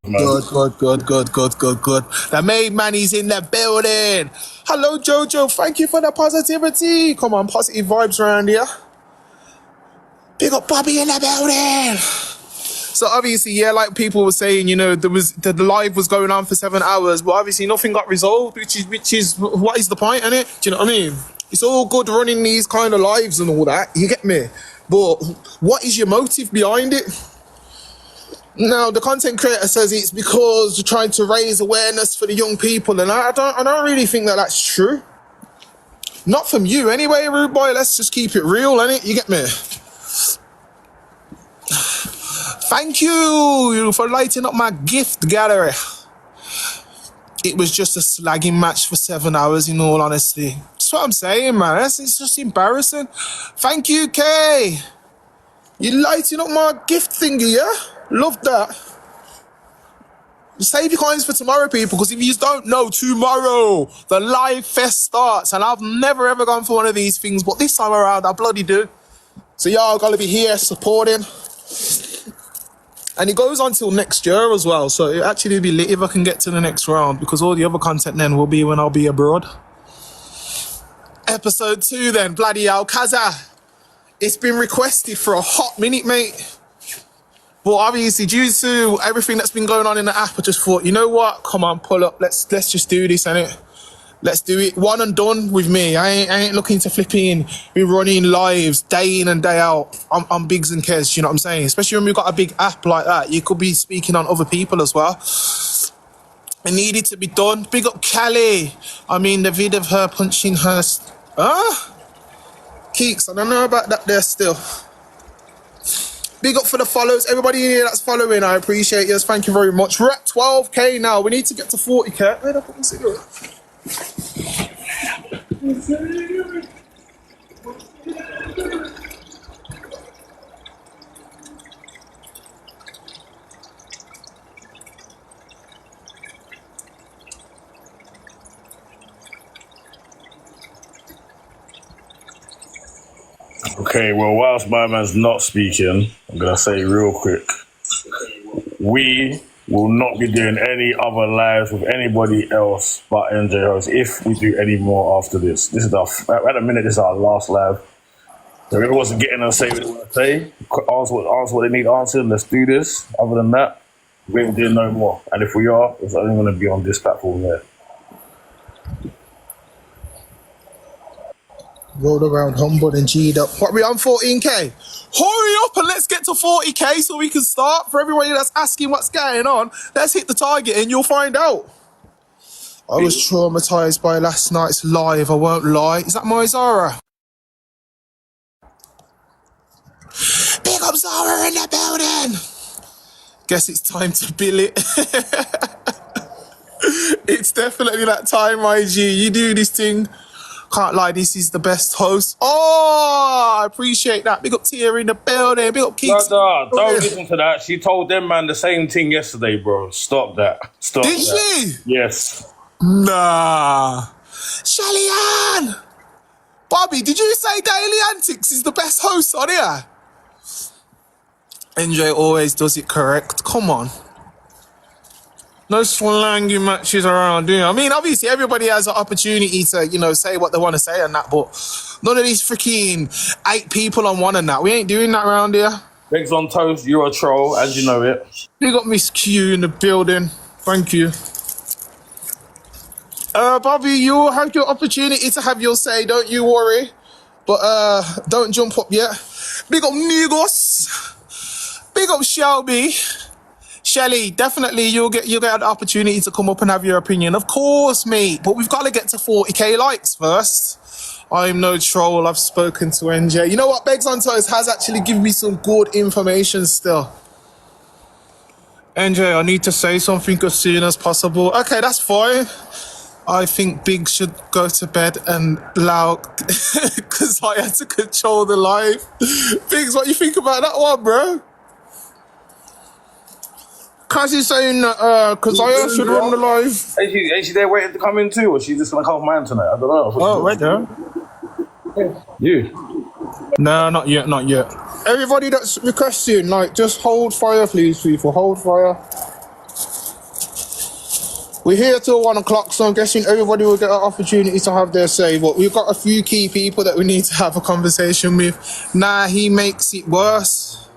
Man. Good. The main man is in the building. Hello, Jojo. Thank you for the positivity. Come on, positive vibes around here. Big up Bobby in the building. So obviously, yeah, like people were saying, you know, the live was going on for 7 hours, but obviously nothing got resolved, which is what is the point, innit? Do you know what I mean? It's all good running these kind of lives and all that. You get me? But what is your motive behind it? Now, the content creator says it's because you're trying to raise awareness for the young people, and I don't really think that that's true. Not from you, anyway, rude boy. Let's just keep it real, innit? You get me? Thank you for lighting up my gift gallery. It was just a slagging match for 7 hours, in all honesty. That's what I'm saying, man. It's just embarrassing. Thank you, Kay. You're lighting up my gift thingy, yeah? Love that. Save your coins for tomorrow, people, because if you don't know, tomorrow the live fest starts, and I've never ever gone for one of these things, but this time around I bloody do. So y'all gotta be here supporting, and it goes on till next year as well. So it actually be lit if I can get to the next round, because all the other content then will be when I'll be abroad. Episode 2 then, bloody hell, Kezia. It's been requested for a hot minute, mate. But obviously, due to everything that's been going on in the app, I just thought, you know what? Come on, pull up. Let's just do this, innit? Let's do it. One and done with me. I ain't looking to flip in. Be running lives day in and day out on Biggz and Kez, you know what I'm saying? Especially when we've got a big app like that. You could be speaking on other people as well. It needed to be done. Big up Callie. I mean, the vid of her punching her... Keeks, I don't know about that there still. Big up for the follows. Everybody in here that's following, I appreciate you. Thank you very much. We're at 12k now. We need to get to 40k. Where'd I put my cigarette? Okay, well, whilst my man's not speaking, I'm going to say real quick, we will not be doing any other lives with anybody else but NJ Host if we do any more after this. This is at the minute, this is our last live. So if everyone's getting to say what they want to say, answer what they need answered, let's do this. Other than that, we ain't doing no more. And if we are, it's only going to be on this platform there. Rolled around humbled and G'd up. What, are we on 14k? Hurry up and let's get to 40k so we can start. For everybody that's asking what's going on, let's hit the target and you'll find out. I was traumatized by last night's live, I won't lie. Is that my Zara? Big up Zara in the building. Guess it's time to bill it. It's definitely that time, IG. You do this thing. Can't lie, this is the best host. Oh, I appreciate that. Big up Tia in the building. Big up Keeks. Brother, don't listen to that. She told them, man, the same thing yesterday, bro. Stop that. Stop Did that. she? Yes. Nah. Shelly Ann. Bobby, did you say Daily Antics is the best host on here? NJ always does it correct. Come on. No slangy matches around, do you? I mean, obviously, everybody has an opportunity to, you know, say what they want to say and that, but none of these freaking 8 people on one and that. We ain't doing that around here. Biggz on toast, you're a troll, as you know it. You got Miss Q in the building. Thank you. Bobby, you have your opportunity to have your say, don't you worry. But don't jump up yet. Big up Nugos. Big up Shelby. Shelly, definitely you'll get the opportunity to come up and have your opinion. Of course, mate. But we've got to get to 40k likes first. I'm no troll. I've spoken to NJ. You know what? Biggz on Toast has actually given me some good information still. NJ, I need to say something as soon as possible. Okay, that's fine. I think Biggz should go to bed and allow, because I had to control the live. Biggz, what you think about that one, bro? Cassie's saying that Kezia should run the live. Is she there waiting to come in too, or she's just going to come mine tonight? I don't know. Oh, right there. You? No, not yet, not yet. Everybody that's requesting, like, just hold fire, please, people. Hold fire. We're here till 1 o'clock, so I'm guessing everybody will get an opportunity to have their say. But we've got a few key people that we need to have a conversation with. Nah, he makes it worse.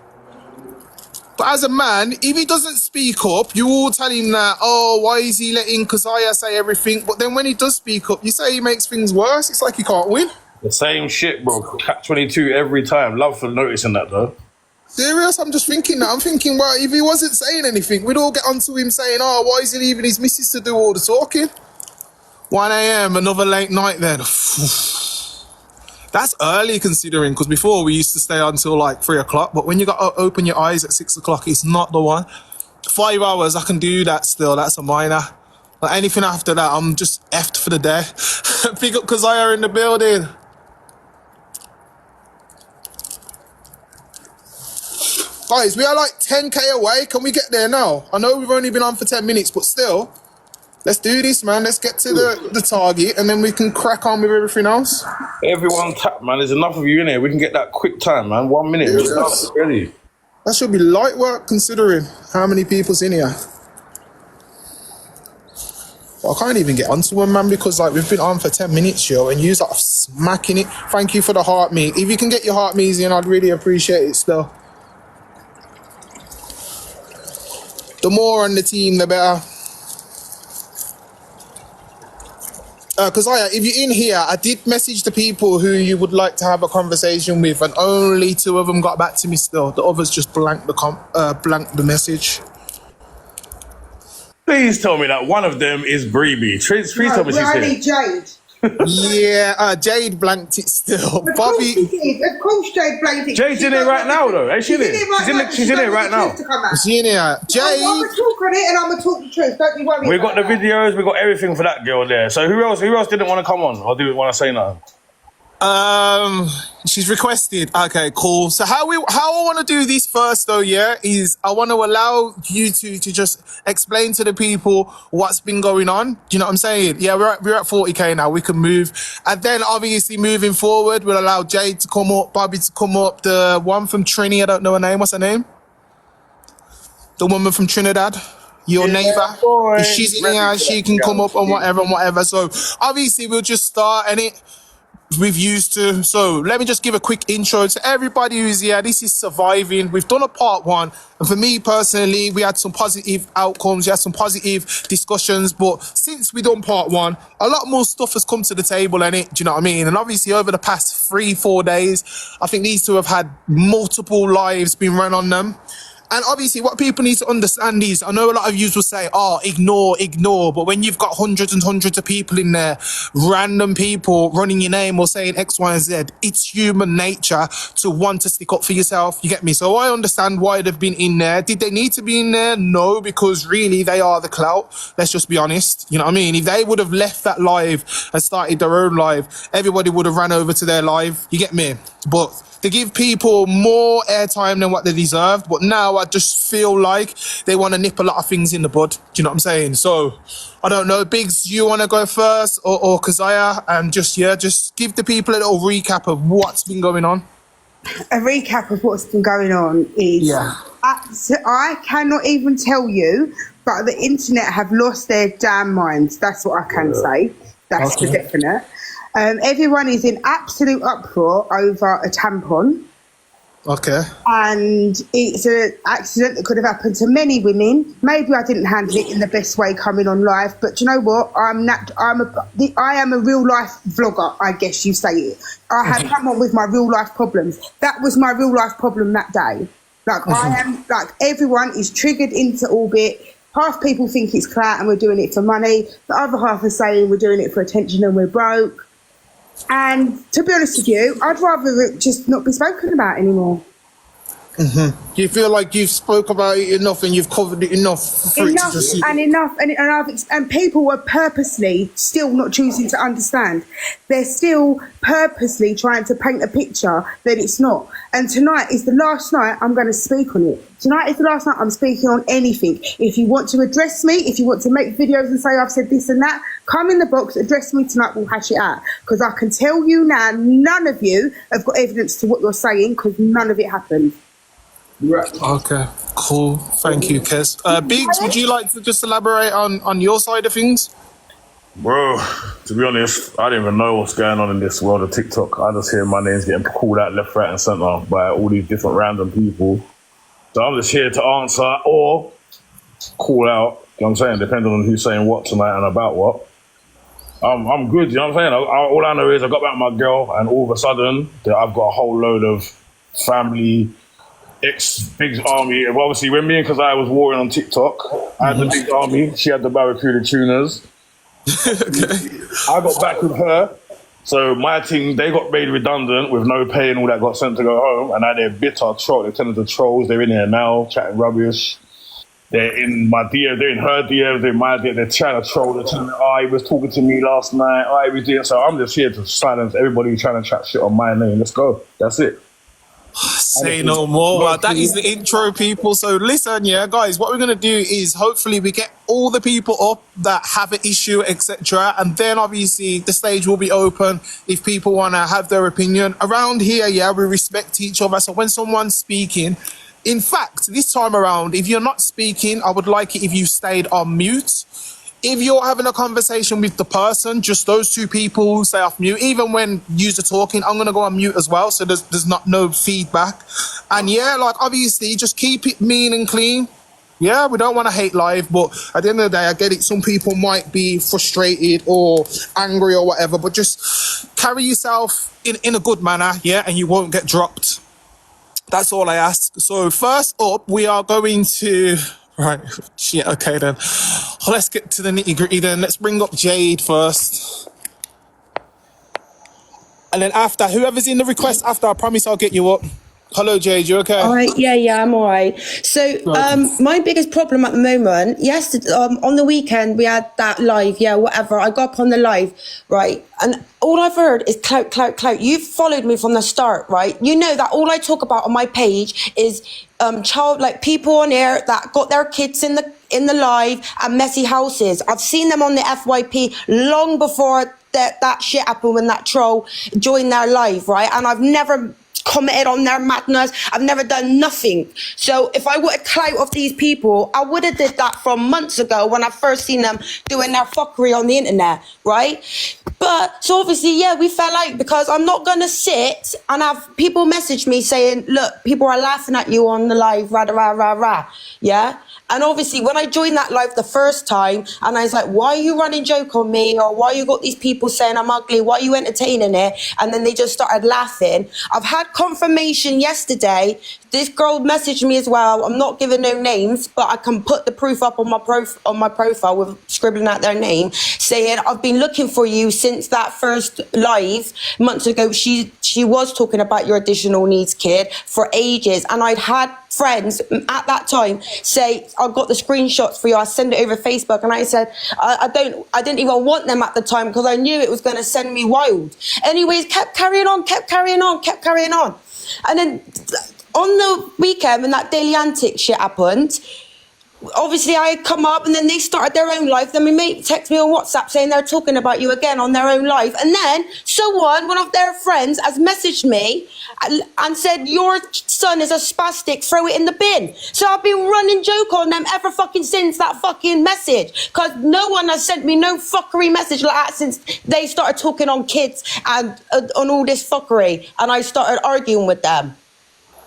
But as a man, if he doesn't speak up, you all tell him that, oh, why is he letting Kezia say everything? But then when he does speak up, you say he makes things worse. It's like he can't win. The same shit, bro. Cat 22 every time. Love for noticing that, though. Serious? I'm just thinking that. I'm thinking, well, if he wasn't saying anything, we'd all get onto him saying, oh, why is he leaving his missus to do all the talking? 1 a.m., another late night then. That's early considering, because before we used to stay until like 3 o'clock, but when you got to open your eyes at 6 o'clock, it's not the one. 5 hours, I can do that still. That's a minor. But anything after that, I'm just effed for the day. Pick up Kezia in the building. Guys, we are like 10k away. Can we get there now? I know we've only been on for 10 minutes, but still, let's do this, man. Let's get to the target, and then we can crack on with everything else. Everyone tap, man. There's enough of you in here. We can get that quick time, man. 1 minute. Yes. Ready. That should be light work considering how many people's in here. Well, I can't even get onto them, man, because like we've been on for 10 minutes, yo, and you're like smacking it. Thank you for the heart meat. If you can get your heart meats in, I'd really appreciate it still. The more on the team, the better. Kezia, if you're in here, I did message the people who you would like to have a conversation with, and only 2 of them got back to me still. The others just blanked the message. Please tell me that one of them is Breeby. Please tell me she's here. Jade. Yeah, Jade blanked it still. Of Bobby. course Jade blanked it. Jade's in here right now, though. Ain't she in here? She's in here right now. She's in here. Jade. I'm going to talk on it and I'm going to talk the truth. Don't you worry. We got the videos. We got everything for that girl there. So who else didn't want to come on or didn't want to say nothing? She's requested. Okay, cool. So how I want to do this first though, yeah, is I want to allow you to just explain to the people what's been going on. Do you know what I'm saying? Yeah, we're at 40k now. We can move, and then obviously moving forward, we'll allow Jade to come up, Bobby to come up, the one from Trini. I don't know her name. What's her name? The woman from Trinidad. Your neighbor. If she's in here, she can come up and whatever. So obviously we'll just start and it. We've used to. So let me just give a quick intro to everybody who's here. This is surviving. We've done a part 1, and for me personally, we had some positive outcomes. We had some positive discussions, but since we done part 1, a lot more stuff has come to the table, and do you know what I mean? And obviously over the past 3-4 days, I think these two have had multiple lives being run on them. And obviously what people need to understand is, I know a lot of you will say, oh, ignore. But when you've got hundreds and hundreds of people in there, random people running your name or saying X, Y, and Z, it's human nature to want to stick up for yourself. You get me? So I understand why they've been in there. Did they need to be in there? No, because really they are the clout. Let's just be honest. You know what I mean? If they would have left that live and started their own live, everybody would have ran over to their live. You get me? But they give people more airtime than what they deserved, but now I just feel like they want to nip a lot of things in the bud. Do you know what I'm saying? So, I don't know. Biggz, you want to go first, or Kezia, and just give the people a little recap of what's been going on. A recap of what's been going on is, I cannot even tell you, but the internet have lost their damn minds. That's what I can say. That's for definite. Everyone is in absolute uproar over a tampon. Okay. And it's an accident that could have happened to many women. Maybe I didn't handle it in the best way coming on live, but you know what? I am a real life vlogger, I guess you say it. I have come on with my real life problems. That was my real life problem that day. Everyone is triggered into orbit. Half people think it's clout and we're doing it for money. The other half are saying we're doing it for attention and we're broke. And to be honest with you, I'd rather it just not be spoken about anymore. Do you feel like you've spoke about it enough and you've covered it enough for it to just... And people were purposely still not choosing to understand. They're still purposely trying to paint a picture that it's not. And tonight is the last night I'm going to speak on it. Tonight is the last night I'm speaking on anything. If you want to address me, if you want to make videos and say I've said this and that, come in the box, address me tonight, we'll hash it out. Because I can tell you now, none of you have got evidence to what you're saying because none of it happened. Okay, cool. Thank you, Kes. Biggz, would you like to just elaborate on your side of things? Bro, to be honest, I don't even know what's going on in this world of TikTok. I just hear my names getting called out left, right, and centre by all these different random people. So I'm just here to answer or call out. You know what I'm saying? Depending on who's saying what tonight and about what. I'm good. You know what I'm saying? All I know is I got back with my girl, and all of a sudden, I've got a whole load of family, ex-Biggz army. Obviously, when me and Kezia was warring on TikTok, I had the Biggz army. She had the Barracuda tuners. I got back with her, so my team, they got made redundant with no pay and all that, got sent to go home, and now they're bitter troll. They're turning to trolls. They're in here now chatting rubbish. They're in my DM, they're in her DM, they're in my DM. They're trying to troll. They're telling me, he was talking to me last night. He was doing. So I'm just here to silence everybody trying to chat shit on my name. Let's go. That's it. Say no more. Well, that is the intro, people. So listen, yeah, guys, what we're going to do is hopefully we get all the people up that have an issue, etc. And then obviously the stage will be open if people want to have their opinion. Around here, yeah, we respect each other. So when someone's speaking, in fact, this time around, if you're not speaking, I would like it if you stayed on mute. If you're having a conversation with the person, just those two people stay off mute. Even when you're talking, I'm going to go on mute as well, so there's no feedback. And yeah, like, obviously, just keep it mean and clean. Yeah, we don't want to hate live, but at the end of the day, I get it. Some people might be frustrated or angry or whatever, but just carry yourself in a good manner, yeah, and you won't get dropped. That's all I ask. So first up, we are going to... Right, shit, okay then. Let's get to the nitty-gritty then. Let's bring up Jade first. And then after, whoever's in the request after, I promise I'll get you up. Hello, Jade, you okay? All right, yeah, I'm all right. So, my biggest problem at the moment, yesterday, on the weekend, we had that live, whatever. I got up on the live, right? And all I've heard is clout, clout, clout. You've followed me from the start, right? You know that all I talk about on my page is people on air that got their kids in the live and messy houses. I've seen them on the FYP long before that shit happened when that troll joined their live, right? And I've never commented on their madness. I've never done nothing. So if I wanted clout of these people, I would have did that from months ago when I first seen them doing their fuckery on the internet, right? But so obviously, yeah, we fell out because I'm not gonna sit and have people message me saying, look, people are laughing at you on the live, rah rah rah rah, yeah. And obviously, when I joined that live the first time, and I was like, why are you running joke on me? Or why you got these people saying I'm ugly? Why are you entertaining it? And then they just started laughing. I've had confirmation yesterday. This girl messaged me as well. I'm not giving no names, but I can put the proof up on my profile with scribbling out their name, saying I've been looking for you since that first live months ago. She was talking about your additional needs kid for ages, and I'd had friends at that time say, I've got the screenshots for you, I'll send it over Facebook. And I said, I didn't even want them at the time because I knew it was going to send me wild. Anyways, kept carrying on. And then on the weekend when that Daily Antics shit happened, obviously I come up and then they started their own life. Then my mate texted me on WhatsApp saying they're talking about you again on their own life. And then one of their friends has messaged me and said, your son is a spastic, throw it in the bin. So I've been running joke on them ever fucking since that fucking message. Because no one has sent me no fuckery message like that since they started talking on kids and on all this fuckery. And I started arguing with them.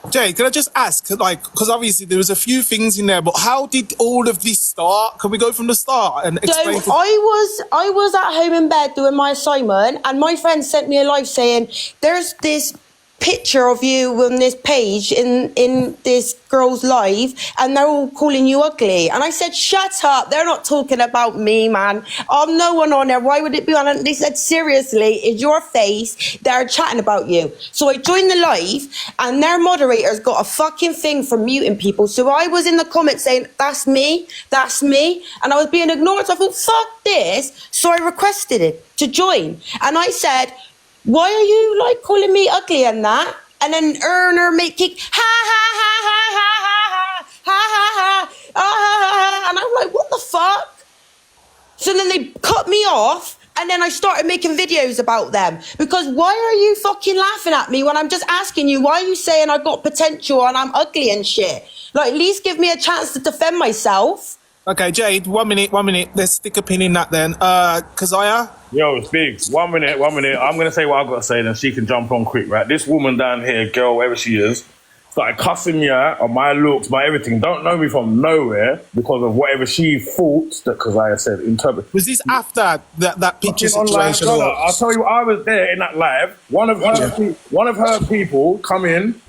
Jay, can I just ask, like, because obviously there was a few things in there, but how did all of this start? Can we go from the start and explain? So I was at home in bed doing my assignment, and my friend sent me a live saying, there's this picture of you on this page in this girl's live and they're all calling you ugly. And I said, shut up, they're not talking about me, man. I'm no one on there, why would it be on? And they said, seriously, it's your face, they're chatting about you. So I joined the live and their moderator's got a fucking thing for muting people. So I was in the comments saying, that's me, and I was being ignored. So I thought, fuck this. So I requested it to join, and I said, why are you like calling me ugly and that? And then Erner make kick, ha ha ha ha ha ha ha ha ha, and I'm like, what the fuck? So then they cut me off And then I started making videos about them. Because why are you fucking laughing at me when I'm just asking you, why are you saying I've got potential and I'm ugly and shit? Like, at least give me a chance to defend myself. Okay, Jade, 1 minute. Let's stick a pin in that then. Kezia? Yo, it's Biggz. 1 minute. I'm going to say what I've got to say, then she can jump on quick, right? This woman down here, girl, wherever she is, started cussing me out on my looks, my everything. Don't know me from nowhere because of whatever she thought that Kezia said. Interpret. Was this after that picture situation? I'll tell you, I was there in that live. One of her people come in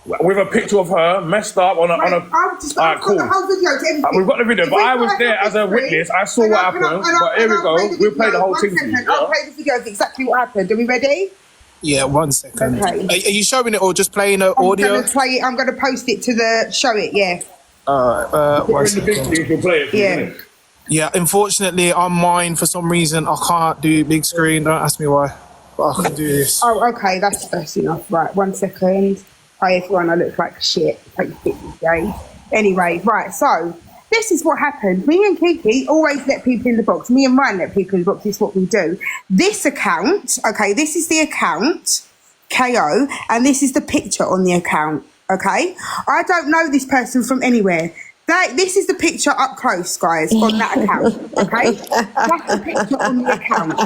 with a picture of her messed up on a. Alright, cool. We've got the video, but I was there as a witness. I saw what happened. But here we go. We'll play the whole thing for you. I'll play the video of exactly what happened. Are we ready? Yeah, 1 second. Okay. Are you showing it or just playing the audio? I'm going to post it to the show it. Yeah. Alright, 1 second. You can play it for Yeah. Yeah, unfortunately, on mine for some reason I can't do big screen. Don't ask me why, but I can do this. Oh, okay. That's enough. Right. 1 second. Hi everyone, I look like shit. Take a picture, Jade. Anyway, right, so this is what happened. Me and Kiki always let people in the box. Me and Ryan let people in the box. This is what we do. This account, okay, this is the account, KO, and this is the picture on the account, okay? I don't know this person from anywhere. This is the picture up close, guys, on that account, okay? That's the picture on the account.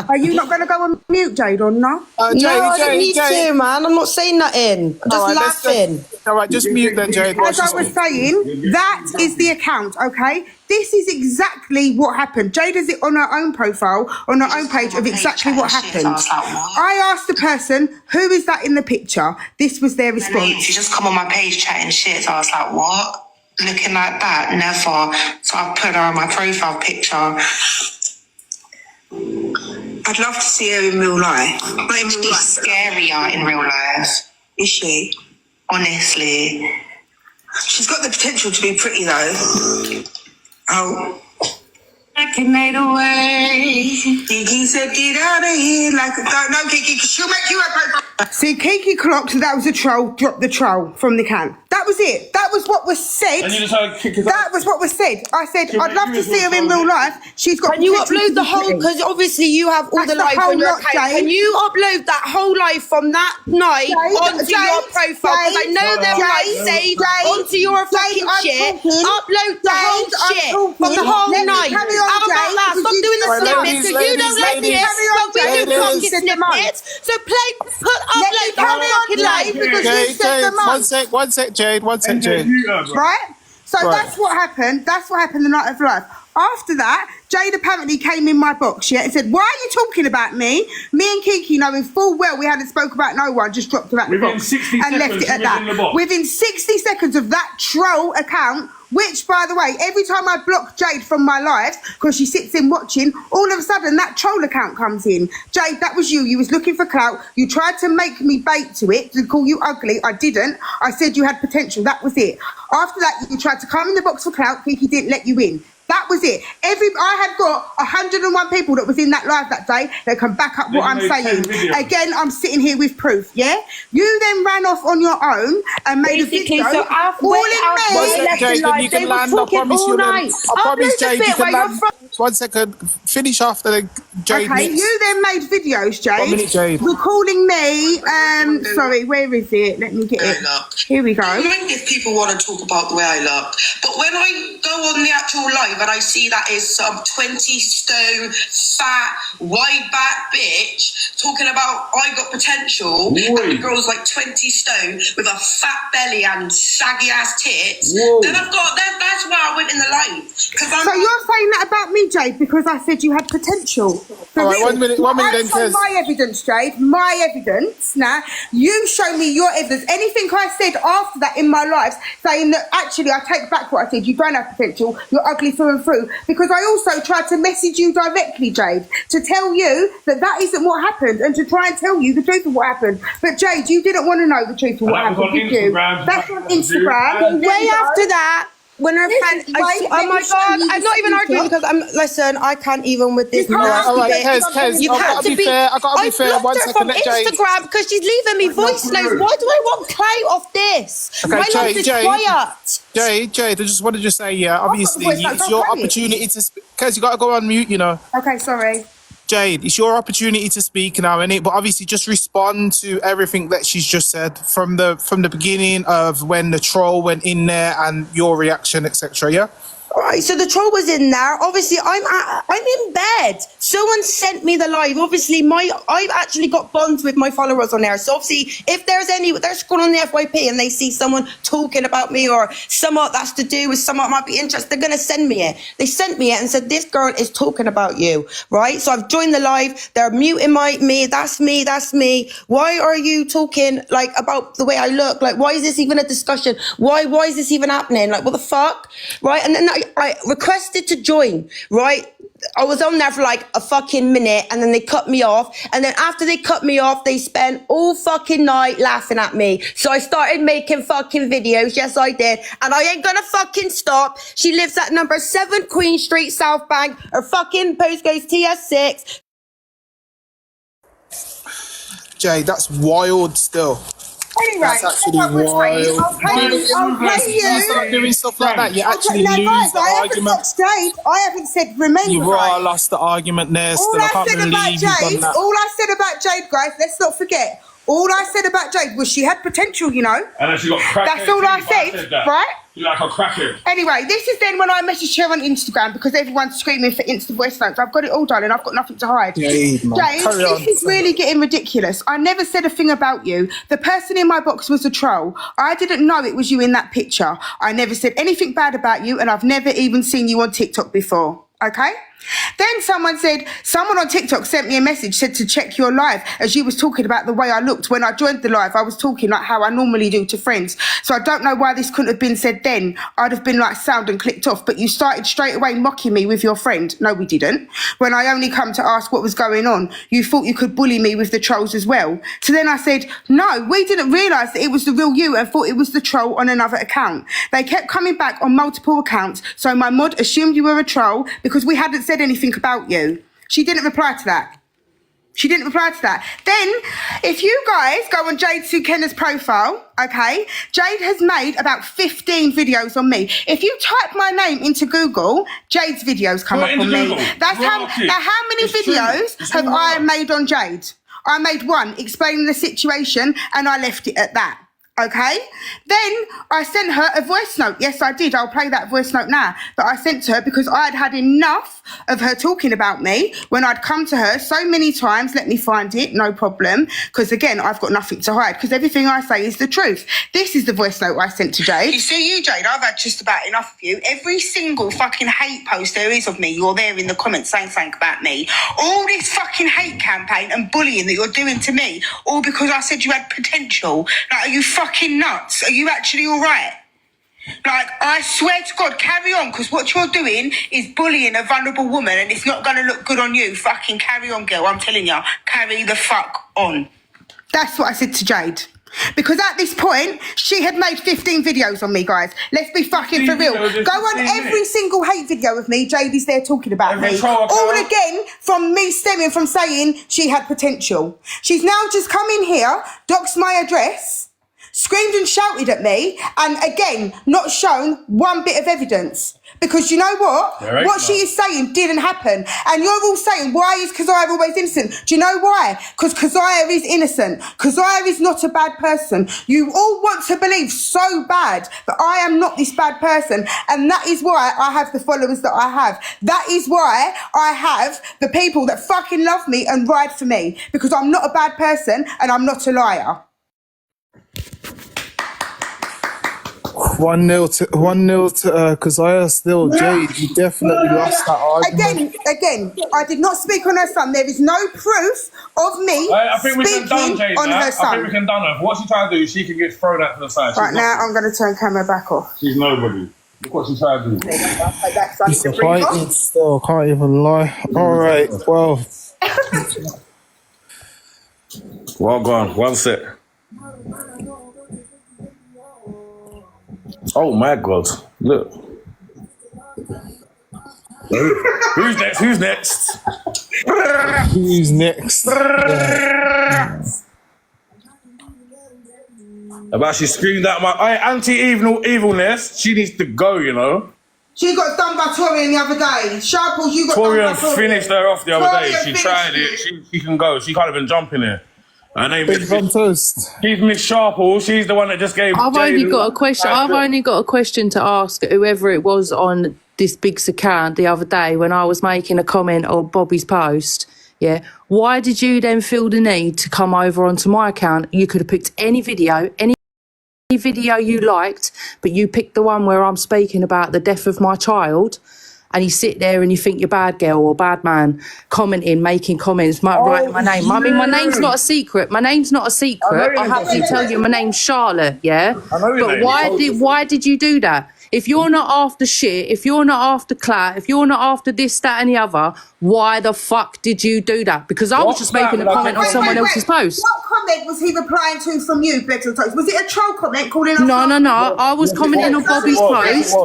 Are you not going to go on mute, Jade, or not? Jade, I don't need to, man. I'm not saying nothing. I'm just laughing. Alright, just mute then, Jade. As I was saying, that is the account, okay? This is exactly what happened. Jade has it on her own profile, on her own page of exactly what happened. I asked the person, who is that in the picture? This was their response. She just come on my page chatting shit. So I was like, what? Looking like that? Never. So I put her on my profile picture. I'd love to see her in real life. Not in real life. She's scarier in real life. Is she? Honestly. She's got the potential to be pretty though. Oh. I can make a way. Kiki said, get out of here. Like, don't know, Kiki, because she'll make you a paper. See, Kiki clocked that was a troll, dropped the troll from the can. That was it. That was what was said. And you just heard that was what was said. I said, I'd love to see her in real life. She's got. Can you upload the whole? Because obviously you have all the live on your account. Can you upload that whole live from that night onto your profile? Because I know they're live saved onto your fucking shit. Upload the whole shit from the whole night. How about that? Stop doing the snippets because you don't like this, but we do fucking snippets. So upload the whole fucking live because you said the month. 1 sec, Jade. 1 sec, Jade. Right? So that's what happened. That's what happened the night of life. After that, Jade apparently came in my box, yeah, and said, why are you talking about me? Me and Kiki, knowing full well we hadn't spoke about no one, just dropped her out the box and left it at that. Within 60 seconds of that troll account, which, by the way, every time I block Jade from my lives, because she sits in watching, all of a sudden that troll account comes in. Jade, that was you. You was looking for clout. You tried to make me bait to it, to call you ugly. I didn't. I said you had potential. That was it. After that, you tried to come in the box for clout. Kiki didn't let you in. That was it. I had got 101 people that was in that live that day that can back up what I'm saying. Again, I'm sitting here with proof, yeah? You then ran off on your own and made a video. So all in me. Jade, you can land. I promise you. I promise, Jade, you can land. 1 second. Finish after the Jade. Okay, mix. you then made videos, Jade. 1 minute, Jade. Recalling me. Sorry, where is it? Let me get it. Here we go. I don't mind if people want to talk about the way I look, but when I go on the actual live and I see that is some 20-stone, fat, wide-back bitch talking about I got potential, and the girl's like 20 stone with a fat belly and saggy-ass tits, then that's why I went in the live. So you're saying that about me, Jade, because I said you had potential. All right, 1 minute then, Kez. My evidence, Jade, my evidence. Now, you show me your evidence. Anything I said after that in my life, saying that actually I take back what I said, you don't have potential, you're ugly through and through. Because I also tried to message you directly, Jade, to tell you that isn't what happened and to try and tell you the truth of what happened. But Jade, you didn't want to know the truth of what happened, did you? That's on Instagram. Way after that, when her friend, oh my God, I'm not even arguing because listen, I can't even with this. You can't All right, argue Kez, You I've have got to to be fair. I've got to be I fair. One blocked her second, from let Jade. Instagram because she's leaving me voice notes. Why do I want clout off this? Okay, My life is quiet. Jade, I just wanted to say, yeah, obviously, voice notes, it's I'll your play it. opportunity to speak. Kez, you got to go on mute, you know. Okay, sorry. Jade, it's your opportunity to speak now, innit? But obviously, just respond to everything that she's just said from the beginning of when the troll went in there and your reaction, etc. Yeah. Right, so the troll was in there. Obviously, I'm in bed. Someone sent me the live. Obviously, I've actually got bonds with my followers on there. So obviously, if they're scrolling on the FYP and they see someone talking about me or somewhat that's to do with someone might be interested, they're gonna send me it. They sent me it and said this girl is talking about you, right? So I've joined the live. They're muting me. That's me. Why are you talking like about the way I look? Like, why is this even a discussion? Why is this even happening? Like, what the fuck, right? And then I requested to join, right? I was on there for like a fucking minute and then they cut me off. And then after they cut me off, they spent all fucking night laughing at me. So I started making fucking videos. Yes, I did. And I ain't gonna fucking stop. She lives at number 7 Queen Street, South Bank. Her fucking postcode's TS6. Jade, that's wild still. Anyway, That's actually I'll play you. You start doing stuff like that, you actually Now, lose guys, the I haven't argument. lost Jade. I haven't said remember. You right? raw lost the argument there All still. I I can't said about believe you've done Jade, that. all I said about Jade, guys, let's not forget. All I said about Jade was she had potential, you know. And then she got crackhead. That's all I said, right? You like a crackhead. Anyway, this is then when I messaged her on Instagram because everyone's screaming for Insta voice notes. I've got it all, darling. I've got nothing to hide. Jade, man. Jade, Carry on. this is really getting ridiculous. I never said a thing about you. The person in my box was a troll. I didn't know it was you in that picture. I never said anything bad about you, and I've never even seen you on TikTok before. Okay? Then someone on TikTok sent me a message, said to check your live as you was talking about the way I looked when I joined the live. I was talking like how I normally do to friends. So I don't know why this couldn't have been said then. I'd have been like sound and clicked off, but you started straight away mocking me with your friend. No, we didn't. When I only come to ask what was going on, you thought you could bully me with the trolls as well. So then I said, no, we didn't realise that it was the real you and thought it was the troll on another account. They kept coming back on multiple accounts. So my mod assumed you were a troll because we hadn't said anything about you. She didn't reply to that. Then, if you guys go on Jade Sukenna's profile, okay, Jade has made about 15 videos on me. If you type my name into Google, Jade's videos come up on me. That's how many videos have I made on Jade? I made one explaining the situation and I left it at that. Okay, then I sent her a voice note. Yes, I did. I'll play that voice note now that I sent to her because I had had enough of her talking about me when I'd come to her so many times. Let me find it, no problem. Because again, I've got nothing to hide because everything I say is the truth. This is the voice note I sent to Jade. You see, Jade, I've had just about enough of you. Every single fucking hate post there is of me, you're there in the comments saying something about me. All this fucking hate campaign and bullying that you're doing to me, all because I said you had potential. Like, are you fucking nuts? Are you actually all right? Like, I swear to God, carry on, because what you're doing is bullying a vulnerable woman and it's not going to look good on you. Fucking carry on, girl. I'm telling you, carry the fuck on. That's what I said to Jade. Because at this point, she had made 15 videos on me, guys. Let's be fucking for real. Go on every single hate video of me. Jade is there talking about me. All again from me stemming from saying she had potential. She's now just come in here, doxed my address, screamed and shouted at me, and again, not shown one bit of evidence. Because you know what? What she is saying didn't happen. And you're all saying, why is Kezia always innocent? Do you know why? Because Kezia is innocent. Kezia is not a bad person. You all want to believe so bad that I am not this bad person. And that is why I have the followers that I have. That is why I have the people that fucking love me and ride for me. Because I'm not a bad person and I'm not a liar. 1-0 to Kezia still. Jade, you definitely lost that argument. Again, I did not speak on her son. There is no proof of me I think we speaking can done, Jade, on her son. I think we can done her. What she's trying to do, she can get thrown out to the side. Right now, I'm going to turn camera back off. She's nobody. Look what she's trying to do. She's fighting still, can't even lie. Alright, well. Well gone, one sec. Oh my God, look. Who's next? Who's next? Who's next? About she screamed out my anti-evilness. She needs to go, you know. She got done by Torian the other day. Sharples, you got done Torian by Torian. finished her off the other day. Torian She tried it. She can go. She can't even jump in here. Her name Biggz on toast. She's Miss Sharple. She's the one that just gave. I've only got a question. I've only got a question to ask whoever it was on this Biggz account the other day when I was making a comment on Bobby's post. Yeah, why did you then feel the need to come over onto my account? You could have picked any video you liked, but you picked the one where I'm speaking about the death of my child, and you sit there and you think you're bad girl or bad man, commenting, making comments, writing my name. I mean, my name's not a secret. My name's not a secret. I have to tell you, my name's Charlotte. Yeah, but why did you do that? If you're not after shit, if you're not after clout, if you're not after this, that, and the other, why the fuck did you do that? Because I was just making a comment on someone else's post. What comment was he replying to from you, Biggz on toast? Was it a troll comment calling us? No. I was commenting on Bobby's post.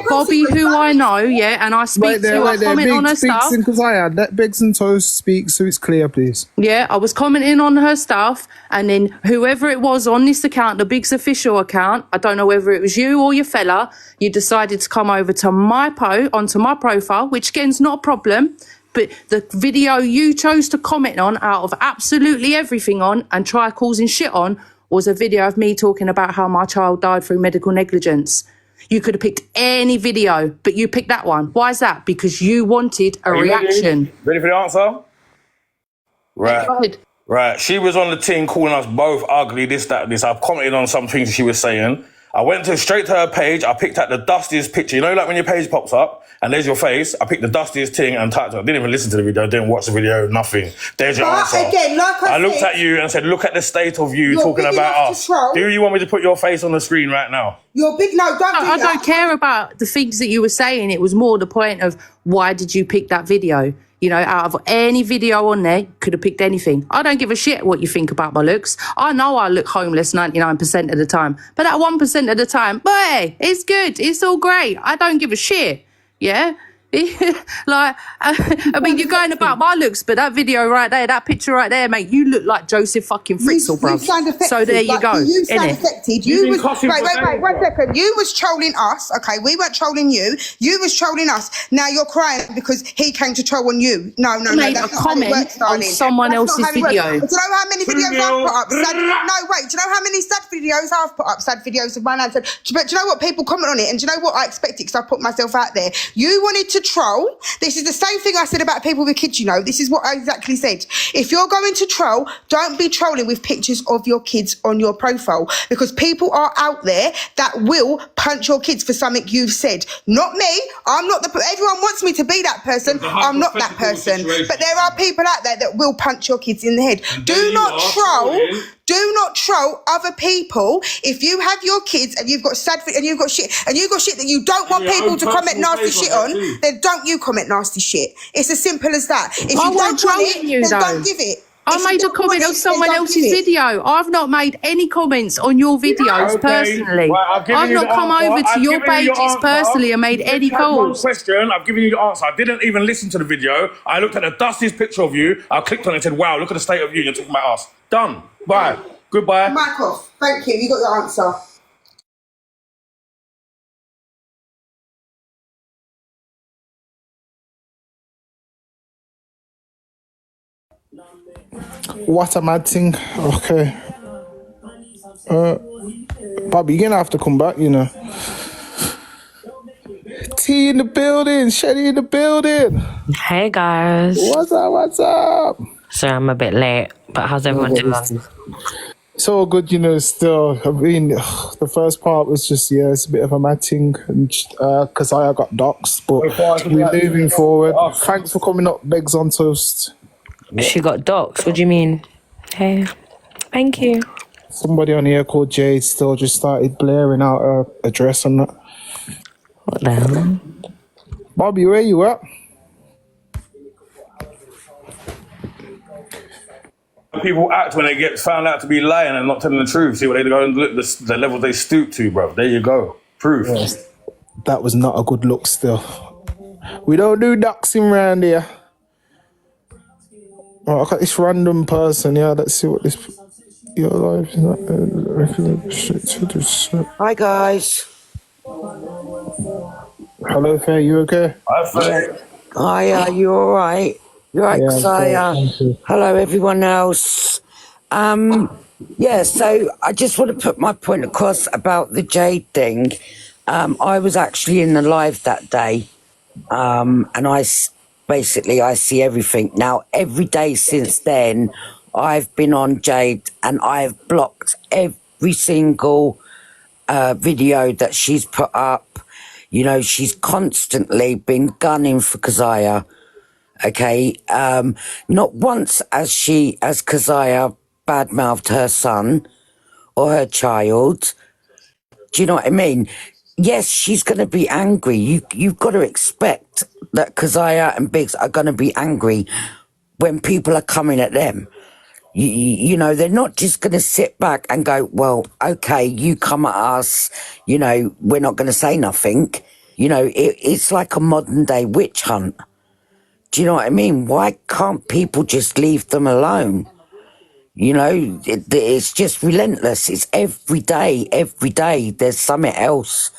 Bobby, who I know, yeah, and I speak to, I comment on her stuff. Let Biggz and toast speak so it's clear, please. Yeah, I was commenting on her stuff, and then whoever it was on this account, the Biggz official account, I don't know whether it was you or your fella, you decided to come over to onto my profile, which again's not a problem, but the video you chose to comment on out of absolutely everything on and try causing shit on was a video of me talking about how my child died through medical negligence. You could have picked any video, but you picked that one. Why is that? Because you wanted a reaction. Ready for the answer? Right. Right. She was on the team calling us both ugly, this, that, this. I've commented on some things she was saying. I went straight to her page. I picked out the dustiest picture. You know, like when your page pops up and there's your face, I picked the dustiest thing and typed it. I didn't even listen to the video, didn't watch the video, nothing. There's your answer. Again, like I looked at you and said, look at the state of you talking about us. Do you want me to put your face on the screen right now? You're big. No, don't do that. I don't care about the things that you were saying. It was more the point of why did you pick that video? You know, out of any video on there, you could have picked anything. I don't give a shit what you think about my looks. I know I look homeless 99% of the time. But that 1% of the time, boy, it's good. It's all great. I don't give a shit. Yeah? Like, I mean, you're going about my looks, but that video right there, that picture right there, mate, you look like Joseph fucking Fritzl, bro. So there you go. You sound affected. Wait, 1 second. You was trolling us, okay? We weren't trolling you. You was trolling us. Now you're crying because he came to troll on you. No. Made a comment on someone else's video. Do you know how many videos I've put up? Do you know how many sad videos I've put up? Sad videos of my nan. But do you know what? People comment on it, and do you know what? I expect it because I put myself out there. You wanted to troll. This is the same thing I said about people with kids, you know. This is what I exactly said. If you're going to troll, don't be trolling with pictures of your kids on your profile, because people are out there that will punch your kids for something you've said. Not me. I'm not everyone wants me to be that person. I'm not that person. But there are people out there that will punch your kids in the head. Do not troll other people. If you have your kids and you've got sad and you've got shit that you don't want people to comment nasty shit on, then don't you comment nasty shit. It's as simple as that. If you don't want it, then don't give it. I made a comment on someone else's video. I've not made any comments on your videos personally. Well, I've not come over to your pages personally and made any calls. One question, I've given you the answer. I didn't even listen to the video. I looked at the dustiest picture of you. I clicked on it and said, wow, look at the state of you. You're talking about us. Done. Bye. Goodbye. Mic off. Thank you. You got your answer. What a mad thing. Okay. Bobby, you're gonna have to come back, you know. T in the building, Shelly in the building. Hey guys. What's up? Sorry, I'm a bit late, but how's everyone doing? It's all good, you know, still. I mean, the first part was just, it's a bit of a mad thing, because I got doxed, but we're moving forward. Thanks for coming up, Biggz on toast. She got doxed, what do you mean? Hey, thank you. Somebody on here called Jade still just started blaring out her address and that. What the hell? Bobby, where you at? People act when they get found out to be lying and not telling the truth. See what they go and look the level they stoop to, bro. There you go. Proof. Yes. That was not a good look still. We don't do doxing round here. Oh, I got this random person. Yeah, let's see what this. Your life is not. Hi guys. Hello, Faye. You okay? Hi, are you alright? You alright, Yeah, I'm good. Kezia? Thank you. Hello everyone else. Yeah, so I just want to put my point across about the Jade thing. I was actually in the live that day, and basically I see everything. Now, every day since then, I've been on Jade and I've blocked every single video that she's put up. You know, she's constantly been gunning for Kezia. Okay, not once has Kezia badmouthed her son or her child. Do you know what I mean? Yes, she's going to be angry. You've got to expect that Kezia and Biggz are going to be angry when people are coming at them. You know, they're not just going to sit back and go, well, okay, you come at us, you know, we're not going to say nothing. You know, it's like a modern day witch hunt. Do you know what I mean? Why can't people just leave them alone? You know, it's just relentless. It's every day, there's something else.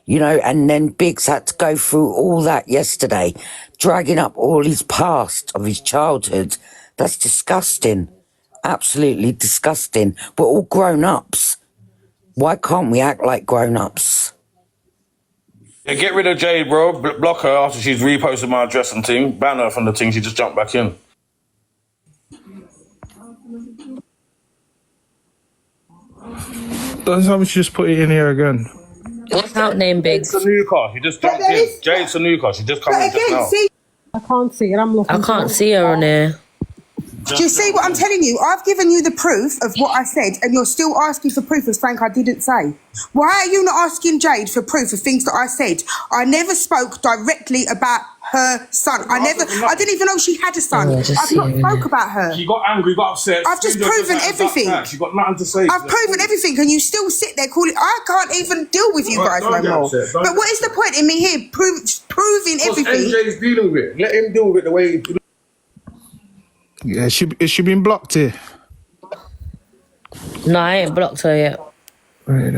You know, and then Biggz had to go through all that yesterday, dragging up all his past of his childhood. That's disgusting. Absolutely disgusting. We're all grown-ups. Why can't we act like grown-ups? Yeah, get rid of Jade, bro. Block her after she's reposted my address and thing. Ban her from the thing. She just jumped back in. Don't tell me she just put it in here again. What's her name, Jade's Biggz? Sanuka. She just jumped in. Jade's Sanuka. She just come in just now. I can't see it. I'm looking. I can't see her on here. Do you see what I'm telling you? I've given you the proof of what I said, and you're still asking for proof of something I didn't say. Why are you not asking Jade for proof of things that I said? I never spoke directly about her son. I didn't even know she had a son. I've not spoke about her. She got angry, got upset. I've just proven everything. She got nothing to say. I've proven everything, and you still sit there calling. I can't even deal with you guys no more. But what is the point in me here proving everything? MJ's dealing with it. Let him deal with it the way he. Yeah, is she been blocked here? No, I ain't blocked her yet. Right.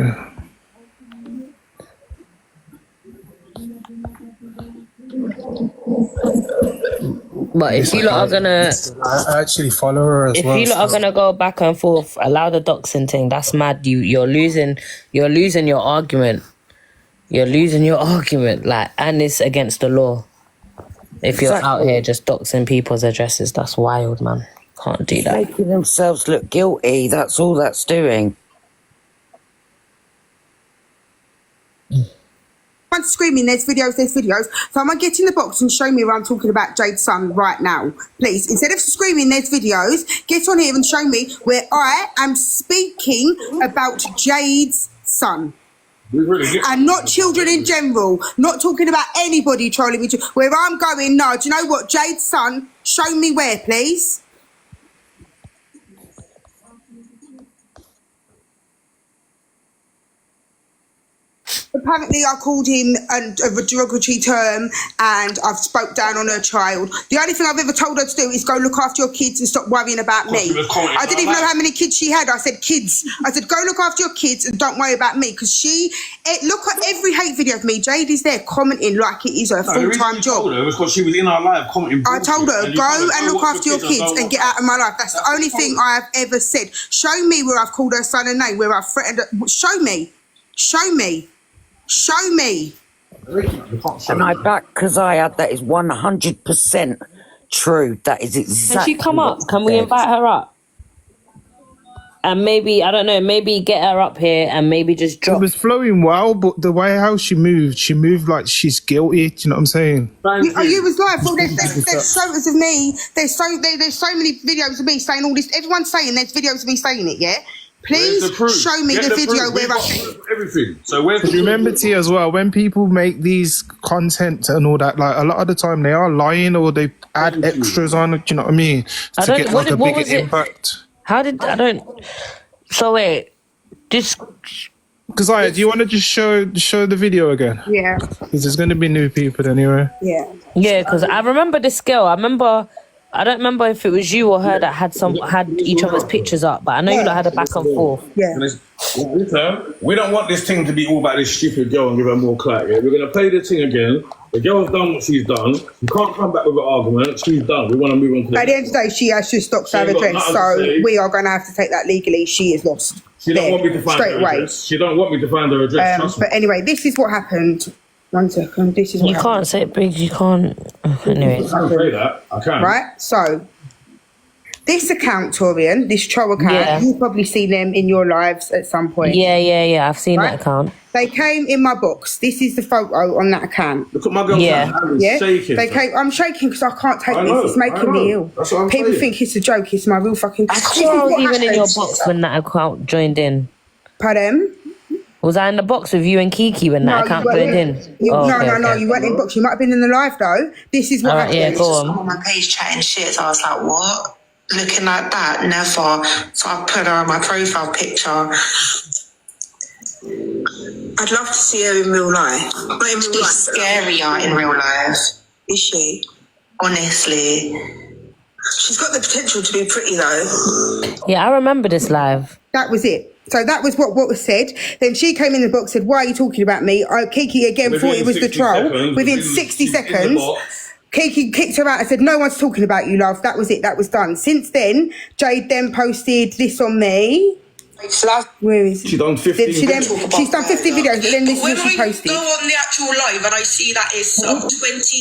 But if you lot are gonna, I actually follow her as well. if you lot are gonna go back and forth, allow the doxing thing. That's mad. You're losing your argument. You're losing your argument. Like, and it's against the law. If you're out here just doxing people's addresses, that's wild, man. Can't do that. Making themselves look guilty. That's all that's doing. Everyone's screaming, there's videos. So I'm going to get in the box and show me where I'm talking about Jade's son right now. Please, instead of screaming, there's videos, get on here and show me where I am speaking about Jade's son. And not children in general, not talking about anybody trolling me. Where I'm going, no, do you know what? Jade's son, show me where, please. Apparently, I called him a derogatory term, and I've spoke down on her child. The only thing I've ever told her to do is go look after your kids and stop worrying about me. I didn't even know how many kids she had. I said kids. I said go look after your kids and don't worry about me, because look at every hate video of me. Jade is there commenting like it is her full-time job. It was because she was in our live commenting. I told her go and look after your kids and get out of my life. That's the only thing I have ever said. Show me where I've called her son a name, where I've threatened her. Show me. And I back Kezia, that is 100% true. That is exactly. Can she come up? Can we invite her up? And maybe, I don't know, maybe get her up here and maybe just drop. It was flowing well, but the way how she moved like she's guilty. Do you know what I'm saying? You was live. Well, there's photos of me. There's so many videos of me saying all this. Everyone's saying there's videos of me saying it. Yeah. Please show me the video where I said everything. So where's the remember T as well, when people make these content and all that, like a lot of the time they are lying or they add extras on it, do you know what I mean? To get like a bigger impact. How did, so wait, this, Kezia, do you want to just show the video again? Yeah, Because there's going to be new people anyway. yeah. Yeah, because I remember this girl. I don't remember if it was you or her that had each other's pictures up, but I know you lot had a back and forth. Yeah. Listen, we don't want this thing to be all about this stupid girl and give her more clout. Yeah? We're going to play this thing again. The girl's done what she's done. You can't come back with an argument. She's done. We want to move on to At the end of the day, she has just stopped her address, so we are going to have to take that legally. She is lost. She don't want me to find her address. She don't want me to find her address. Trust me. But anyway, this is what happened. 1 second. This is what You can't say it, Biggz. You can't. Anyway. I can say that. I can. Right? So, this account, Torian, this troll account, Yeah. you've probably seen them in your lives at some point. Yeah. I've seen Right? that account. They came in my box. This is the photo on that account. Look at my girl's Yeah. hand. Yeah, Shaking. they came. I'm shaking because I can't take I know, this. It's making I me know. ill. That's what I'm People saying. think it's a joke. It's my real fucking. I This is swear I was what even in your happened. box when that account joined in. Pardon? Was I in the box with you and Kiki when that account joined in? You, Oh, no, okay, no, no. okay. You weren't in box. You might have been in the live though. This is what All right, happened. yeah, go on. On my page chatting shit, so I was like, what? Looking like that? Never. So I put her on my profile picture. I'd love to see her in real life. Not in real life. She's scarier in real life. Is she? Honestly. She's got the potential to be pretty though. Yeah, I remember this live. That was it. So that was what was said. Then she came in the box, said, "Why are you talking about me?" Kiki again thought it was the troll. Within 60 seconds, Kiki kicked her out and said, "No one's talking about you, love." That was it. That was done. Since then, Jade then posted this on me. Where is it? She's done 15 She's done 50 videos, but then this is When what she I posted. go on the actual live and I see that is some 20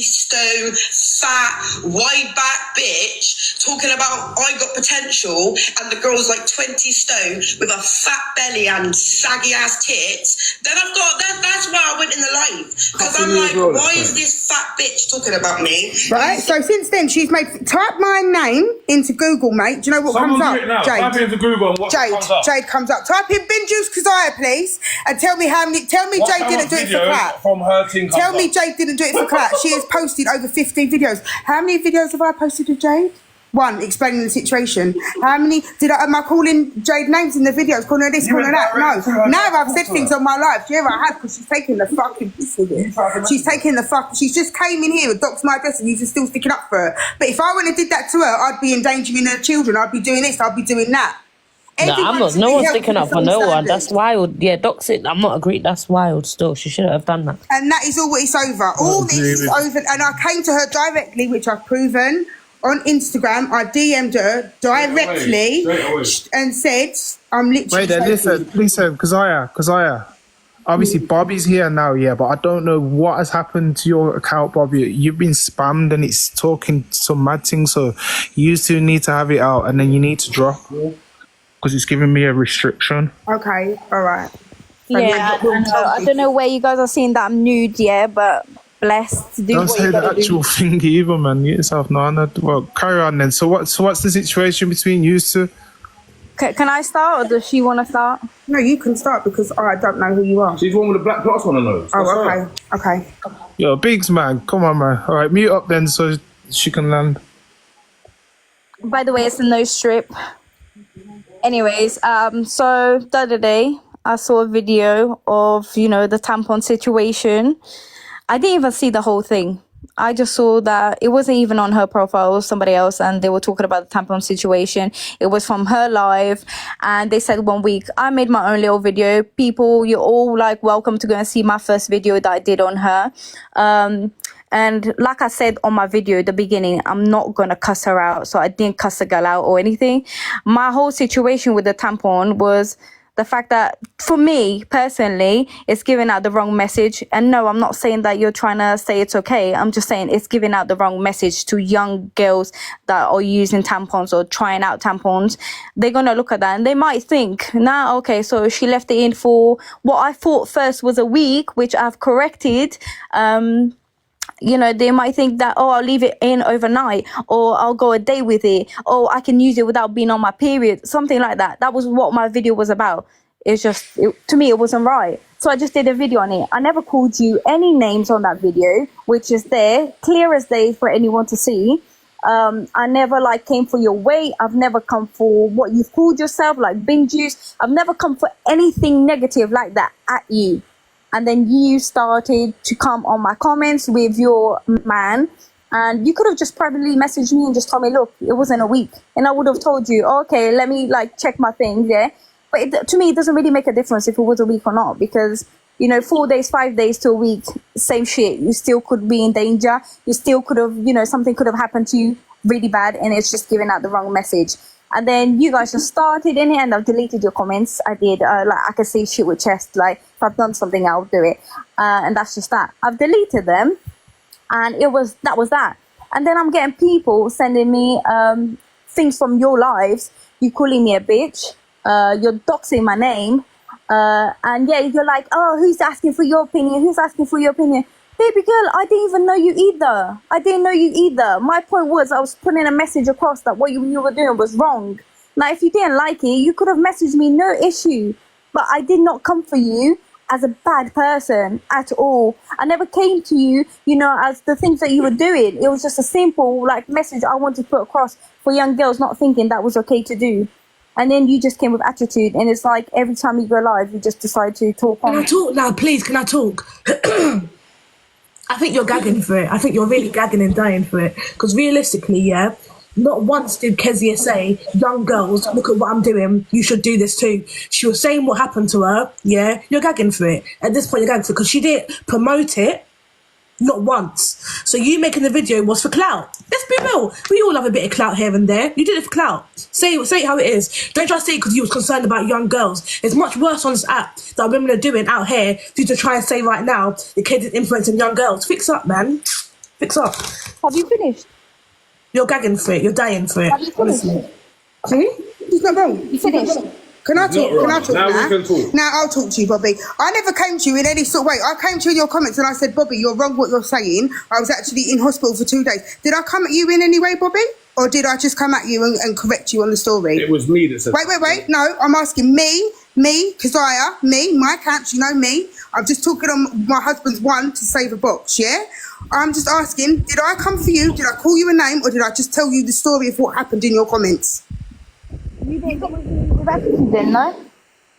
stone, fat, wide back bitch talking about I got potential and the girl's like 20 stone with a fat belly and saggy ass tits, then I've got that's why I went in the live. Because I'm like, why is this fat bitch talking about me? Right, so since then she's made, type my name into Google, mate. Do you know what Someone comes do up? it now. Type it into Google and what comes up. Jade comes up. Type in Bin Juice Kezia, please, and tell me Jade didn't do it for clout. From her team Tell me Jade didn't do it for clout. She has posted over 15 videos. How many videos have I posted of Jade? One, explaining the situation. How many am I calling Jade names in the videos? Calling her this, calling her that? No. Now I've said things on my life. Yeah, I have, because she's taking the fucking piss with it. She's just came in here and docked my address and you're still sticking up for her. But if I went and did that to her, I'd be endangering her children. I'd be doing this, I'd be doing that. No, I'm not. No one's sticking up for no one. That's wild. Yeah, dox it. I'm not agreed. That's wild still. She shouldn't have done that. And that is all what it's over. All this is over. And I came to her directly, which I've proven on Instagram. I DM'd her directly Straight away. and said, I'm literally. Wait there, listen, Kezia. Obviously, Bobby's here now, yeah, but I don't know what has happened to your account, Bobby. You've been spammed and it's talking some mad things, so you two need to have it out and then you need to drop. Because it's giving me a restriction. Okay, all right. Yeah, I don't know where you guys are seeing that I'm nude, yeah, but blessed to do Don't what say you the gotta actual do. thing either, man. Get yourself no. Well, carry on then. So what's the situation between you two? Can I start, or does she want to start? No, you can start because I don't know who you are. She's the one with the black dots on her nose. Oh, okay. Yo, Biggz, man. Come on, man. All right, mute up then so she can land. By the way, it's a nose strip. Anyways, so the other day I saw a video of, the tampon situation. I didn't even see the whole thing. I just saw that it wasn't even on her profile, it was somebody else, and they were talking about the tampon situation. It was from her live, and they said 1 week, I made my own little video. People, you're all welcome to go and see my first video that I did on her. And like I said on my video at the beginning, I'm not going to cuss her out. So I didn't cuss the girl out or anything. My whole situation with the tampon was the fact that, for me personally, it's giving out the wrong message. And no, I'm not saying that you're trying to say it's okay. I'm just saying it's giving out the wrong message to young girls that are using tampons or trying out tampons. They're going to look at that and they might think, okay, so she left it in for what I thought first was a week, which I've corrected. They might think that, I'll leave it in overnight, or I'll go a day with it, or I can use it without being on my period, something like that. That was what my video was about. It's just, to me, it wasn't right. So I just did a video on it. I never called you any names on that video, which is there, clear as day for anyone to see. I never like came for your weight. I've never come for what you've called yourself, like Biggz. I've never come for anything negative like that at you. And then you started to come on my comments with your man. And you could have just privately messaged me and just told me, look, it wasn't a week. And I would have told you, okay, let me like check my things, yeah? But to me, it doesn't really make a difference if it was a week or not, because, you know, 4 days, 5 days to a week, same shit. You still could be in danger. You still could have, you know, something could have happened to you really bad, and it's just giving out the wrong message. And then you guys just started in it, and I've deleted your comments. I did, like, I can say shit with chest. Like, if I've done something, I'll do it. And that's just that. I've deleted them, and that was that. And then I'm getting people sending me things from your lives. You calling me a bitch. You're doxing my name. And yeah, you're like, oh, who's asking for your opinion? Who's asking for your opinion? Baby girl, I didn't even know you either. I didn't know you either. My point was, I was putting a message across that what you were doing was wrong. Now, if you didn't like it, you could have messaged me, no issue. But I did not come for you as a bad person at all. I never came to you, you know, as the things that you were doing. It was just a simple, like, message I wanted to put across for young girls not thinking that was okay to do. And then you just came with attitude, and it's like every time you go live, you just decide to talk on. Can I talk now, please? Can I talk? I think you're gagging for it. I think you're really gagging and dying for it. Because realistically, yeah, not once did Kezia say, young girls, look at what I'm doing, you should do this too. She was saying what happened to her, yeah, you're gagging for it. At this point, you're gagging for it because she didn't promote it, not once. So you making the video was for clout. Let's be real. We all have a bit of clout here and there. You did it for clout. Say it how it is. Don't try to say it because you was concerned about young girls. It's much worse on this app that women are doing out here for you to try and say right now the kids is influencing young girls. Fix up, man. Fix up. Have you finished? You're gagging for it. You're dying for it. Have you finished? See? It's not wrong. You finished? Can I talk? Can I talk Now now? we can talk. Now I'll talk to you, Bobby. I never came to you in any sort of way. I came to you in your comments and I said, Bobby, you're wrong what you're saying. I was actually in hospital for 2 days. Did I come at you in any way, Bobby? Or did I just come at you and correct you on the story? It was me that said. Wait. No, I'm asking me, Kezia, my accounts, you know me. I'm just talking on my husband's one to save a box, yeah? I'm just asking, did I come for you? Did I call you a name? Or did I just tell you the story of what happened in your comments? You didn't come with attitude then, no?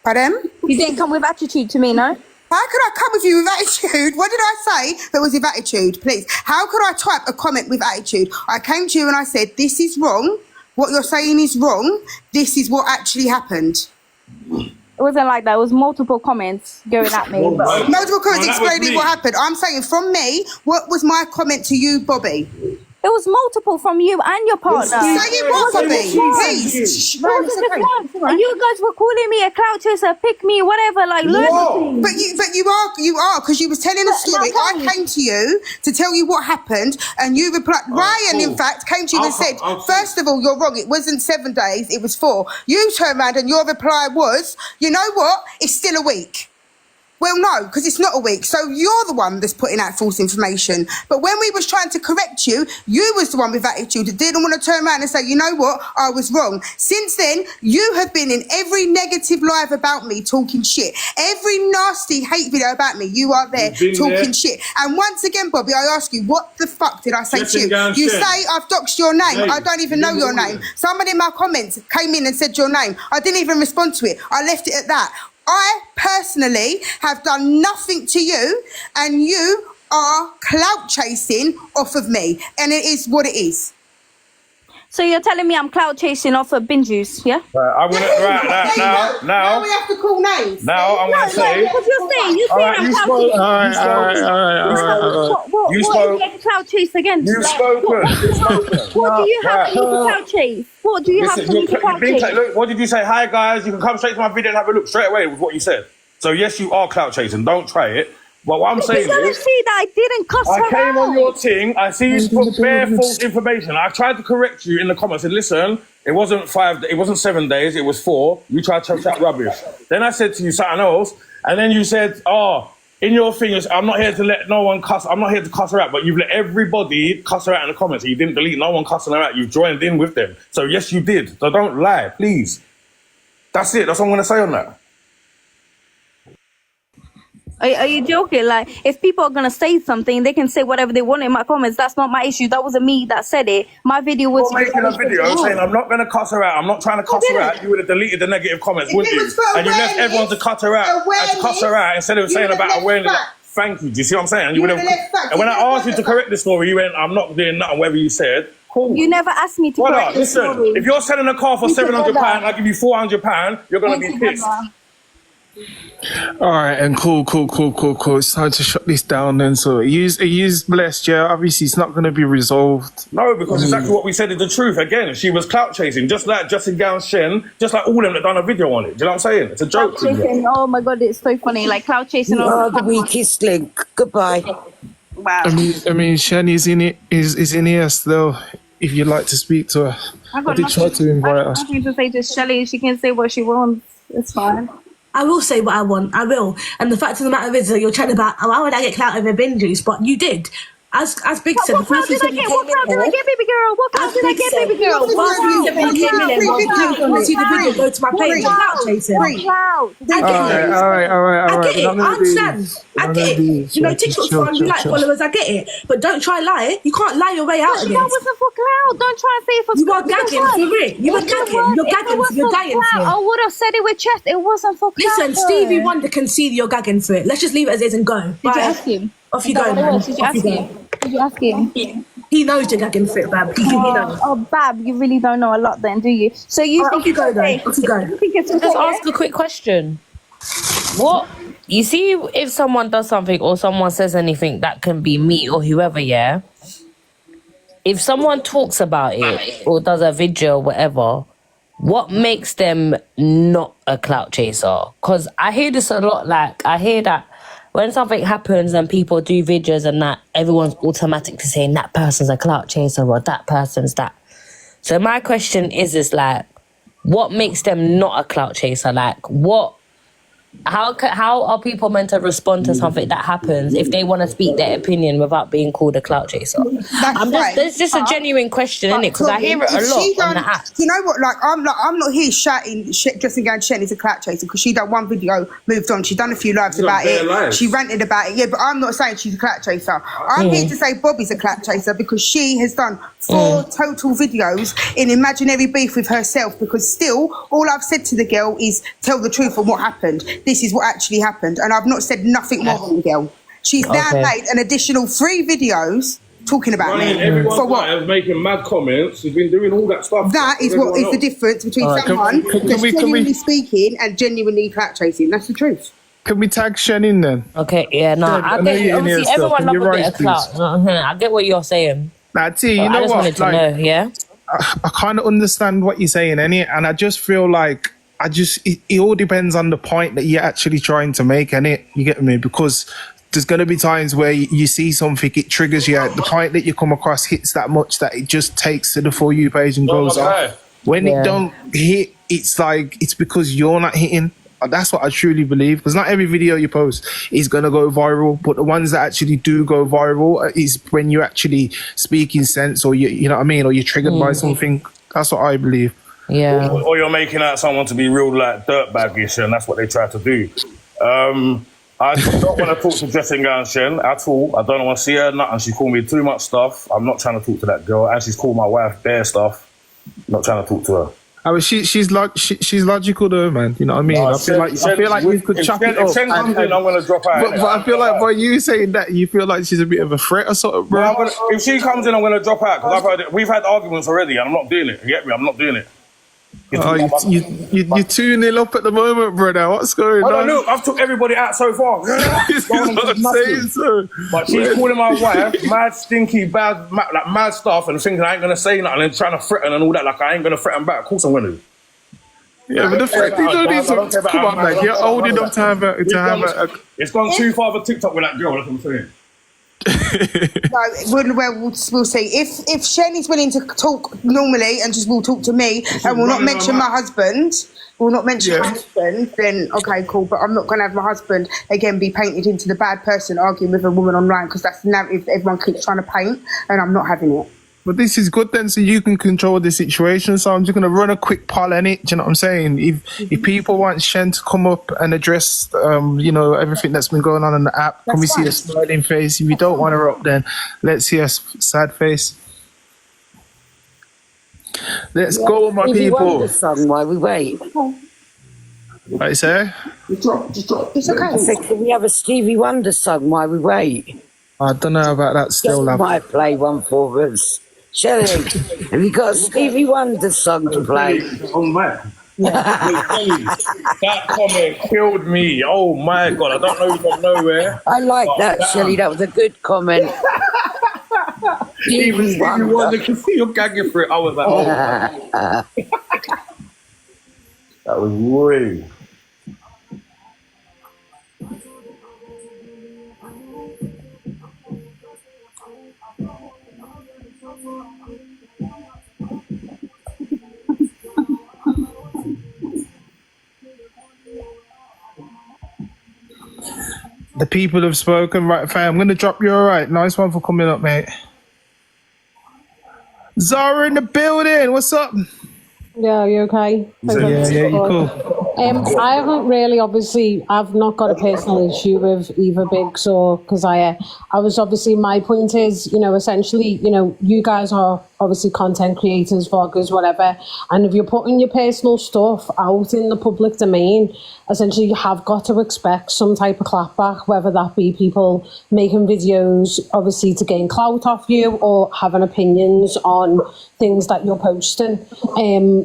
Pardon? You didn't come with attitude to me, no? How could I come with you with attitude? What did I say that was with attitude, please? How could I type a comment with attitude? I came to you and I said, this is wrong. What you're saying is wrong. This is what actually happened. It wasn't like that. It was multiple comments going at me. But Multiple comments that was explaining me. what happened. I'm saying from me, what was my comment to you, Bobby? it was multiple from you and your partner. Say it what, Bobby? Please. It wasn't just one. You guys were calling me a clout chaser, pick me, whatever, like loads of things. But you are, because you was telling a story. now tell I came to you to tell you what happened, and you replied. Ryan, in fact, came to you and said, first of all, you're wrong. It wasn't 7 days, it was 4. You turned around and your reply was, you know what? It's still a week. Well, no, because it's not a week. So you're the one that's putting out false information. But when we was trying to correct you, you was the one with attitude that didn't want to turn around and say, you know what, I was wrong. Since then, you have been in every negative live about me talking shit. Every nasty hate video about me, you are there talking shit. And once again, Bobby, I ask you, what the fuck did I say to you? You say I've doxed your name. I don't even know your name. Someone in my comments came in and said your name. I didn't even respond to it. I left it at that. I personally have done nothing to you, and you are clout chasing off of me, and it is what it is. So you're telling me I'm clout chasing off of Biggz, yeah? I'm gonna Now we have to call names. Now I'm gonna say. Because you're saying I'm clout chasing. You What spoke. is the clout chase again? You've spoken. What do you have for me to clout chase? What do you have for me to clout chase? Look, what did you say? Hi guys, you can come straight to my video and have a look straight away with what you said. So yes, you are clout chasing. Don't try it. But what I'm saying You're gonna is, see that I didn't cuss I her came out. on your thing. I see you put bare false information. I tried to correct you in the comments. I said, listen, it wasn't 7 days. It was 4. You tried to chat rubbish. Then I said to you something else, and then you said, oh, in your thing, I'm not here to let no one cuss. I'm not here to cuss her out, but you've let everybody cuss her out in the comments. You didn't delete no one cussing her out. You joined in with them. So yes, you did. So don't lie, please. That's it. That's what I'm going to say on that. Are you joking? Like, if people are gonna say something, they can say whatever they want in my comments. That's not my issue. That wasn't me that said it. My video was. You're making a video saying I'm not going to cuss her out. I'm not trying to cuss her out. You would have deleted the negative comments, wouldn't you? And you left everyone to cut her out and to cuss her out instead of saying about awareness. Thank you. Do you see what I'm saying? And you would have. And when I asked you to correct the story, you went, "I'm not doing nothing." Whatever you said. Cool. You never asked me to correct the listen, story. if you're selling a car for £700, I give you £400, you're going to be pissed. All right, and cool. It's time to shut this down then. So he's blessed, yeah. Obviously, it's not going to be resolved. No, because exactly what we said is the truth. Again, she was clout chasing, just like Justin Gown Shen, just like all of them that done a video on it. Do you know what I'm saying? It's a joke. Oh my God, it's so funny. Like clout chasing. The weakest link. Goodbye. Wow. I mean, Shen is in it. Is in here still. If you'd like to speak to her, I did try to invite her. Nothing to say to Shelly. She can say what she wants. It's fine. I will say what I want. I will. And the fact of the matter is that you're chatting about, why would I get clout over bin juice? But you did. As Biggz said, the first thing you came in What clout did I get, baby girl? What clout did I get, baby girl? Once you the video, go to my page. Clout chasing. Clout. All right. I get it. I understand. I get it. You know, TikTok's fun. You like followers. I get it. But don't try lie. You can't lie your way out of this. That wasn't for clout. Don't try and say it for. You are gagging for it. You were gagging. You're gagging. You're gagging for it. I would have said it with chest. It wasn't for clout. Listen, Stevie Wonder can see that you're gagging for it. Let's just leave it as is and go. Did you ask him? Off you go, man. Did you ask him? Did you ask him? He knows you're gagging for it, Bab. He knows. Oh, Bab, you really don't know a lot then, do you? So you think off you go, then. Off you go. You think it's okay? Just ask a quick question. What you see if someone does something or someone says anything that can be me or whoever, yeah? If someone talks about it or does a video or whatever, what makes them not a clout chaser? Because I hear this a lot. Like, I hear that when something happens and people do videos and that, everyone's automatically saying that person's a clout chaser or that person's that. So my question is like, what makes them not a clout chaser? Like, how are people meant to respond to something that happens if they want to speak their opinion without being called a clout chaser? There's just a genuine question in it because I hear it a lot on the app. You know what? I'm not here shouting Justin Gown Shen is a clout chaser because she done one video, moved on. She's done a few lives about it. She ranted about it. Yeah, but I'm not saying she's a clout chaser. I'm here to say Bobby's a clout chaser because she has done 4 total videos in imaginary beef with herself because still all I've said to the girl is tell the truth on what happened. This is what actually happened, and I've not said nothing more on the girl. She's now made an additional 3 videos talking about me. For what? Making mad comments. She's been doing all that stuff. That is what is the difference between someone that's genuinely speaking and genuinely clout chasing. That's the truth. Can we tag Shen in then? Okay, yeah, no, I get obviously everyone loves a bit of clout. I get what you're saying. Nah, T, you know what? I just wanted to know, yeah? I kind of understand what you're saying, innit? And I just feel like it all depends on the point that you're actually trying to make, innit? You get me? Because there's going to be times where you see something, it triggers you. The point that you come across hits that much that it just takes to the For You page and goes off. When it don't hit, it's like, it's because you're not hitting. That's what I truly believe, because not every video you post is going to go viral, but the ones that actually do go viral is when you're actually speaking sense, or you know what I mean, or you're triggered by something. That's what I believe. Yeah. Or you're making out someone to be real like dirtbaggish, and that's what they try to do. I don't want to talk to Justin Gown Shen at all. I don't want to see her, nothing. She called me too much stuff. I'm not trying to talk to that girl, and she's called my wife bare stuff. I'm not trying to talk to her. I mean, she's logical though, man. You know what I mean? I feel like you could chuck it up. If Shen comes in, I'm gonna drop out. But I feel like by you saying that, you feel like she's a bit of a threat or something, bro. If she comes in, I'm gonna drop out because we've had arguments already, and I'm not doing it. You get me? I'm not doing it. You're 2-0 up at the moment, brother. What's going on? Look, I've took everybody out so far. That's what I'm saying, so. But she's calling my wife mad, stinky, bad, mad stuff, and thinking I ain't gonna say nothing and trying to threaten and all that. Like I ain't gonna threaten back. Of course I'm gonna. Yeah, but the fact you don't need to come on, man. You're old enough to have a. It's gone too far for TikTok with that girl. That's what I'm saying. We'll see. If Shen is willing to talk normally and just will talk to me and will not mention my husband, then okay, cool. But I'm not going to have my husband again be painted into the bad person arguing with a woman online, because that's the narrative that everyone keeps trying to paint, and I'm not having it. But this is good then, so you can control the situation. So I'm just going to run a quick poll in it. Do you know what I'm saying? If people want Shen to come up and address, everything that's been going on in the app, can we see a smiling face? If you don't want her up, then let's see a sad face. Let's go, my Stevie people. Wonder song while we wait. Right, sir? It's okay. I said, can we have a Stevie Wonder song while we wait? I don't know about that still, Shelley love. might play one for us. Shelley, have you got a Stevie Wonder song to play? Oh my! That comment killed me. Oh my god! I don't know you from nowhere. I like that, Shelley. That was a good comment. Even Stevie Wonder can see you're gagging for it. I was like, oh my. That was rude. The people have spoken. Right, fam, I'm going to drop you all right. Nice one for coming up, mate. Zara in the building. What's up? Yeah, you okay? Yeah, you cool. I haven't really, obviously, I've not got a personal issue with either Biggz or Kezia. I was obviously, my point is, essentially, you guys are obviously content creators, vloggers, whatever. And if you're putting your personal stuff out in the public domain, essentially you have got to expect some type of clapback, whether that be people making videos, obviously, to gain clout off you or having opinions on things that you're posting.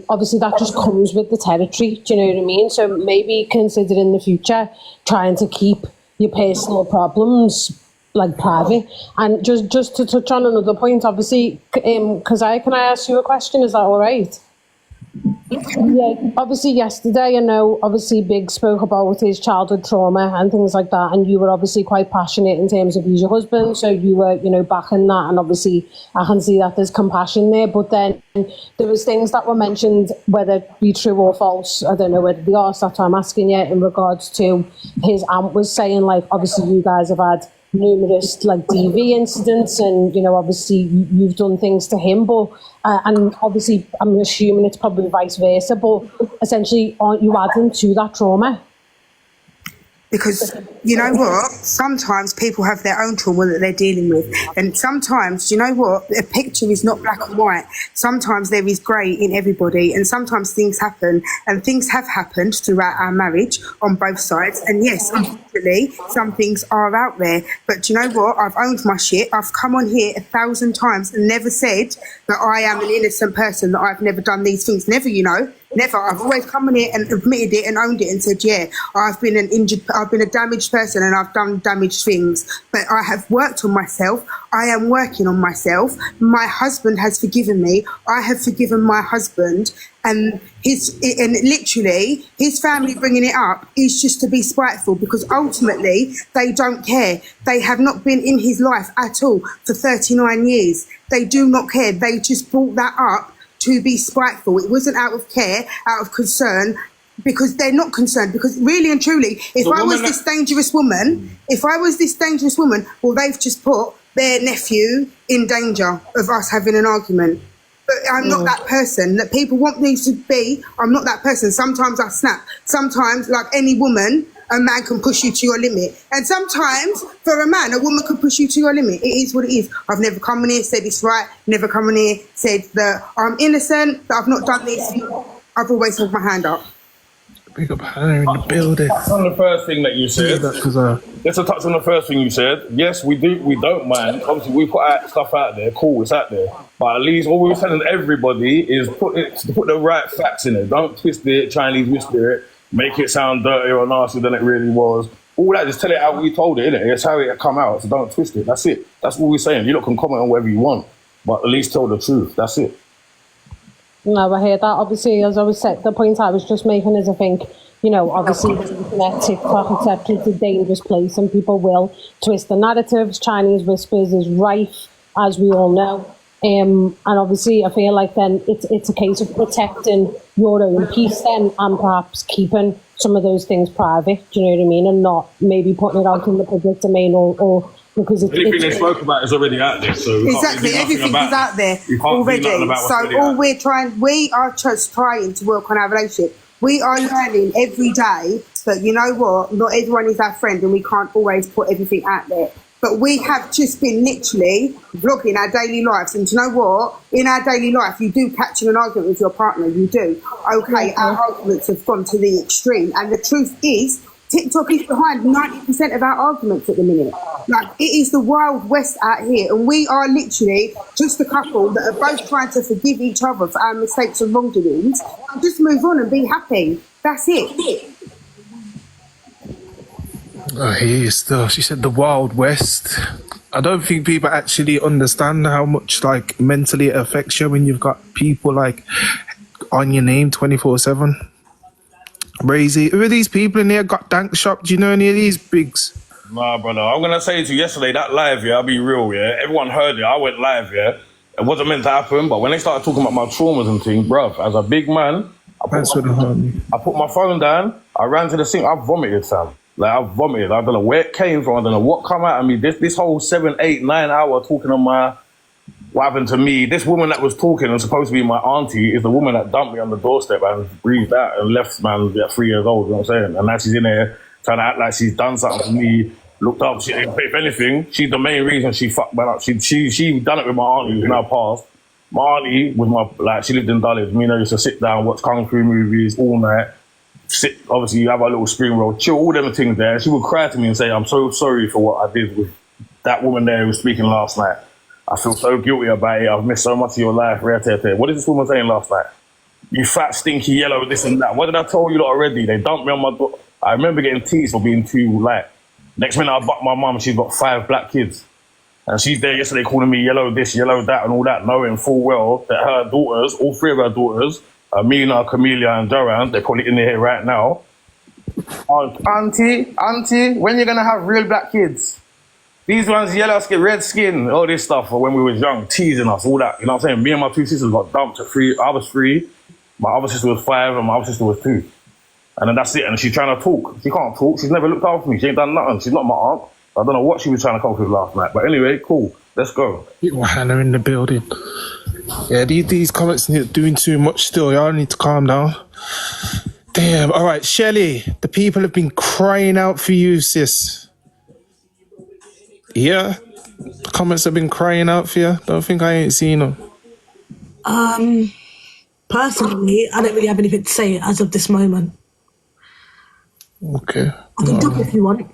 Obviously, that just comes with the territory. Do you know what I mean? So maybe consider in the future trying to keep your personal problems like private. And just to touch on another point, obviously, can I ask you a question? Is that all right? Yeah, obviously yesterday, I know obviously Biggz spoke about his childhood trauma and things like that, and you were obviously quite passionate in terms of he's your husband, so you were, backing that, and obviously I can see that there's compassion there. But then there was things that were mentioned, whether it be true or false, I don't know whether they are, so that's why I'm asking you, in regards to his aunt was saying, like, obviously you guys have had numerous like DV incidents, and obviously you've done things to him, but and obviously I'm assuming it's probably vice versa, but essentially aren't you adding to that trauma? Because you know what? Sometimes people have their own trauma that they're dealing with. And sometimes, you know what? A picture is not black and white. Sometimes there is grey in everybody. And sometimes things happen. And things have happened throughout our marriage on both sides. And yes, unfortunately, some things are out there. But you know what? I've owned my shit. I've come on here 1,000 times and never said that I am an innocent person, that I've never done these things. Never, Never. I've always come in here and admitted it and owned it and said, yeah, I've been a damaged person and I've done damaged things. But I have worked on myself. I am working on myself. My husband has forgiven me. I have forgiven my husband. And literally his family bringing it up is just to be spiteful, because ultimately they don't care. They have not been in his life at all for 39 years. They do not care. They just brought that up to be spiteful. It wasn't out of care, out of concern, because they're not concerned. Because really and truly, if I was this dangerous woman, well, they've just put their nephew in danger of us having an argument. But I'm not that person that people want me to be. I'm not that person. Sometimes I snap. Sometimes, like any woman, a man can push you to your limit. And sometimes, for a man, a woman can push you to your limit. It is what it is. I've never come in here, said it's right. Never come in here, said that I'm innocent, that I've not done this. I've always held my hand up. Big up Hannah in the building. On the first thing that you said, let's touch on the first thing you said. Yes, we don't mind. Obviously, we put stuff out there. Cool, it's out there. But at least what we were telling everybody is put the right facts in it. Don't twist it, Chinese whisper it, make it sound dirty or nasty than it really was. All that, just tell it how we told it, innit? It's how it come out, so don't twist it. That's it. That's what we're saying. You lot can comment on whatever you want, but at least tell the truth. That's it. No, I hear that. Obviously, as I was saying, the point I was just making is I think, obviously the internet, TikTok, etc. is a dangerous place and people will twist the narratives. Chinese whispers is rife, as we all know. And obviously I feel like then it's a case of protecting your own peace then, and perhaps keeping some of those things private, do you know what I mean, and not maybe putting it out in the public domain or because Anything they spoke about is already out there, so exactly everything is out there already. So we are just trying to work on our relationship. We are learning every day that, you know what, not everyone is our friend and we can't always put everything out there. But we have just been literally vlogging our daily lives. And do you know what? In our daily life, you do catch in an argument with your partner. You do. Okay, our arguments have gone to the extreme. And the truth is, TikTok is behind 90% of our arguments at the minute. Like, it is the Wild West out here. And we are literally just a couple that are both trying to forgive each other for our mistakes and wrongdoings and just move on and be happy. That's it. I hear you still. She said the Wild West. I don't think people actually understand how much, like, mentally it affects you when you've got people, like, on your name 24/7. Crazy. Who are these people in here? Got dank shop? Do you know any of these Biggz? Nah, brother. I'm going to say to you yesterday, that live, yeah, I'll be real, yeah. Everyone heard it. I went live, yeah. It wasn't meant to happen, but when they started talking about my traumas and things, bruv, as a big man, I put my phone down, I ran to the sink, I vomited, Sam. Like, I vomited. I don't know where it came from. I don't know what come out of me. This whole 7, 8, 9 hour talking on my... What happened to me? This woman that was talking and supposed to be my auntie is the woman that dumped me on the doorstep and breathed out and left, man, at 3 years old, you know what I'm saying? And now she's in there trying to act like she's done something for me, looked up. She, if anything, she's the main reason she fucked me up. She done it with my auntie who's now passed. My auntie was my... Like, she lived in Dulwich. Me and her used to sit down, watch Kung Fu movies all night. Sit, obviously, you have a little spring roll, chill, all them things there. She would cry to me and say, I'm so sorry for what I did with that woman there who was speaking last night. I feel so guilty about it. I've missed so much of your life. What is this woman saying last night? You fat, stinky, yellow, this and that. What did I tell you lot already? They dumped me on my door. I remember getting teased for being too light. Next minute, I butt my mum. She's got 5 black kids. And she's there yesterday calling me yellow this, yellow that, and all that, knowing full well that her daughters, all 3 of her daughters, Amina, Camellia, and Joanne, they're probably in here right now. Auntie, when you going to have real black kids? These ones, yellow skin, red skin, all this stuff when we was young, teasing us, all that. You know what I'm saying? Me and my 2 sisters got dumped at 3. I was 3, my other sister was 5, and my other sister was 2. And then that's it. And she's trying to talk. She can't talk. She's never looked after me. She ain't done nothing. She's not my aunt. I don't know what she was trying to come up with last night. But anyway, cool. Let's go. Hannah in the building. Yeah, these comments are doing too much still. Y'all need to calm down. Damn. All right, Shelly, the people have been crying out for you, sis. Yeah? The comments have been crying out for you. Don't think I ain't seen them. Personally, I don't really have anything to say as of this moment. Okay. I can talk if you want.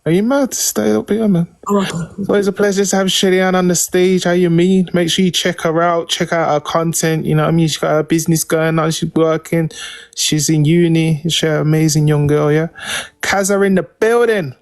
Are you mad? Stay up here, man. Oh, okay. It's always a pleasure to have Shelly Ann on the stage. How you mean? Make sure you check her out. Check out her content. You know what I mean? She's got her business going on. She's working. She's in uni. She's an amazing young girl, yeah? Kezia in the building.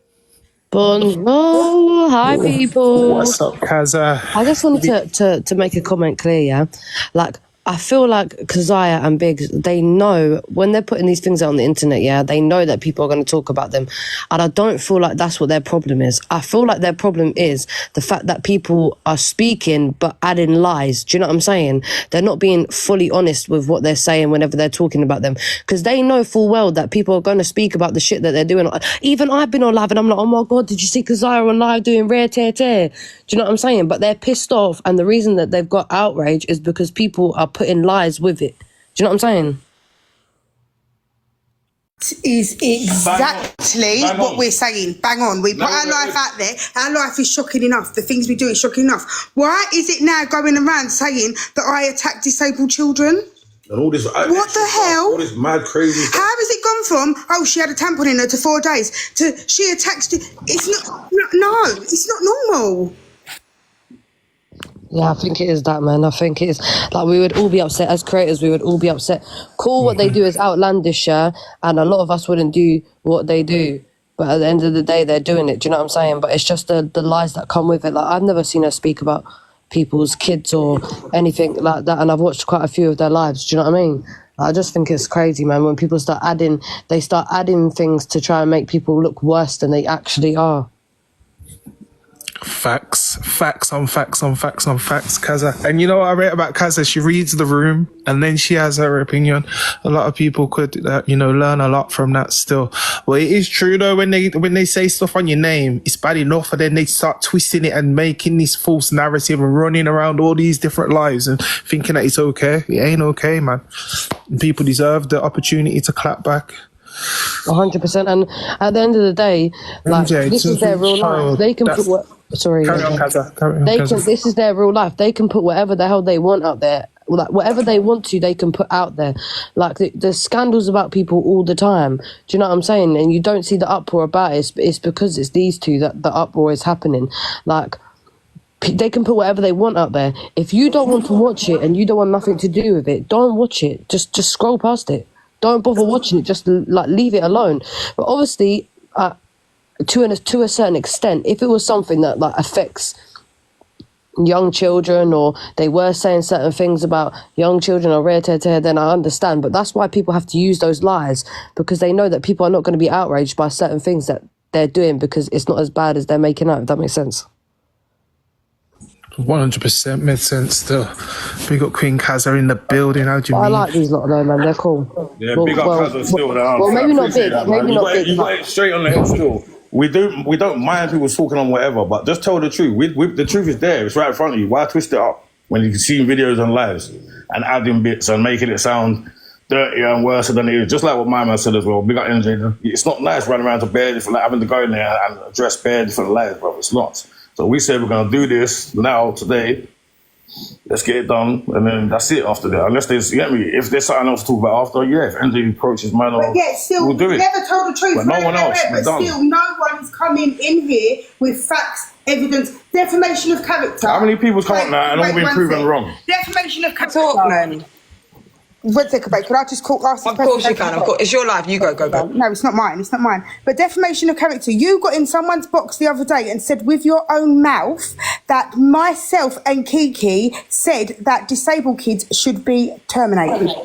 Bonjour. Hi, people. What's up, Kezia? I just wanted to make a comment clear, yeah? Like, I feel like Kezia and Biggz, they know when they're putting these things out on the internet, yeah, they know that people are going to talk about them. And I don't feel like that's what their problem is. I feel like their problem is the fact that people are speaking but adding lies. Do you know what I'm saying? They're not being fully honest with what they're saying whenever they're talking about them. Because they know full well that people are going to speak about the shit that they're doing. Even I've been on live and I'm like, oh my God, did you see Kezia on live doing rare tear tear? Do you know what I'm saying? But they're pissed off. And the reason that they've got outrage is because people are putting lies with it. Do you know what I'm saying? Is exactly what we're saying. Bang on. We put our life out there. Our life is shocking enough. The things we do is shocking enough. Why is it now going around saying that I attack disabled children? And all this, what the hell? All this mad crazy stuff. How has it gone from, oh, she had a tampon in her to 4 days, to she attacks... It's not... No, it's not normal. Yeah, I think it is that, man. I think it is. Like, we would all be upset as creators. We would all be upset. Cool, what they do is outlandish, yeah, and a lot of us wouldn't do what they do. But at the end of the day, they're doing it. Do you know what I'm saying? But it's just the lies that come with it. Like, I've never seen her speak about people's kids or anything like that, and I've watched quite a few of their lives. Do you know what I mean? I just think it's crazy, man, when people start adding things to try and make people look worse than they actually are. Facts on facts on facts on facts, Kaza. And you know what I rate about Kaza? She reads the room and then she has her opinion. A lot of people could, learn a lot from that still. Well, it is true though, when they say stuff on your name, it's bad enough, and then they start twisting it and making this false narrative and running around all these different lives and thinking that it's okay. It ain't okay, man. People deserve the opportunity to clap back. 100%. And at the end of the day, like, MJ, this is their real life. They can put what. Sorry. Carry on, Kaza. This is their real life. They can put whatever the hell they want out there. Like, whatever they want to, they can put out there. Like, there's scandals about people all the time. Do you know what I'm saying? And you don't see the uproar about it. It's because it's these two that the uproar is happening. Like, they can put whatever they want out there. If you don't want to watch it and you don't want nothing to do with it, don't watch it. Just scroll past it. Don't bother watching it. Just like leave it alone. But obviously, to a certain extent, if it was something that like affects young children, or they were saying certain things about young children or then I understand. But that's why people have to use those lies, because they know that people are not going to be outraged by certain things that they're doing, because it's not as bad as they're making out. If that makes sense. 100% made sense still. Big up Queen Kaza in the building. How do you mean? I like these lot though, man. They're cool. Yeah, big up Kaza still. Well, maybe not big. Maybe not big. You got it straight on the head still. We don't mind people talking on whatever, but just tell the truth. The truth is there. It's right in front of you. Why twist it up when you can see videos and lives and adding bits and making it sound dirtier and worse than it is? Just like what my man said as well. Big up NJ. It's not nice running around to bare different, like having to go in there and address bare different lives, bro. It's not. So we said we're going to do this now, today. Let's get it done, and then that's it after that. Unless there's, you get me? If there's something else to talk about after, yeah, if NJ approaches man, still, we'll do it. Never told the truth. But no one else. But still, no one's coming in here with facts, evidence, defamation of character. How many people's come up now and all been proven wrong? Defamation of character. Talk, man. One second, babe. Could I just ask Of course you can. Of course, it's your life. You go. No, it's not mine. It's not mine. But defamation of character. You got in someone's box the other day and said with your own mouth that myself and Kiki said that disabled kids should be terminated.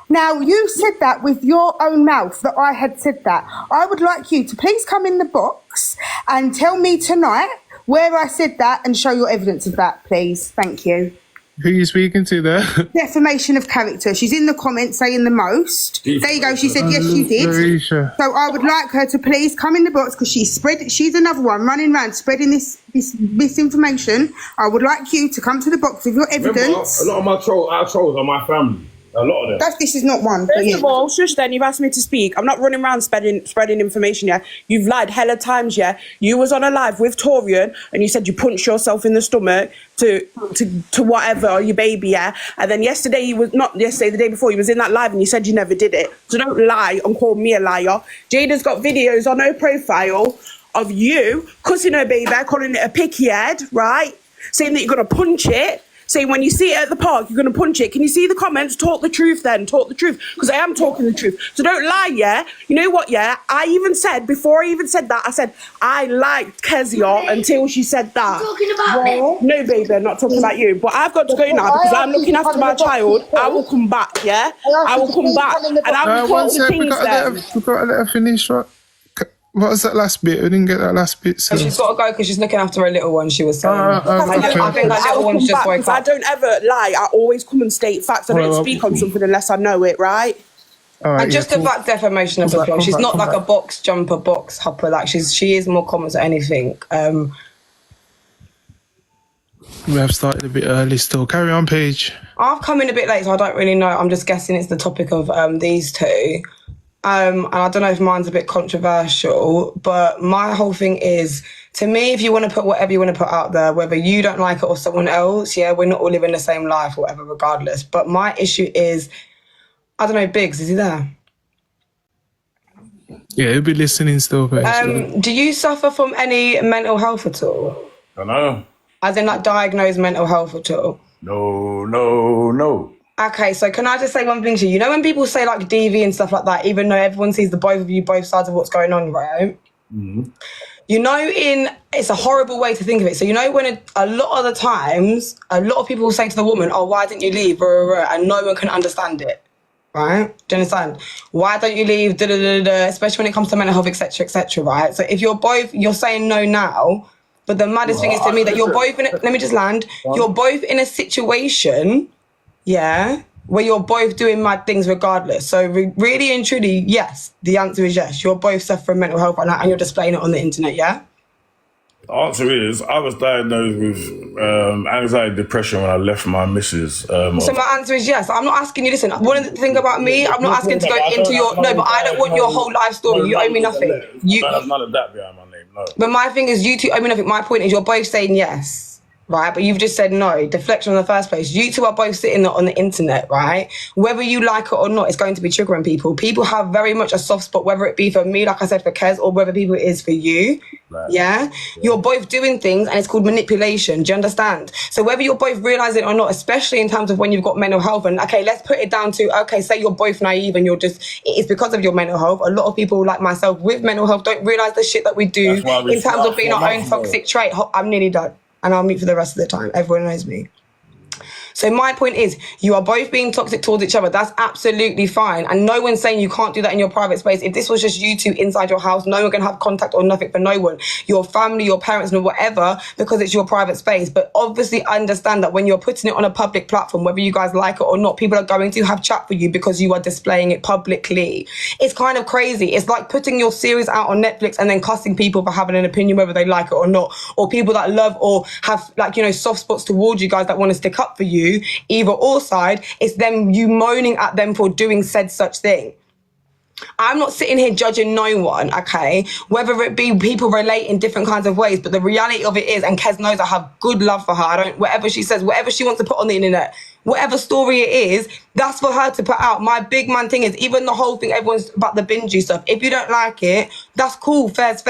Now, you said that with your own mouth, that I had said that. I would like you to please come in the box and tell me tonight where I said that and show your evidence of that, please. Thank you. Who are you speaking to there? Defamation of character. She's in the comments saying the most. There you go. She said, yes, you did. So I would like her to please come in the box, because she's another one running around spreading this misinformation. I would like you to come to the box with your evidence. Remember, a lot of our trolls are my family. A lot of them. This is not one. First of all, shush then, you've asked me to speak. I'm not running around spreading information, yeah? You've lied hella times, yeah? You was on a live with Torian and you said you punched yourself in the stomach to whatever, or your baby, yeah? And then the day before, you was in that live and you said you never did it. So don't lie and call me a liar. Jada's got videos on her profile of you cussing her baby, calling it a picky head, right? Saying that you're going to punch it. Saying when you see it at the park, you're going to punch it. Can you see the comments? Talk the truth then. Talk the truth. Because I am talking the truth. So don't lie, yeah? You know what, yeah? Before I even said that, I said, I liked Kezia until she said that. You're talking about me? No, baby, I'm not talking about you. But I've got to go now because I'm looking after my child. I will come back, yeah? I will come back. And I will talk the things then. We've got to let her finish, right? What was that last bit? We didn't get that last bit. So. She's got to go because she's looking after her little one, she was saying. I think her little one's just woke up. I don't ever lie. I always come and state facts. I don't speak on something unless I know it, right? Right, and just about defamation of the clock. She's not like a box jumper, box hopper. Like she is more common than anything. We have started a bit early still. Carry on, Paige. I've come in a bit late, so I don't really know. I'm just guessing it's the topic of these two. And I don't know if mine's a bit controversial, but my whole thing is, to me, if you want to put whatever you want to put out there, whether you don't like it or someone else, yeah, we're not all living the same life or whatever, regardless. But my issue is, I don't know, Biggz, is he there? Yeah, he'll be listening still, Paige. Do you suffer from any mental health at all? I know. As in, like, diagnosed mental health at all? No. Okay, so can I just say one thing to you? You know when people say like DV and stuff like that, even though everyone sees the both of you, both sides of what's going on, right? Mm-hmm. You know, it's a horrible way to think of it. So you know when a lot of the times, a lot of people will say to the woman, oh, why didn't you leave? And no one can understand it, right? Do you understand? Why don't you leave? Especially when it comes to mental health, etc., right? So if you're saying no now, But the maddest thing is to me that you're both in. Let me just land. You're both in a situation, yeah, where you're both doing mad things regardless. So really and truly, yes, the answer is yes. You're both suffering mental health right now, and you're displaying it on the internet, yeah. The answer is, I was diagnosed with anxiety, depression when I left my missus. So my answer is yes. I'm not asking you, listen, one thing about me, I'm not asking to go into your, no, but I don't want your whole life story. You owe me nothing. I don't have none of that behind my name, no. But my thing is, you two owe me nothing. My point is, you're both saying yes. Right, but you've just said no, deflection in the first place. You two are both sitting on the internet, right? Whether you like it or not, it's going to be triggering people. People have very much a soft spot, whether it be for me, like I said, for Kez, or whether people it is for you. Right. Yeah? You're both doing things, and it's called manipulation. Do you understand? So whether you're both realising it or not, especially in terms of when you've got mental health, and okay, let's put it down to, okay, say you're both naive and you're just, it's because of your mental health. A lot of people like myself with mental health don't realise the shit that we do in terms of being our own toxic trait. I'm nearly done. And I'll mute for the rest of the time. Everyone knows me. So my point is, you are both being toxic towards each other. That's absolutely fine. And no one's saying you can't do that in your private space. If this was just you two inside your house, no one can have contact or nothing for no one. Your family, your parents, and whatever, because it's your private space. But obviously understand that when you're putting it on a public platform, whether you guys like it or not, people are going to have chat for you because you are displaying it publicly. It's kind of crazy. It's like putting your series out on Netflix and then cussing people for having an opinion whether they like it or not. Or people that love or have, like, you know, soft spots towards you guys that want to stick up for you. Either or side, it's them, you moaning at them for doing said such thing. I'm not sitting here judging no one, okay? Whether it be people relate in different kinds of ways, but the reality of it is, and Kez knows I have good love for her. Whatever she says, whatever she wants to put on the internet, whatever story it is, that's for her to put out. My big man thing is, even the whole thing, everyone's about the bingy stuff. If you don't like it, that's cool, fair's.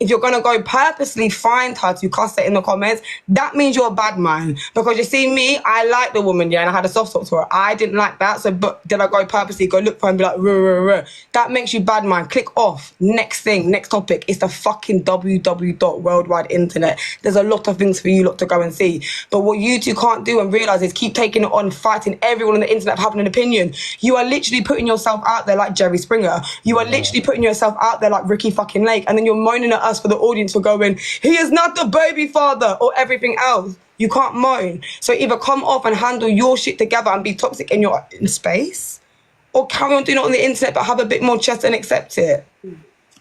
If you're going to go purposely find her to cuss it in the comments, that means you're a bad man. Because you see me, I like the woman, yeah, and I had a soft spot for her. I didn't like that, so but did I go purposely go look for her and be like, ruh, ruh, ruh. That makes you bad man. Click off. Next thing, next topic. It's the fucking www.worldwide internet. There's a lot of things for you lot to go and see. But what you two can't do and realise is keep taking it on, fighting everyone on the internet for having an opinion. You are literally putting yourself out there like Jerry Springer. You are literally putting yourself out there like Ricky fucking Lake. And then you're moaning at us for the audience for going, he is not the baby father, or everything else. You can't moan. So either come off and handle your shit together and be toxic in your space, or carry on doing it on the internet but have a bit more chest and accept it.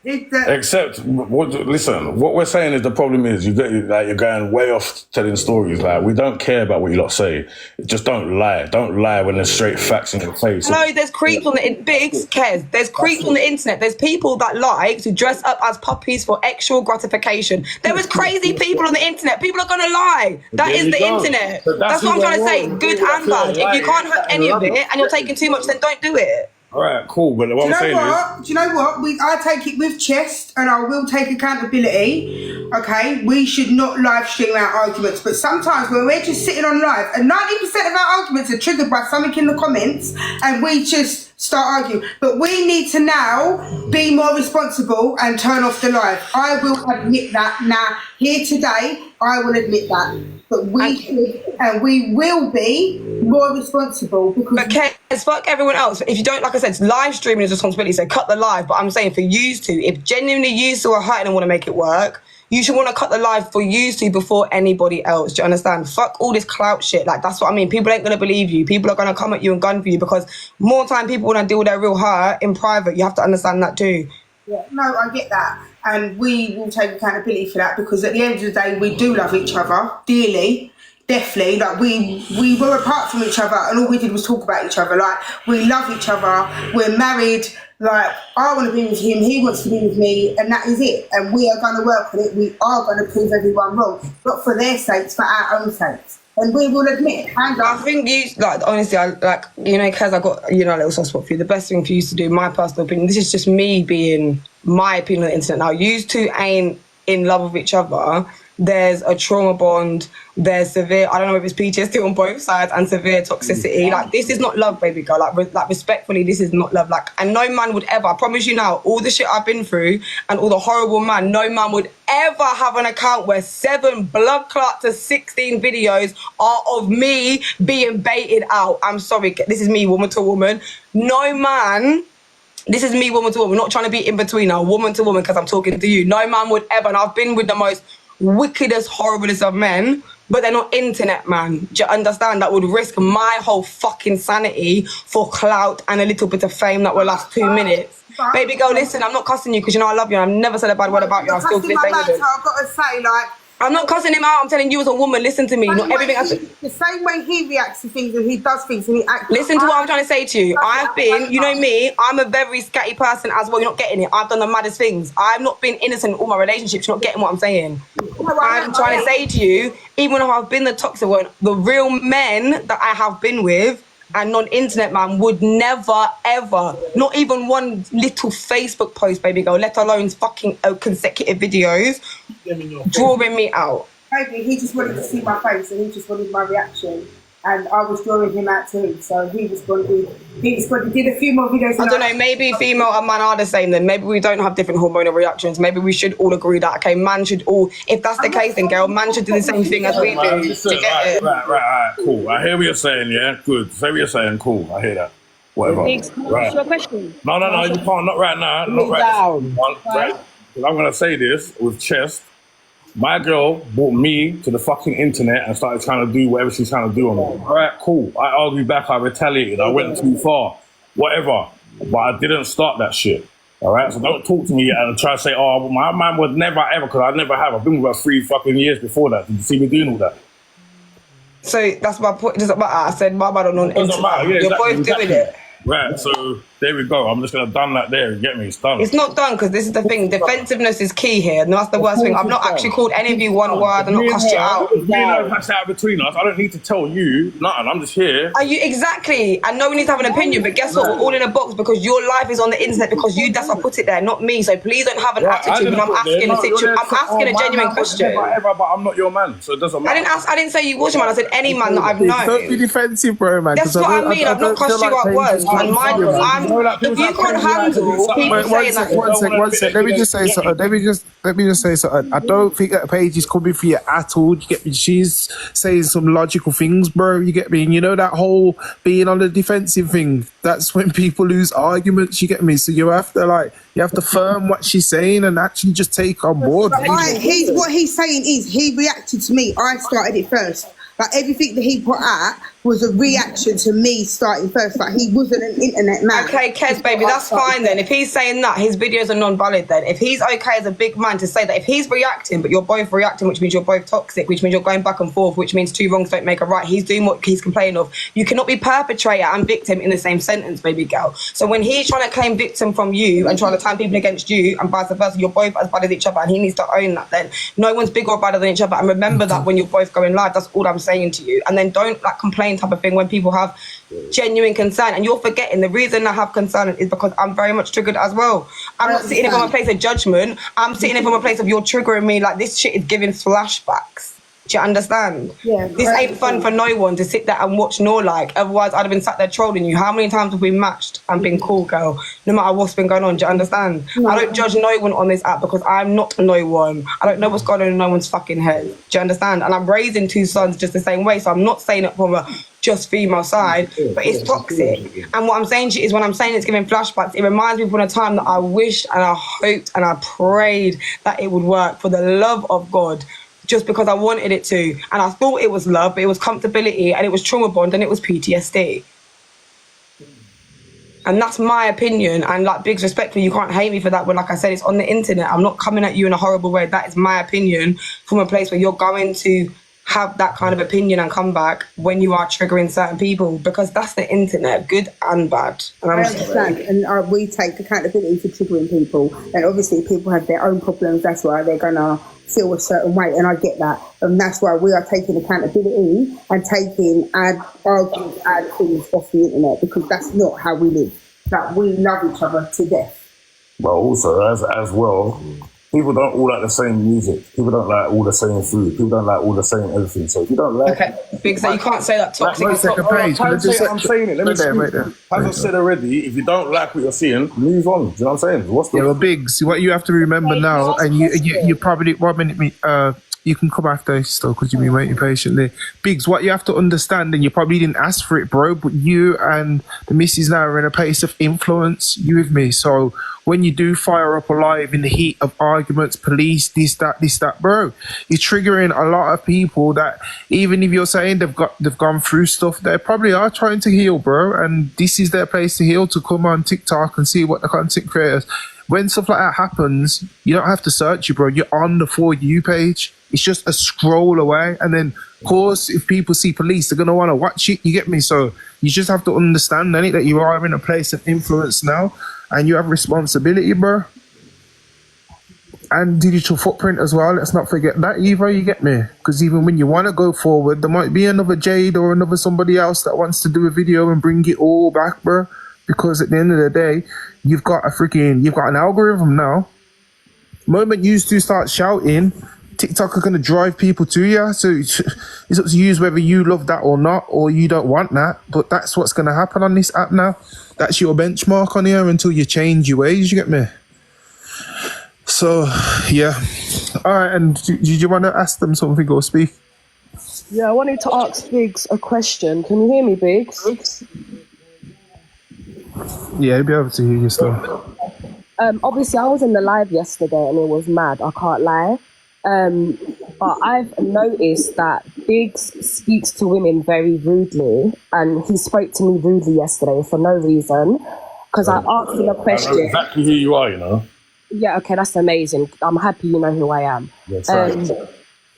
Except, listen, what we're saying is the problem is you're going way off telling stories. Like, we don't care about what you lot say. Just don't lie. Don't lie when there's straight facts in your face. No, there's creeps on the Biggz, Kez. There's creeps on the internet. There's people that like to dress up as puppies for actual gratification. There is crazy people on the internet. People are gonna lie. That is the internet. That's what I'm trying to say. Good and bad. If you can't have any of it and you're taking too much, then don't do it. All right, cool. But what I'm saying is, do you know what? I take it with chest, and I will take accountability. Okay, we should not live stream our arguments, but sometimes when we're just sitting on live, and 90% of our arguments are triggered by something in the comments, and we just start arguing. But we need to now be more responsible and turn off the live. I will admit that now. Here today, I will admit that. But we should, and we will be more responsible because. But Kez, fuck everyone else. If you don't, like I said, live streaming is a responsibility, so cut the live. But I'm saying for you two, if genuinely you two are hurting and want to make it work, you should want to cut the live for you two before anybody else. Do you understand? Fuck all this clout shit. Like, that's what I mean. People ain't going to believe you. People are going to come at you and gun for you because more time people want to deal with their real hurt in private. You have to understand that too. Yeah, no, I get that. And we will take accountability for that because at the end of the day, we do love each other dearly. Definitely, like we were apart from each other and all we did was talk about each other. Like, we love each other, we're married, like, I want to be with him, he wants to be with me, and that is it. And we are going to work on it, we are going to prove everyone wrong, not for their sakes, for our own sakes. And we will admit, I think you, like, honestly, like, you know, Kez, I got, you know, a little soft spot for you. The best thing for you to do, my personal opinion, this is just me being my opinion on the internet. Now, you two ain't in love with each other. There's a trauma bond, there's severe, I don't know if it's PTSD on both sides, and severe toxicity. Like, this is not love, baby girl. Like respectfully, this is not love. Like, and no man would ever, I promise you now, all the shit I've been through and all the horrible man, no man would ever have an account where 7 blood clot to 16 videos are of me being baited out. I'm sorry, this is me, woman to woman. No man, this is me, woman to woman. We're not trying to be in between now, woman to woman, because I'm talking to you. No man would ever, and I've been with the most wickedest, horriblest of men, but they're not internet man. Do you understand? That would risk my whole fucking sanity for clout and a little bit of fame that will last 2 minutes. Baby girl, listen, I'm not cussing you because you know I love you and I've never said a bad word about you. I'm still Cussing my man, so I've got to say, like, I'm not cussing him out. I'm telling you as a woman, listen to me. Not everything the same way he reacts to things and he does things and he acts. Listen to what I'm trying to say to you. I've been, you know me, I'm a very scatty person as well. You're not getting it. I've done the maddest things. I've not been innocent in all my relationships. You're not getting what I'm saying. I'm trying to say to you, even though I've been the toxic one, the real men that I have been with and non-internet man would never, ever, not even one little Facebook post, baby girl, let alone fucking consecutive videos, drawing me out. Maybe he just wanted to see my face and he just wanted my reaction. And I was drawing him out too, so he responded, did a few more videos. I don't know, maybe female and man are the same then. Maybe we don't have different hormonal reactions. Maybe we should all agree that, okay, man should all, if that's the case then girl, man should do the same thing as we do to get it. Right, cool. I hear what you're saying, yeah? Good. Say what you're saying, cool. I hear that. Whatever. Right. Your question. No, you can't, not right now. Not right now. Right? Because I'm going to say this with chest. My girl brought me to the fucking internet and started trying to do whatever she's trying to do on me. All right, cool. I argued back, I retaliated, I went too far, whatever. But I didn't start that shit. All right, so don't talk to me and try to say, oh, my man would never ever, because I never have. I've been with her 3 fucking years before that. Did you see me doing all that? So that's my point. It doesn't matter. I said my man on internet. Yeah, You're both doing it. Right, so there we go. I'm just going to done that there. You get me? It's done. It's not done because this is the thing. Defensiveness is key here. And that's the worst thing. I've not actually called any of you one word. I'm not cussed you out. We know that's out between us. I don't need to tell you nothing. I'm just here. Are you exactly? And no one needs to have an opinion. But guess what? We're all in a box because your life is on the internet because you. That's I put it there, not me. So please don't have an attitude when I'm asking a situation. I'm asking a genuine question. Whatever, but I'm not your man, so it doesn't matter. I didn't say you was your man. I said any man that I've known. Don't be defensive, bro, man. That's what I mean. I've not cussed you out words. And if you can't handle people saying that. One sec. Let me just say something. Let me just say something. I don't think that Paige is coming for you at all. You get me? She's saying some logical things, bro. You get me? And you know that whole being on the defensive thing. That's when people lose arguments. You get me? So you have to firm what she's saying and actually just take on board. What he's saying is he reacted to me. I started it first. Like everything that he put out was a reaction to me starting first. Like he wasn't an internet man. Okay, Kez, baby, that's fine then. If he's saying that, his videos are non-valid then. If he's okay as a big man to say that, if he's reacting, but you're both reacting, which means you're both toxic, which means you're going back and forth, which means 2 wrongs don't make a right. He's doing what he's complaining of. You cannot be perpetrator and victim in the same sentence, baby girl. So when he's trying to claim victim from you and trying to turn people against you and vice versa, you're both as bad as each other and he needs to own that then. No one's bigger or badder than each other. And remember that when you're both going live, that's all I'm saying to you. And then don't complain type of thing when people have genuine concern. And you're forgetting the reason I have concern is because I'm very much triggered as well. I'm not sitting in from a place of judgment. I'm sitting in from a place of you're triggering me, like this shit is giving flashbacks. Do you understand? Yeah. This ain't fun for no one to sit there and watch nor like. Otherwise, I'd have been sat there trolling you. How many times have we matched and been cool, girl? No matter what's been going on, do you understand? No. I don't judge no one on this app because I'm not no one. I don't know what's going on in no one's fucking head. Do you understand? And I'm raising 2 sons just the same way. So I'm not saying it from a just female side, but it's toxic. And what I'm saying to you is when I'm saying it's giving flashbacks, it reminds me of a time that I wished and I hoped and I prayed that it would work for the love of God. Just because I wanted it to. And I thought it was love, but it was comfortability and it was trauma bond and it was PTSD. And that's my opinion. And like Biggz, respectfully, you can't hate me for that when, like I said, it's on the internet. I'm not coming at you in a horrible way. That is my opinion from a place where you're going to have that kind of opinion and come back when you are triggering certain people, because that's the internet, good and bad. And I understand, and we take accountability for triggering people. And obviously people have their own problems, that's why they're gonna feel a certain way, and I get that. And that's why we are taking accountability and taking our arguments, our things off the internet, because that's not how we live. Like, we love each other to death. Well, also, as well, people don't all like the same music. People don't like all the same food. People don't like all the same everything. So if you don't like... Okay, Biggz, so you can't say that toxic. I'm saying it. Let me speak. As I said already, if you don't like what you're seeing, move on. Do you know what I'm saying? Well, Biggz, what you have to remember now, and you probably... 1 minute, You can come after still because you've been waiting patiently. Biggz, what you have to understand, and you probably didn't ask for it, bro, but you and the missus now are in a place of influence. You with me? So when you do fire up a live in the heat of arguments, police, this, that, bro, you're triggering a lot of people that even if you're saying they've gone through stuff, they probably are trying to heal, bro. And this is their place to heal, to come on TikTok and see what the content creators. When stuff like that happens, you don't have to search it, bro. You're on the For You page. It's just a scroll away. And then, of course, if people see police, they're going to want to watch it. You get me? So you just have to understand, innit, that you are in a place of influence now and you have responsibility, bro. And digital footprint as well. Let's not forget that either, you get me? Because even when you want to go forward, there might be another Jade or another somebody else that wants to do a video and bring it all back, bro. Because at the end of the day, you've got an algorithm now. The moment you two start shouting, TikTok are going to drive people to you. So it's up to you whether you love that or not, or you don't want that. But that's what's going to happen on this app now. That's your benchmark on here until you change your ways, you get me? So, yeah. All right, and did you want to ask them something or speak? Yeah, I wanted to ask Biggz a question. Can you hear me, Biggz? Yeah, I'll be able to hear you still. Obviously, I was in the live yesterday and it was mad. I can't lie. But I've noticed that Biggz speaks to women very rudely, and he spoke to me rudely yesterday for no reason. Because I asked him a question. I know exactly who you are, you know. Yeah, okay, that's amazing. I'm happy you know who I am. Yes,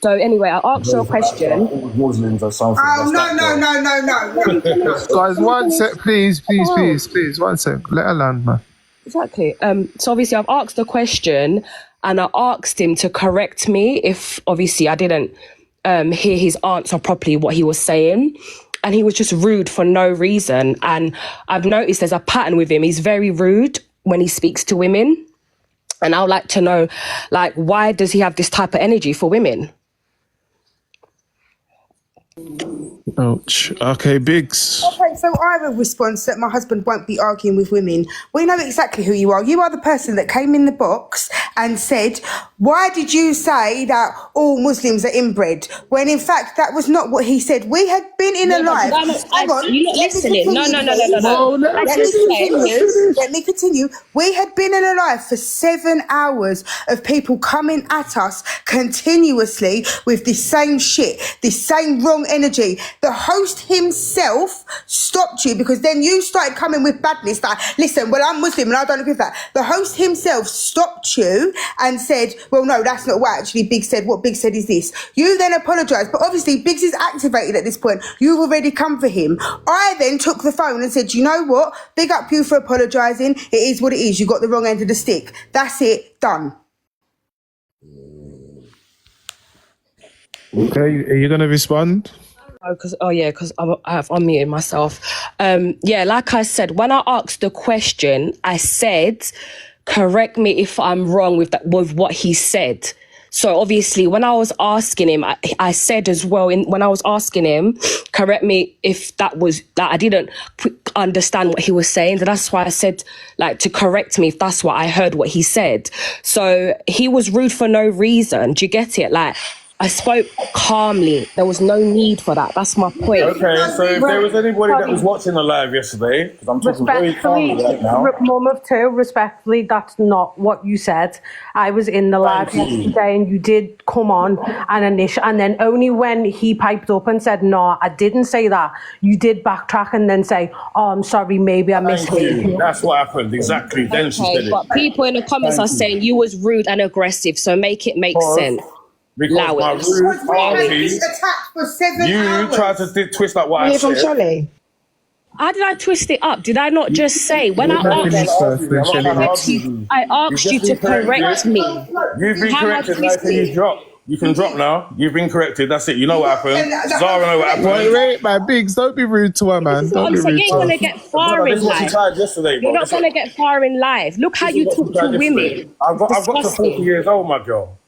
so anyway, I asked you a question. Muslims or something. Oh, no. Guys, one sec, please. 1 sec. Let her land, man. Exactly. So obviously I've asked a question and I asked him to correct me if obviously I didn't hear his answer properly, what he was saying. And he was just rude for no reason. And I've noticed there's a pattern with him. He's very rude when he speaks to women. And I would like to know, like, why does he have this type of energy for women? Ouch. Okay, Biggz. Okay, so I will respond that my husband won't be arguing with women. We know exactly who you are. You are the person that came in the box and said, why did you say that all Muslims are inbred? When in fact, that was not what he said. We had been in a live. Hang on. You're not listening. No. Let me continue. We had been in a live for 7 hours of people coming at us continuously with this same shit, this same wrong energy. The host himself stopped you because then you started coming with badness like, listen, well, I'm Muslim and I don't agree with that. The host himself stopped you and said, well, no, that's not what actually Biggz said. What Biggz said is this. You then apologised, but obviously Biggz is activated at this point. You've already come for him. I then took the phone and said, you know what? Big up you for apologising. It is what it is. You got the wrong end of the stick. That's it. Done. Okay, are you going to respond? Because I have unmuted myself. Like I said, when I asked the question, I said, correct me if I'm wrong with what he said. So obviously, when I was asking him, I said as well, when I was asking him, correct me if that I didn't understand what he was saying. So that's why I said, like, to correct me if that's what I heard what he said. So he was rude for no reason. Do you get it? Like, I spoke calmly. There was no need for that. That's my point. Okay, so if there was anybody that was watching the live yesterday, because I'm talking very calmly right now. Mum of two, respectfully, that's not what you said. I was in the live yesterday and you did come on and then only when he piped up and said, no, I didn't say that, you did backtrack and then say, oh, I'm sorry, maybe I misheard you. That's what happened, exactly. Then she said it. But people in the comments are saying you was rude and aggressive, so make it make sense. Because my rude party, you tried to twist up what I said. Shelly? How did I twist it up? Did I not just say when I asked you to correct me? You've been corrected. Now can you drop? You can drop now. You've been corrected. That's it. You know what happened. Zara know what happened. Wait, man, Biggz, don't be rude to her, man. Don't be rude to her. You ain't gonna get far in life. You're not gonna get far in life. Look how you talk to women. I've got to 40 years old, my girl.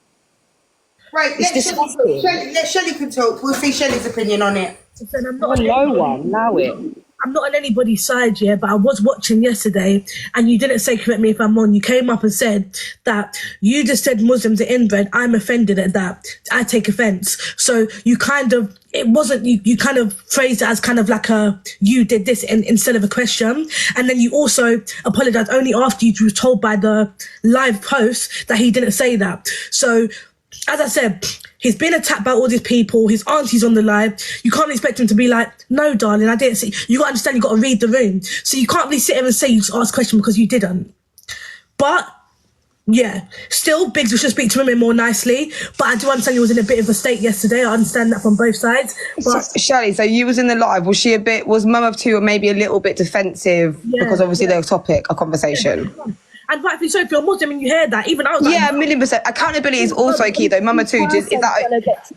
Right, let Shelly can talk. We'll see Shelly's opinion on it. No one, allow it. I'm not on anybody's side, yeah, but I was watching yesterday, and you didn't say, correct me if I'm wrong, you came up and said that you just said Muslims are inbred. I'm offended at that. I take offense. So you kind of, it wasn't, you kind of phrased it as kind of like a, you did this instead of a question. And then you also apologized only after you were told by the live post that he didn't say that. So, as I said, he's been attacked by all these people. His auntie's on the live. You can't expect him to be like, no, darling, I didn't see. You got to understand, you got to read the room. So you can't really sit here and say you just asked a question because you didn't. But, yeah, still, Biggz, we should speak to women more nicely. But I do understand you was in a bit of a state yesterday. I understand that from both sides. But Shirley, so you was in the live. Was Mum of Two maybe a little bit defensive because obviously there was a conversation? Yeah. And rightfully so, if you're Muslim and you hear that, even I was like, yeah, 1,000,000%. Accountability is also key, though. Mama too.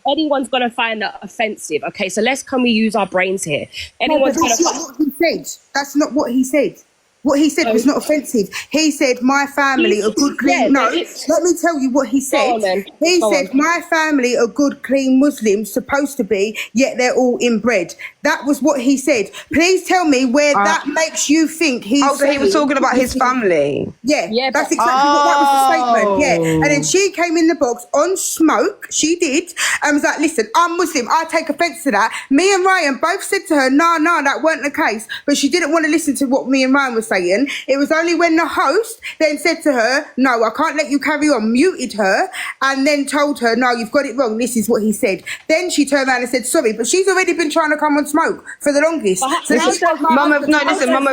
Anyone's gonna find that offensive. Okay, so can we use our brains here? Anyone's no, that's not what he said. That's not what he said. What he said was not offensive. He said, my family are good, clean... No, let me tell you what he said. He said, my family are good, clean Muslims, supposed to be, yet they're all inbred. That was what he said. Please tell me where that makes you think he's so he was talking about his family? Yeah, that's exactly what that was the statement, yeah. And then she came in the box on smoke, she did, and was like, listen, I'm Muslim, I take offence to that. Me and Ryan both said to her, no, that weren't the case, but she didn't want to listen to what me and Ryan were saying. It was only when the host then said to her, no, I can't let you carry on, muted her, and then told her, no, you've got it wrong, this is what he said. Then she turned around and said, sorry, but she's already been trying to come on smoke for the longest. So Mum of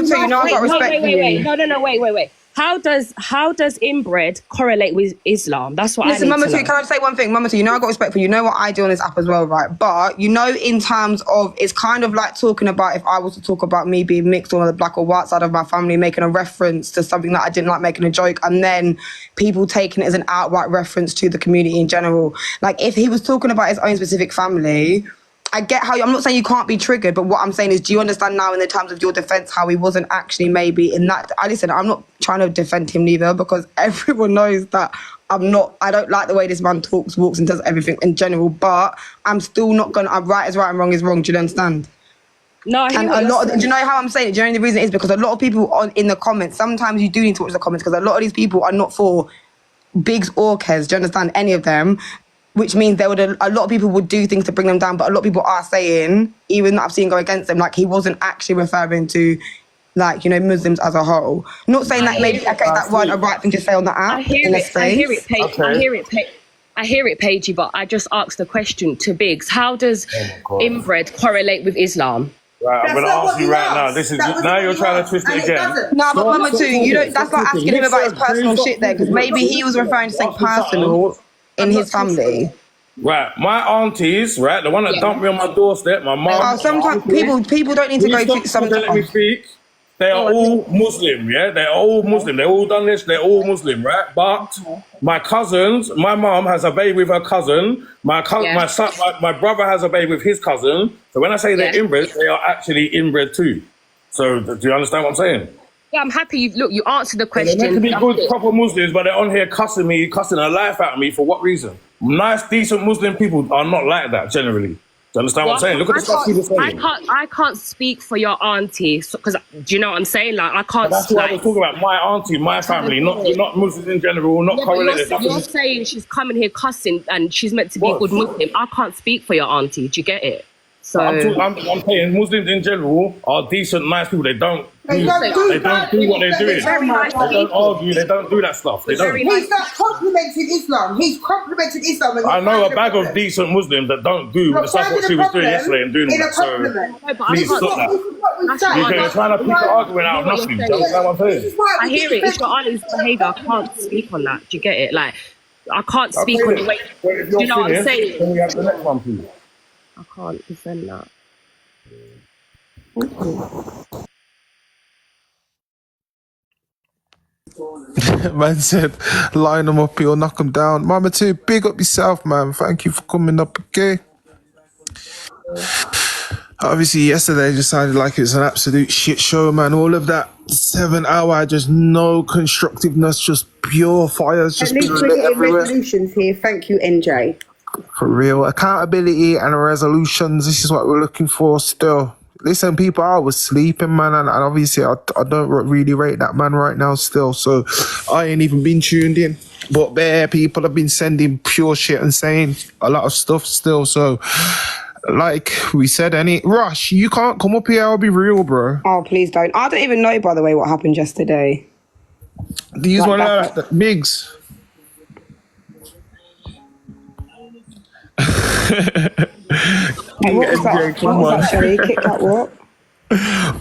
Two, you know I've got respect for you. Wait. How does inbred correlate with Islam? That's what I need to know. Mama Two, can I just say one thing? Mama Two, you know I got respect for you. You know what I do on this app as well, right? But you know, in terms of, it's kind of like talking about, if I was to talk about me being mixed on the black or white side of my family, making a reference to something that I didn't like, making a joke, and then people taking it as an outright reference to the community in general. Like if he was talking about his own specific family, I get how I'm not saying you can't be triggered, but what I'm saying is, do you understand now in the terms of your defense how he wasn't actually maybe in that? Listen, I'm not trying to defend him neither, because everyone knows that I don't like the way this man talks, walks, and does everything in general, but I'm still not gonna, right is right and wrong is wrong. Do you understand? No, I hear and what a lot you're of, do you know how I'm saying it? Do you know the reason is because a lot of people in the comments, sometimes you do need to watch the comments, because a lot of these people are not for Biggz or Kez. Do you understand? Any of them? Which means a lot of people would do things to bring them down, but a lot of people are saying, even that I've seen go against them, like he wasn't actually referring to, like, you know, Muslims as a whole. Not saying that maybe that weren't a right thing to say on the app. I hear it, Paigey, but I just asked the question to Biggz. How does inbred correlate with Islam? Right, I'm going to ask you right now. This is now you're trying to twist it again. No, but Mama Two, you don't. That's like asking him about his personal shit there, because maybe he was referring to something personal in his family. Right, my aunties, right, the one that dumped me on my doorstep, my mum. Sometimes people don't need to go to some. Let me speak. They are all Muslim, yeah? They're all Muslim. They're all done this, they're all Muslim, right? But my cousins, my mum has a baby with her cousin, my son, my brother has a baby with his cousin. So when I say they're inbred, they are actually inbred too. So do you understand what I'm saying? Yeah, I'm happy you answered the question. They're meant to be good, proper Muslims, but they're on here cussing the life out of me for what reason? Nice, decent Muslim people are not like that generally. Do you understand what I'm saying? Look at the stuff people saying. I can't speak for your auntie, because do you know what I'm saying? Like I can't. But that's what I was talking about. My auntie, my family, not Muslims in general, not correlated. You're saying she's coming here cussing and she's meant to be a good Muslim. I can't speep for your auntie. Do you get it? So I'm saying Muslims in general are decent, nice people. They don't do what they're doing. They don't argue. They don't do that stuff. They don't. He's not complimenting Islam. He's complimenting Islam. I know a bag of decent Muslims that don't do the stuff what she was doing yesterday and doing that. So please stop that. You're trying to pick an argument out of nothing. Do you understand what I'm saying? I hear it. It's your auntie's behaviour. I can't speak on that. Do you get it? Like I can't speak on the way. Do you know what I'm saying? Can we have the next one, please? I can't defend that. Man said, line them up, you'll knock them down. Mama too, big up yourself, man. Thank you for coming up, okay? Obviously, yesterday just sounded like it was an absolute shit show, man. All of that 7 hour, just no constructiveness, just pure fires. Just at least we're getting resolutions here. Thank you, NJ. For real. Accountability and resolutions. This is what we're looking for still. Listen, people, I was sleeping, man, and obviously I don't really rate that man right now still, so I ain't even been tuned in. But there, people have been sending pure shit and saying a lot of stuff still, so like we said, Rush, you can't come up here, I'll be real, bro. Oh, please don't. I don't even know, by the way, what happened yesterday. These one like Biggz. Hey, what was that? Come What on. was that, Shelly? Kit Kat what?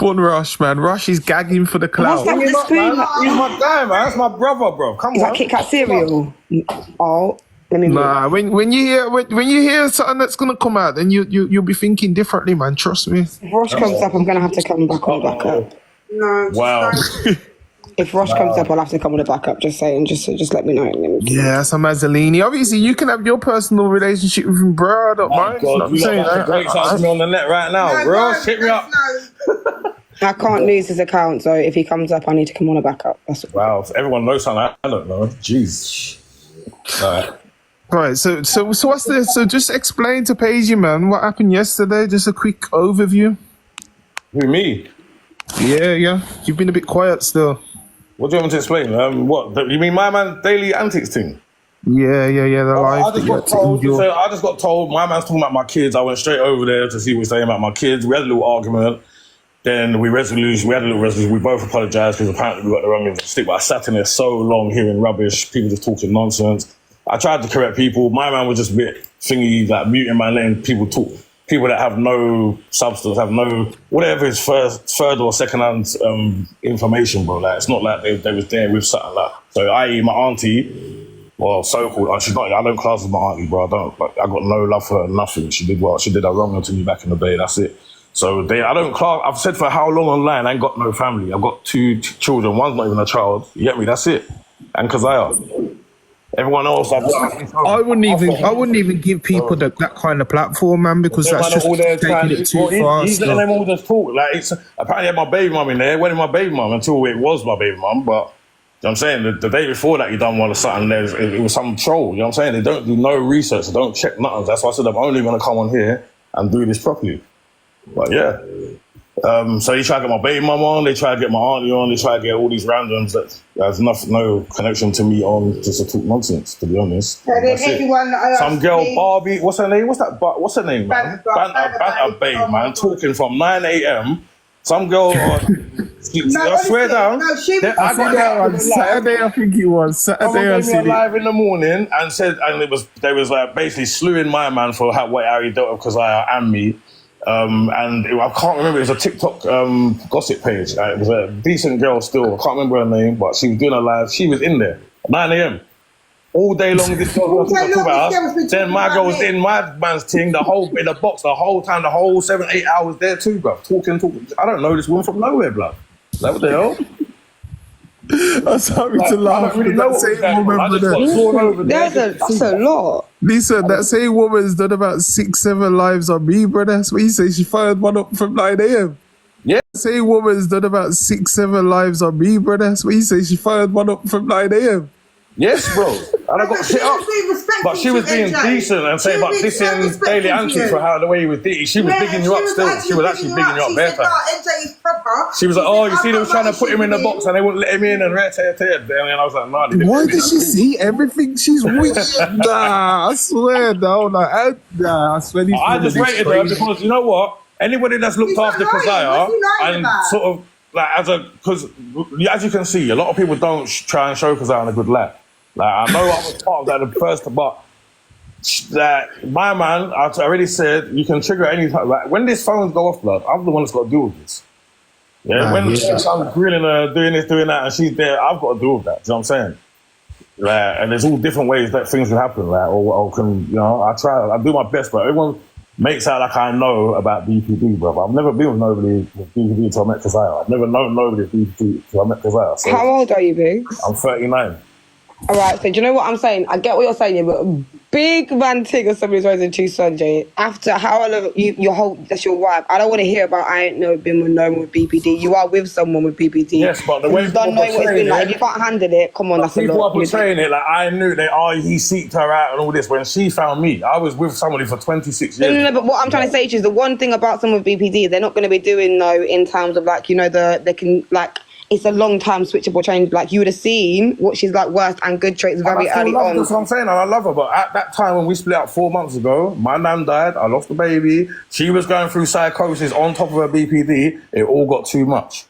One Rush, man. Rush is gagging for the clout. What's that with the spoon? He's my guy, man. That's my brother, bro. Come Is on. that Kit Kat cereal? Oh, let me Nah, when you hear something that's gonna come out, then you'll be thinking differently, man. Trust me. If Rosh comes up, I'm gonna have to come back on the backup. No. Wow. If Rosh comes up, I'll have to come on the backup. Just saying, just let me know. Yeah, some Mazzolini. Obviously, you can have your personal relationship with him, bro. I don't mind. God, you got great chance me on the net right now, bro. Hit me up. I can't lose his account, so if he comes up, I need to come on a backup. Wow, everyone knows something I don't know. Jeez. Right, so what's this? So just explain to Paige, man, what happened yesterday. Just a quick overview. Who, me? Yeah. You've been a bit quiet still. What do you want me to explain? What? You mean my man daily antics thing? Yeah. The life. I just got told my man's talking about my kids. I went straight over there to see what he's saying about my kids. We had a little argument. Then we had a little resolution. We both apologised because apparently we got the wrong end of the stick. But I sat in there so long hearing rubbish, people just talking nonsense. I tried to correct people. My man was just a bit thingy, like muting man, letting people talk. People that have no substance, have no, whatever is third or second-hand information, bro. Like, it's not like they was there with something like that. So, i.e., my auntie, well, so-called, she's not, I don't class as my auntie, bro. I don't. Like, I got no love for her, nothing. She did well. She did her wrong to me back in the day. That's it. So, I don't class, I've said for how long online, I ain't got no family. I've got 2 children. One's not even a child. You get me? That's it. And Kezia. Everyone else, I wouldn't even give people that kind of platform, man, because that's just taking it too far. He's letting them all just talk. Like, apparently I had my baby mum in there. It wasn't my baby mum until it was my baby mum. But you know what I'm saying, the day before that, you done one or something. It was some troll. You know what I'm saying? They don't do no research. They don't check nothing. That's why I said I'm only going to come on here and do this properly. But yeah. So they try to get my baby mum on, they try to get my auntie on, they try to get all these randoms that has no connection to me on, just to talk nonsense, to be honest. Some girl, Barbie, what's her name? What's her name, man? Banter babe, man, talking from 9 a.m. Some girl, I swear down. I saw that on Saturday, I think it was. Saturday, I seen it. Live in the morning and said, and they was like basically slewing my man for what Harry dealt with Kezia and me. And I can't remember, it was a TikTok gossip page. It was a decent girl still, I can't remember her name, but she was doing a live, she was in there, 9 a.m. All day long, this girl was talking about us. Then my girl was in my man's thing, in the box, the whole time, the whole 7-8 hours there too, bruv. Talking. I don't know this woman from nowhere, bruv. Like, what the hell? I'm sorry to laugh. I don't really know what was going on. I just got torn over there. That's a lot. Lisa, that same woman's done about 6-7 lives on me, brother. That's what you say. She fired one up from 9 a.m. Yeah. That same woman's done about 6-7 lives on me, brother. That's what you say. She fired one up from 9 a.m. Yes, bro. And I got shit up. But she was being decent and saying about dissing daily antics for how the way he was digging. She was bigging you up still. She was actually bigging you up bare time. She was like, oh, you see, they were trying to put him in the box and they wouldn't let him in and and I was like, nah. Why does she see everything? She's weird. Nah, I swear, though. I swear. I just rated her because, you know what? Anybody that's looked after Kezia and sort of, like, because as you can see, a lot of people don't try and show Kezia in a good light. Like, I know I was part of that at first, but my man, I already said, you can trigger any time. Like, when these phones go off, blood, I'm the one that's got to deal with this. Yeah, I'm grilling her, doing this, doing that, and she's there, I've got to deal with that. Do you know what I'm saying? Like, and there's all different ways that things can happen. Like, or can, you know, I do my best, but everyone makes out like I know about BPD, bro. I've never been with nobody with BPD until I met Kezia. I've never known nobody with BPD until I met Kezia. So how old are you, Biggz? I'm 39. All right, so do you know what I'm saying? I get what you're saying, but big man thing of somebody's raising two sons, Jay. After how long your whole that's your wife. I don't want to hear about I ain't been with no one with BPD. You are with someone with BPD. Yes, but the way you don't know what it's been like. If you can't handle it, come on, that's a lot. People are portraying it like I knew he seeked her out and all this. When she found me, I was with somebody for 26 years. No, but what I'm trying to say is the one thing about someone with BPD, they're not going to be doing in terms of like, they can like, it's a long time switchable change. Like you would have seen what she's like worst and good traits very early on. That's what I'm saying, and I love her. But at that time when we split up 4 months ago, my nan died. I lost the baby. She was going through psychosis on top of her BPD. It all got too much.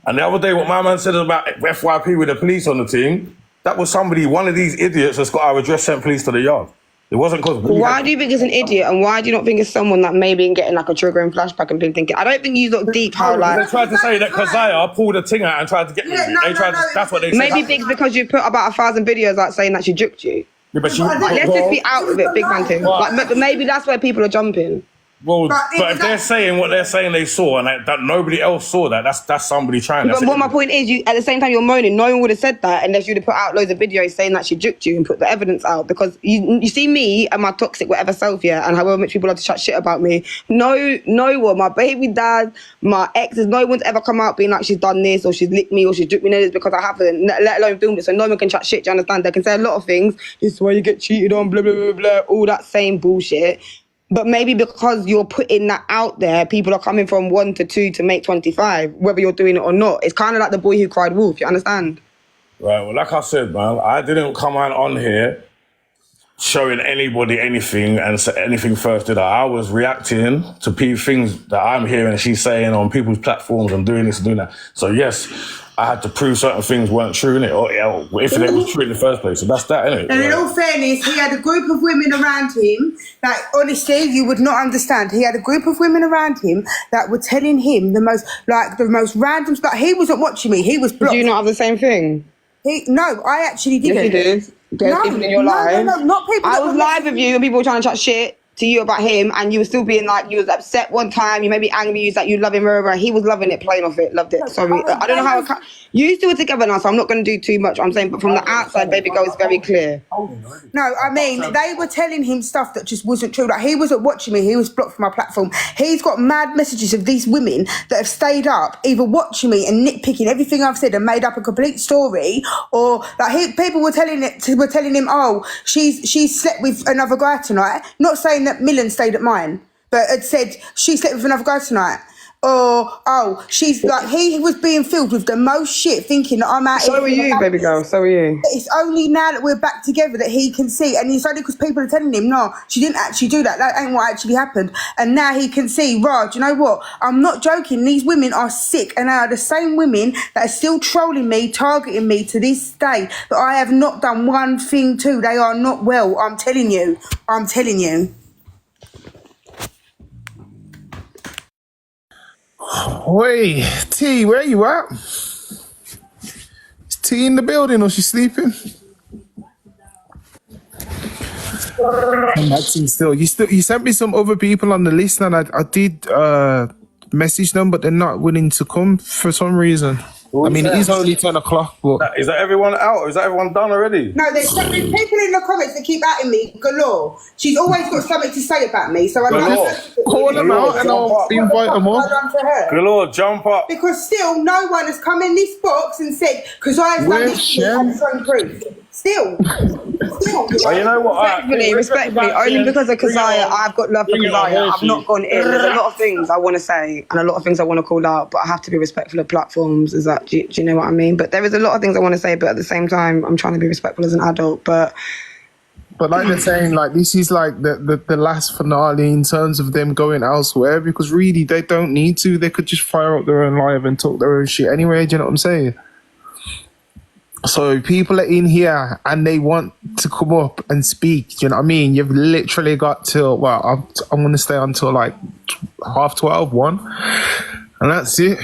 And the other day, what my man said about FYP with the police on the team, that was one of these idiots that's got our address sent police to the yard. It wasn't because... Why do you think it's an idiot, and why do you not think it's someone that maybe getting like a triggering flashback and been thinking? I don't think you look deep how like... They tried to say that Kezia pulled a thing out and tried to get me. That's what they said. Maybe Biggz because you put about 1,000 videos like saying that she juked you. Yeah, but let's just be out of it, big man thing. Like, but maybe that's where people are jumping. Well, but if they're saying what they're saying they saw and that nobody else saw that's somebody trying to... But what my point is, at the same time you're moaning, no one would have said that unless you'd have put out loads of videos saying that she juked you and put the evidence out. Because you see me and my toxic whatever self, yeah, and however much people have to chat shit about me. No one, my baby dad, my exes, no one's ever come out being like she's done this or she's licked me or she's juked me. No, it's because I haven't, let alone filmed it. So no one can chat shit, do you understand? They can say a lot of things. This is why you get cheated on, blah, blah, blah, blah, all that same bullshit. But maybe because you're putting that out there, people are coming from 1 to 2 to make 25, whether you're doing it or not. It's kind of like the boy who cried wolf, you understand? Right, well, like I said, man, I didn't come on here showing anybody anything and say anything first, did I? I was reacting to things that I'm hearing she's saying on people's platforms and doing this and doing that. So, yes, I had to prove certain things weren't true, innit? Or if they were true in the first place. So that's that, innit? And in all fairness, he had a group of women around him that, honestly, you would not understand. He had a group of women around him that were telling him the most random stuff. He wasn't watching me. He was blocked. Do you not have the same thing? No, I actually didn't. Yes, you did. No, even in your live. No, not people. I was live with you and people were trying to chat shit to you about him, and you were still being like, you was upset one time, you may be angry, you was like, you love him, and he was loving it, playing off it, loved it. Sorry, I don't know how you two are together now, so I'm not going to do too much. I'm saying, but from the outside, baby girl, it's very clear. No, I mean, they were telling him stuff that just wasn't true. Like, he wasn't watching me, he was blocked from my platform. He's got mad messages of these women that have stayed up, either watching me and nitpicking everything I've said and made up a complete story, or like people were telling him, oh, she's slept with another guy tonight. Not saying that Millen stayed at mine, but had said she slept with another guy tonight. Or, oh, she's like, he was being filled with the most shit, thinking that I'm out. So are you, baby girl, so are you. It's only now that we're back together that he can see, and it's only because people are telling him, no, she didn't actually do that. That ain't what actually happened. And now he can see, Raj, you know what? I'm not joking. These women are sick, and they are the same women that are still trolling me, targeting me to this day, that I have not done one thing to. They are not well. I'm telling you. I'm telling you. Oi, T, where you at? Is T in the building or she sleeping? Still. You sent me some other people on the list, and I did message them, but they're not willing to come for some reason. I mean, it is only 10 o'clock, but... Is that everyone out, or is that everyone done already? No, there's people in the comments that keep atting me galore. She's always got something to say about me, so I don't call them out and I'll invite them up. Galore, jump up. Because still, no one has come in this box and said, because I've done this and shown proof. Still. Well, you know what? Respectfully, only because of Kezia, I've got love for Kezia. I've not gone in. There's a lot of things I want to say and a lot of things I want to call out, but I have to be respectful of platforms. Do you know what I mean? But there is a lot of things I want to say, but at the same time, I'm trying to be respectful as an adult. But like they're saying, like, this is like the last finale in terms of them going elsewhere, because really they don't need to. They could just fire up their own live and talk their own shit anyway. Do you know what I'm saying? So people are in here and they want to come up and speak. Do you know what I mean? You've literally got till, well, I'm going to stay until like 12:30, 1. And that's it.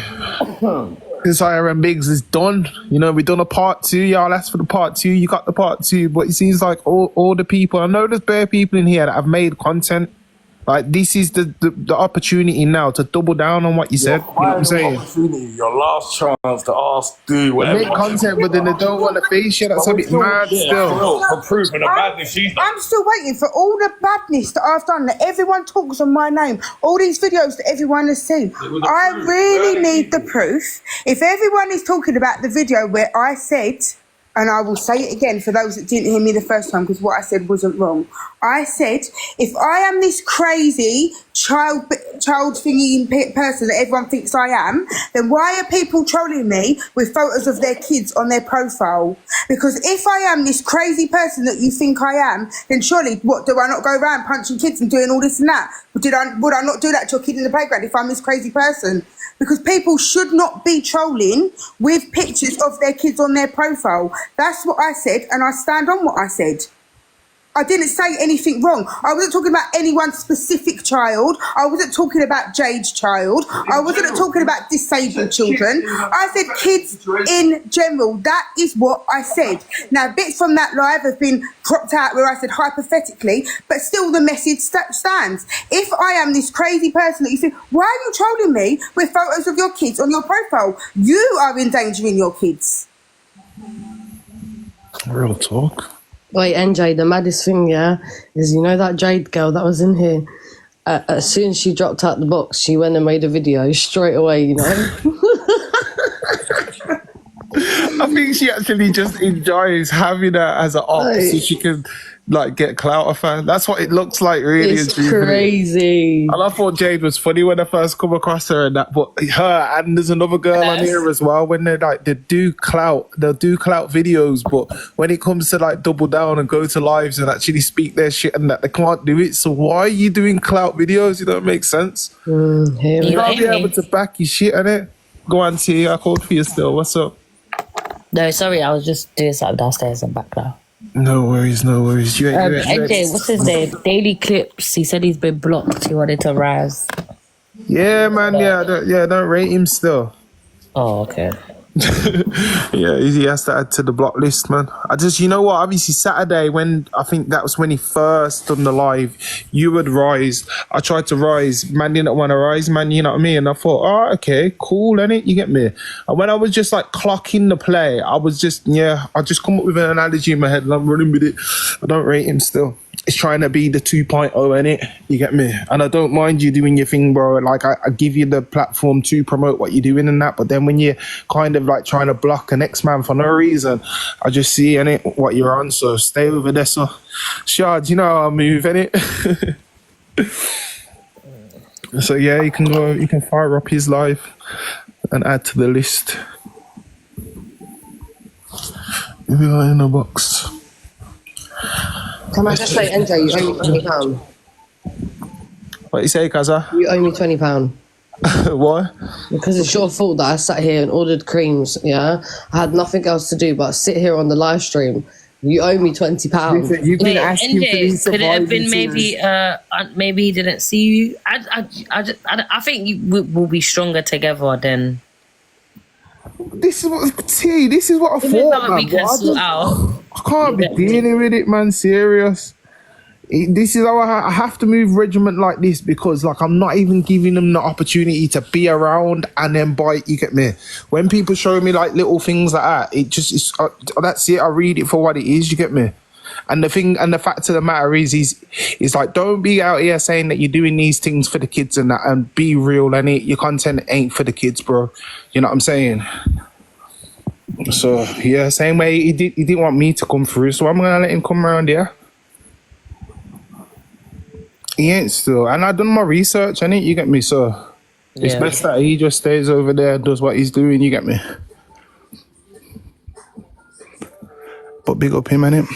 Kezia and Biggz is done. You know, we've done a part 2. Y'all asked for the part 2. You got the part 2. But it seems like all the people, I know there's bare people in here that have made content Like, this is the opportunity now to double down on what you said. You know what I'm saying? Opportunity, your last chance to ask, do whatever. Make content, but then they don't want to face you. That's a bit mad still. For proving the badness she's done. I'm still waiting for all the badness that I've done, that everyone talks on my name, all these videos that everyone has seen. I really need the proof. If everyone is talking about the video where I said, and I will say it again for those that didn't hear me the first time, because what I said wasn't wrong. I said, if I am this crazy child thingy person that everyone thinks I am, then why are people trolling me with photos of their kids on their profile? Because if I am this crazy person that you think I am, then surely, what, do I not go around punching kids and doing all this and that? Would I not do that to a kid in the playground if I'm this crazy person? Because people should not be trolling with pictures of their kids on their profile. That's what I said, and I stand on what I said. I didn't say anything wrong. I wasn't talking about any one specific child. I wasn't talking about Jade's child. I wasn't talking about disabled children. I said kids in general. That is what I said. Now, bits from that live have been cropped out where I said hypothetically, but still the message stands. If I am this crazy person that you think, why are you trolling me with photos of your kids on your profile? You are endangering your kids. Real talk. Wait, NJ, the maddest thing, yeah, is you know that Jade girl that was in here? As soon as she dropped out the box, she went and made a video straight away, you know? I think she actually just enjoys having her as an op so she can like get clout off her. That's what it looks like, really. It's crazy. And I thought Jade was funny when I first come across her and that, but her and there's another girl on here as well. When they'll do clout videos, but when it comes to like double down and go to lives and actually speak their shit and that, they can't do it. So why are you doing clout videos? It don't make sense. You gotta be able to back your shit, innit? Go on, T. I called for you still. What's up? No, sorry, I was just doing something downstairs and back now. No worries. NJ, what's his name? Daily Clips. He said he's been blocked. He wanted to rise. Yeah, man. Don't rate him still. Oh, okay. Yeah, he has to add to the block list, man. You know what? Obviously, Saturday, I think that was when he first done the live, you had rise. I tried to rise. Man didn't want to rise, man. You know what I mean? And I thought, oh, okay, cool, innit? You get me? And when I was just like clocking the play, I just come up with an analogy in my head and I'm running with it. I don't rate him still. It's trying to be the 2.0, innit? You get me? And I don't mind you doing your thing, bro. Like, I give you the platform to promote what you're doing and that. But then when you're kind of like trying to block an ex-man for no reason, I just see, innit, what you're on. So stay over there. So, Shard, you know how I move, innit? So, yeah, you can fire up his live and add to the list. We are in a box. Can I just say, NJ, you owe me £20. What you say, Kaza? You owe me £20. Why? Because it's your fault that I sat here and ordered creams, yeah? I had nothing else to do but sit here on the live stream. You owe me £20. You've been asking for these could it have been maybe he didn't see you? I think you will be stronger together than... This is what I thought, man. I can't be dealing with it, man. Serious. This is how I have to move regiment like this because, like, I'm not even giving them the opportunity to be around and then bite. You get me? When people show me like little things like that, it just is. That's it. I read it for what it is. You get me? And the fact of the matter is like, don't be out here saying that you're doing these things for the kids and that, and be real. And your content ain't for the kids, bro. You know what I'm saying? So yeah, same way he didn't want me to come through, so I'm gonna let him come around here. He ain't still, and I done my research, and you get me. So it's best that he just stays over there, does what he's doing. You get me? But big up him, innit?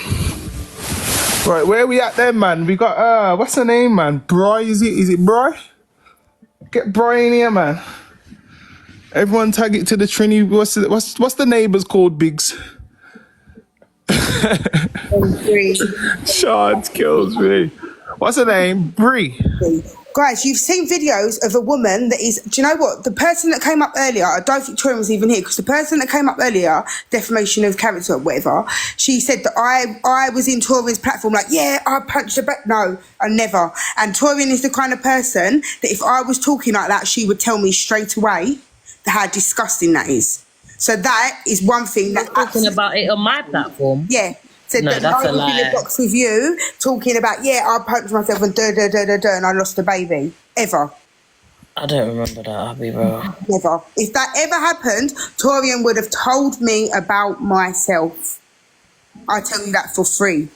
Right, where we at then, man? We got what's her name, man? Bry, is it Bry? Get Bry in here, man. Everyone tag it to the Trini. What's the neighbours called, Biggz? Shard kills me. What's her name? Bree. Guys, you've seen videos of a woman that is, do you know what? The person that came up earlier, I don't think Torian was even here, because the person that came up earlier, defamation of character or whatever, she said that I was in Torian's platform like, yeah, I punched her back. No, I never. And Torian is the kind of person that if I was talking like that, she would tell me straight away how disgusting that is. So that is one thing that... Talking about it on my platform? Yeah. Said No, that that's I a was in lie. the box with you talking about, yeah, I punched myself and and I lost a baby. Ever. I don't remember that, I'll be real. Never. If that ever happened, Torian would have told me about myself. I tell you that for free.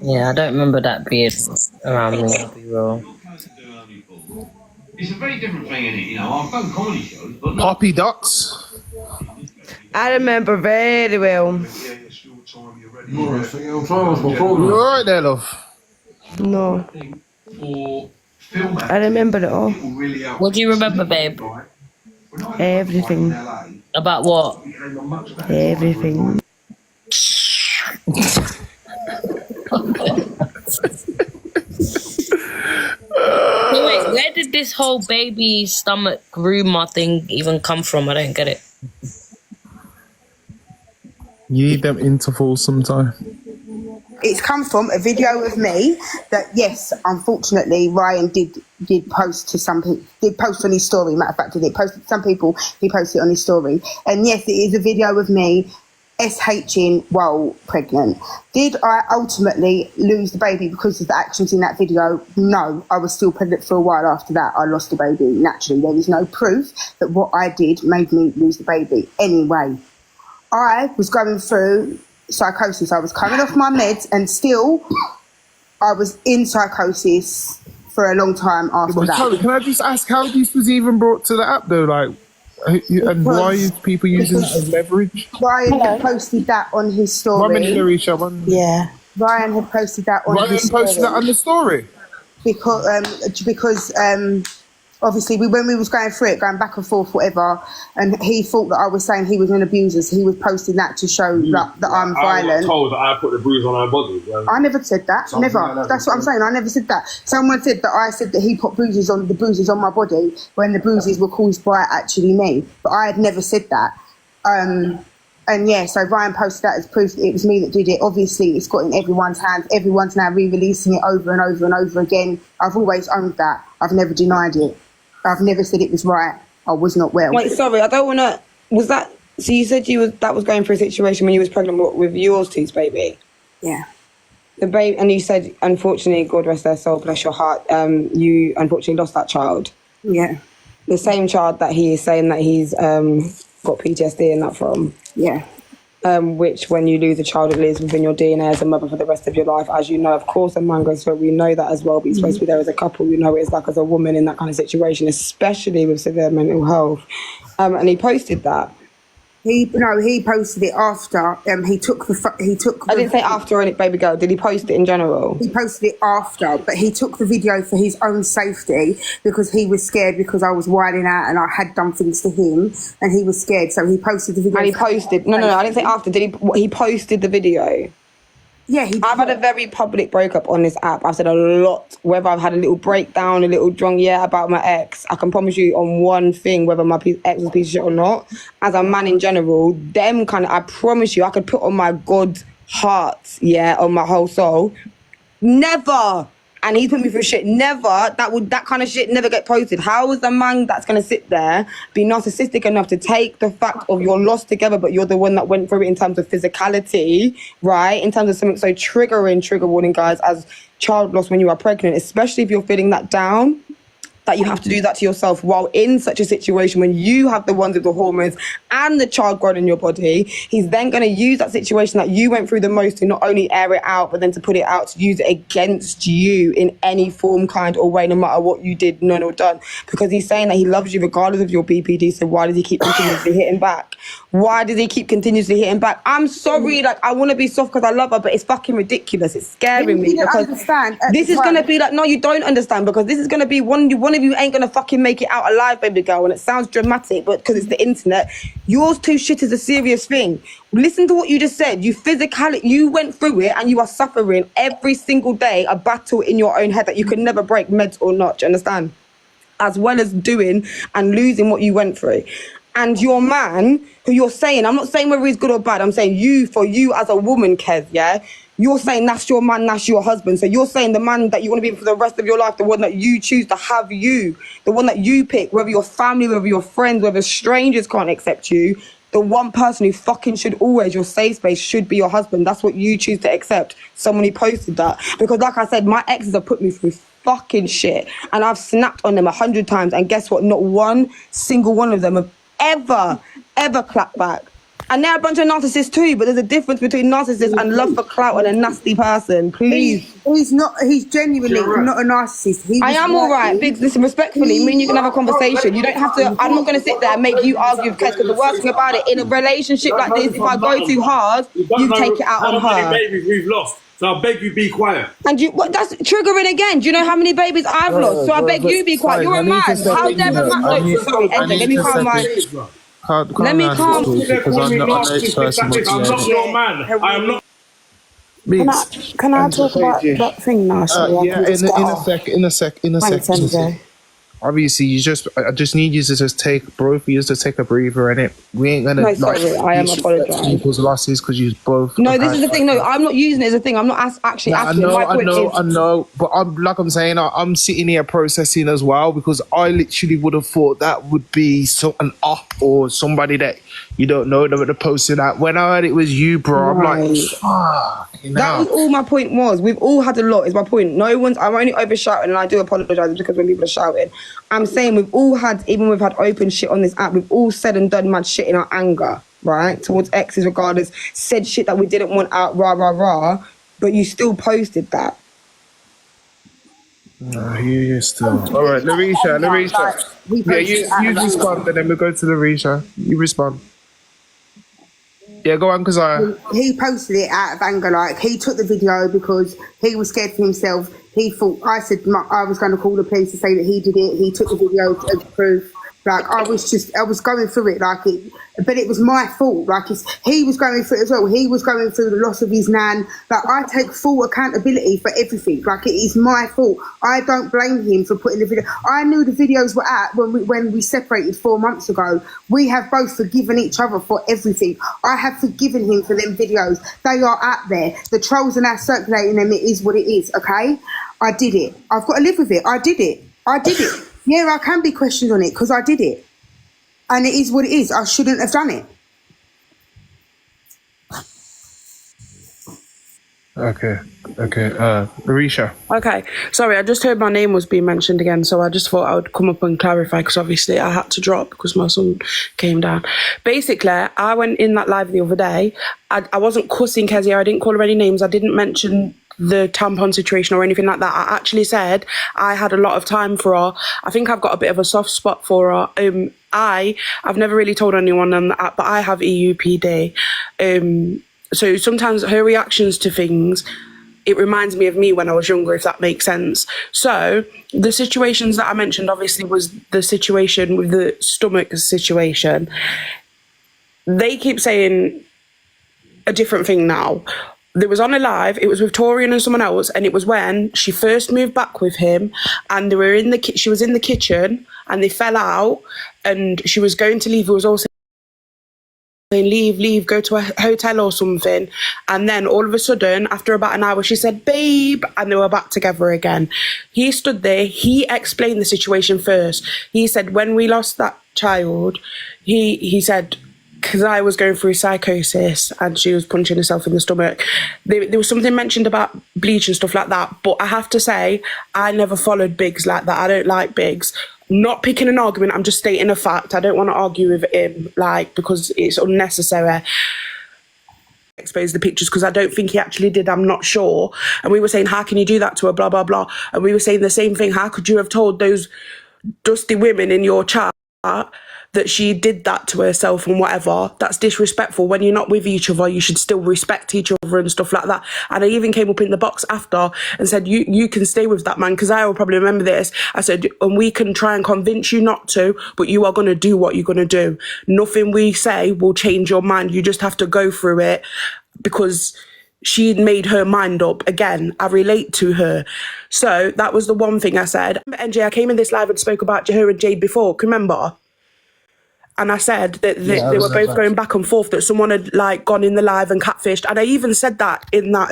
Yeah, I don't remember that being around me, I'll be real. It's a very different thing, isn't it? You know, I've done comedy shows, but Poppy Ducks. I remember very well. You alright there, love? No. I remember it all. What do you remember, babe? Everything. About what? Everything. So wait, where did this whole baby stomach rumor thing even come from? I don't get it. You need them intervals sometime. It's come from a video of me that, yes, unfortunately, Ryan did post to some people, did post on his story. Matter of fact, he did post to some people, he posted it on his story. And yes, it is a video of me SHing while pregnant. Did I ultimately lose the baby because of the actions in that video? No, I was still pregnant for a while after that. I lost the baby naturally. There is no proof that what I did made me lose the baby. Anyway, I was going through psychosis. I was coming off my meds and still I was in psychosis for a long time after that. Can I just ask how this was even brought to the app though? Like, and why is people using that as leverage? Ryan had posted that on his story. Ryan had posted that on his story. Ryan posted that on the story? Because obviously when we was going through it, going back and forth, whatever, and he thought that I was saying he was an abuser, so he was posting that to show that I'm violent. I was told that I put the bruise on her body. I never said that. Never. Like That's what I'm saying. I never said that. Someone said that I said that he put bruises on my body when the bruises were caused by actually me. But I had never said that. And yeah, so Ryan posted that as proof that it was me that did it. Obviously, it's got in everyone's hands. Everyone's now re-releasing it over and over and over again. I've always owned that. I've never denied it. I've never said it was right. I was not well. Wait, sorry, I don't want to... Was that... So you said that was going through a situation when you was pregnant with yours two's baby? Yeah. The baby, and you said, unfortunately, God rest their soul, bless your heart, you unfortunately lost that child. Yeah. The same child that he is saying that he's got PTSD and that from. Yeah. Which, when you lose a child, it lives within your DNA as a mother for the rest of your life. As you know, of course, and man goes through it, we know that as well, but you're supposed to be there as a couple. You know what it's like as a woman in that kind of situation, especially with severe mental health. And he posted that. He posted it after. He took the. I didn't say after it, baby girl. Did he post it in general? He posted it after, but he took the video for his own safety because he was scared because I was wilding out and I had done things to him, and he was scared. So he posted the video. And he posted. No. I didn't say after. Did he? He posted the video. Yeah, I've had a very public breakup on this app. I've said a lot, whether I've had a little breakdown, a little drunk, about my ex. I can promise you on one thing, whether my ex was a piece of shit or not, as a man in general, I promise you, I could put on my God heart, on my whole soul, never. And he put me through shit. Never. That kind of shit never get posted. How is a man that's going to sit there, be narcissistic enough to take the fact of you're lost together, but you're the one that went through it in terms of physicality, right? In terms of something so triggering, trigger warning, guys, as child loss when you are pregnant, especially if you're feeling that down, that you have to do that to yourself while in such a situation when you have the ones with the hormones and the child growing in your body. He's then going to use that situation that you went through the most to not only air it out, but then to put it out to use it against you in any form, kind, or way, no matter what you did, none or done. Because he's saying that he loves you regardless of your BPD, so why does he keep continuously hitting back? Why does he keep continuously hitting back? I'm sorry, I want to be soft because I love her, but it's fucking ridiculous. It's scaring me because this is going to be no, you don't understand, because this is going to be one of you ain't gonna fucking make it out alive, baby girl. And it sounds dramatic, but because it's the internet, yours too shit is a serious thing. Listen to what you just said. You went through it and you are suffering every single day a battle in your own head that you can never break, meds or not. Do you understand? As well as doing and losing what you went through. And your man, who you're saying, I'm not saying whether he's good or bad, I'm saying for you as a woman, Kez, yeah? You're saying that's your man, that's your husband. So you're saying the man that you want to be with for the rest of your life, the one that you choose to have you, the one that you pick, whether your family, whether your friends, whether strangers can't accept you, the one person who fucking should always, your safe space, should be your husband. That's what you choose to accept. Someone who posted that. Because like I said, my exes have put me through fucking shit. And I've snapped on them 100 times. And guess what? Not one single one of them have ever clapped back. And they're a bunch of narcissists too, but there's a difference between narcissists and love for clout and a nasty person. Please. He's genuinely not a narcissist. I am all right. Biggz, listen, respectfully, me and you can have a conversation. You don't have to, I'm not going to sit there and make you argue with Kez, because the worst thing about it, in a relationship like this, if I go too hard, you take it out on her. How many babies we've lost? So I beg you, be quiet. And that's triggering again. Do you know how many babies I've lost? So I beg you, be quiet. You're a man. How dare a man? No, sorry, let me calm my... Let me calm. Because I'm not an person. I'm not your man. I am not. Can I talk about that thing now? Yeah, in a sec. Obviously, I just need you to just take both of you to take a breather, and we ain't gonna. No, sorry, I am apologizing. People's losses because you both. No, this is the thing. No, I'm not using it as a thing. I'm not actually asking. I know, but I'm saying, I'm sitting here processing as well, because I literally would have thought that would be an op or somebody that you don't know that would have posted that. When I heard it was you, bro, I'm like, fuck. That was all my point was. We've all had a lot, is my point. I'm only over shouting, and I do apologise because when people are shouting, I'm saying we've had open shit on this app, we've all said and done mad shit in our anger, right? Towards exes, regardless, said shit that we didn't want out, rah, but you still posted that. No, you still. All right, Larisha. Yeah, you respond, and then we'll go to Larisha. You respond. Yeah, go on, Kezia. He posted it out of anger. Like, he took the video because he was scared for himself. He thought, I said I was going to call the police to say that he did it. He took the video as proof. Like, I was going through it, but it was my fault. Like, he was going through it as well. He was going through the loss of his nan. Like, I take full accountability for everything. Like, it is my fault. I don't blame him for putting the video. I knew the videos were out when we separated 4 months ago. We have both forgiven each other for everything. I have forgiven him for them videos. They are out there. The trolls are now circulating them. It is what it is, okay? I did it. I've got to live with it. I did it. Yeah, I can be questioned on it because I did it. And it is what it is. I shouldn't have done it. Okay. Larisha. Okay, sorry, I just heard my name was being mentioned again, so I just thought I would come up and clarify, because obviously I had to drop because my son came down. Basically, I went in that live the other day. I wasn't cussing Kezia. I didn't call her any names. I didn't mention the tampon situation or anything like that. I actually said I had a lot of time for her. I think I've got a bit of a soft spot for her. I've never really told anyone on the app, but I have EUPD. So sometimes her reactions to things, it reminds me of me when I was younger, if that makes sense. So the situations that I mentioned obviously was the situation with the stomach situation. They keep saying a different thing now. There was on a live, it was with Torian and someone else, and it was when she first moved back with him, and they were she was in the kitchen, and they fell out, and she was going to leave. It was also saying, leave, go to a hotel or something. And then all of a sudden, after about an hour, she said, babe, and they were back together again. He stood there, he explained the situation first. He said, when we lost that child, he said, because I was going through psychosis and she was punching herself in the stomach. There was something mentioned about bleach and stuff like that, but I have to say, I never followed Biggz like that. I don't like Biggz. Not picking an argument, I'm just stating a fact. I don't want to argue with him, because it's unnecessary. Expose the pictures, because I don't think he actually did, I'm not sure. And we were saying, how can you do that to her, blah, blah, blah. And we were saying the same thing, how could you have told those dusty women in your chat that she did that to herself and whatever. That's disrespectful. When you're not with each other, you should still respect each other and stuff like that. And I even came up in the box after and said, you can stay with that man, because I will probably remember this. I said, and we can try and convince you not to, but you are going to do what you're going to do. Nothing we say will change your mind. You just have to go through it, because she'd made her mind up. Again, I relate to her. So that was the one thing I said. NJ, I came in this live and spoke about her and Jade before. Can you remember? And I said that they were both going back and forth, that someone had like gone in the live and catfished. And I even said that in that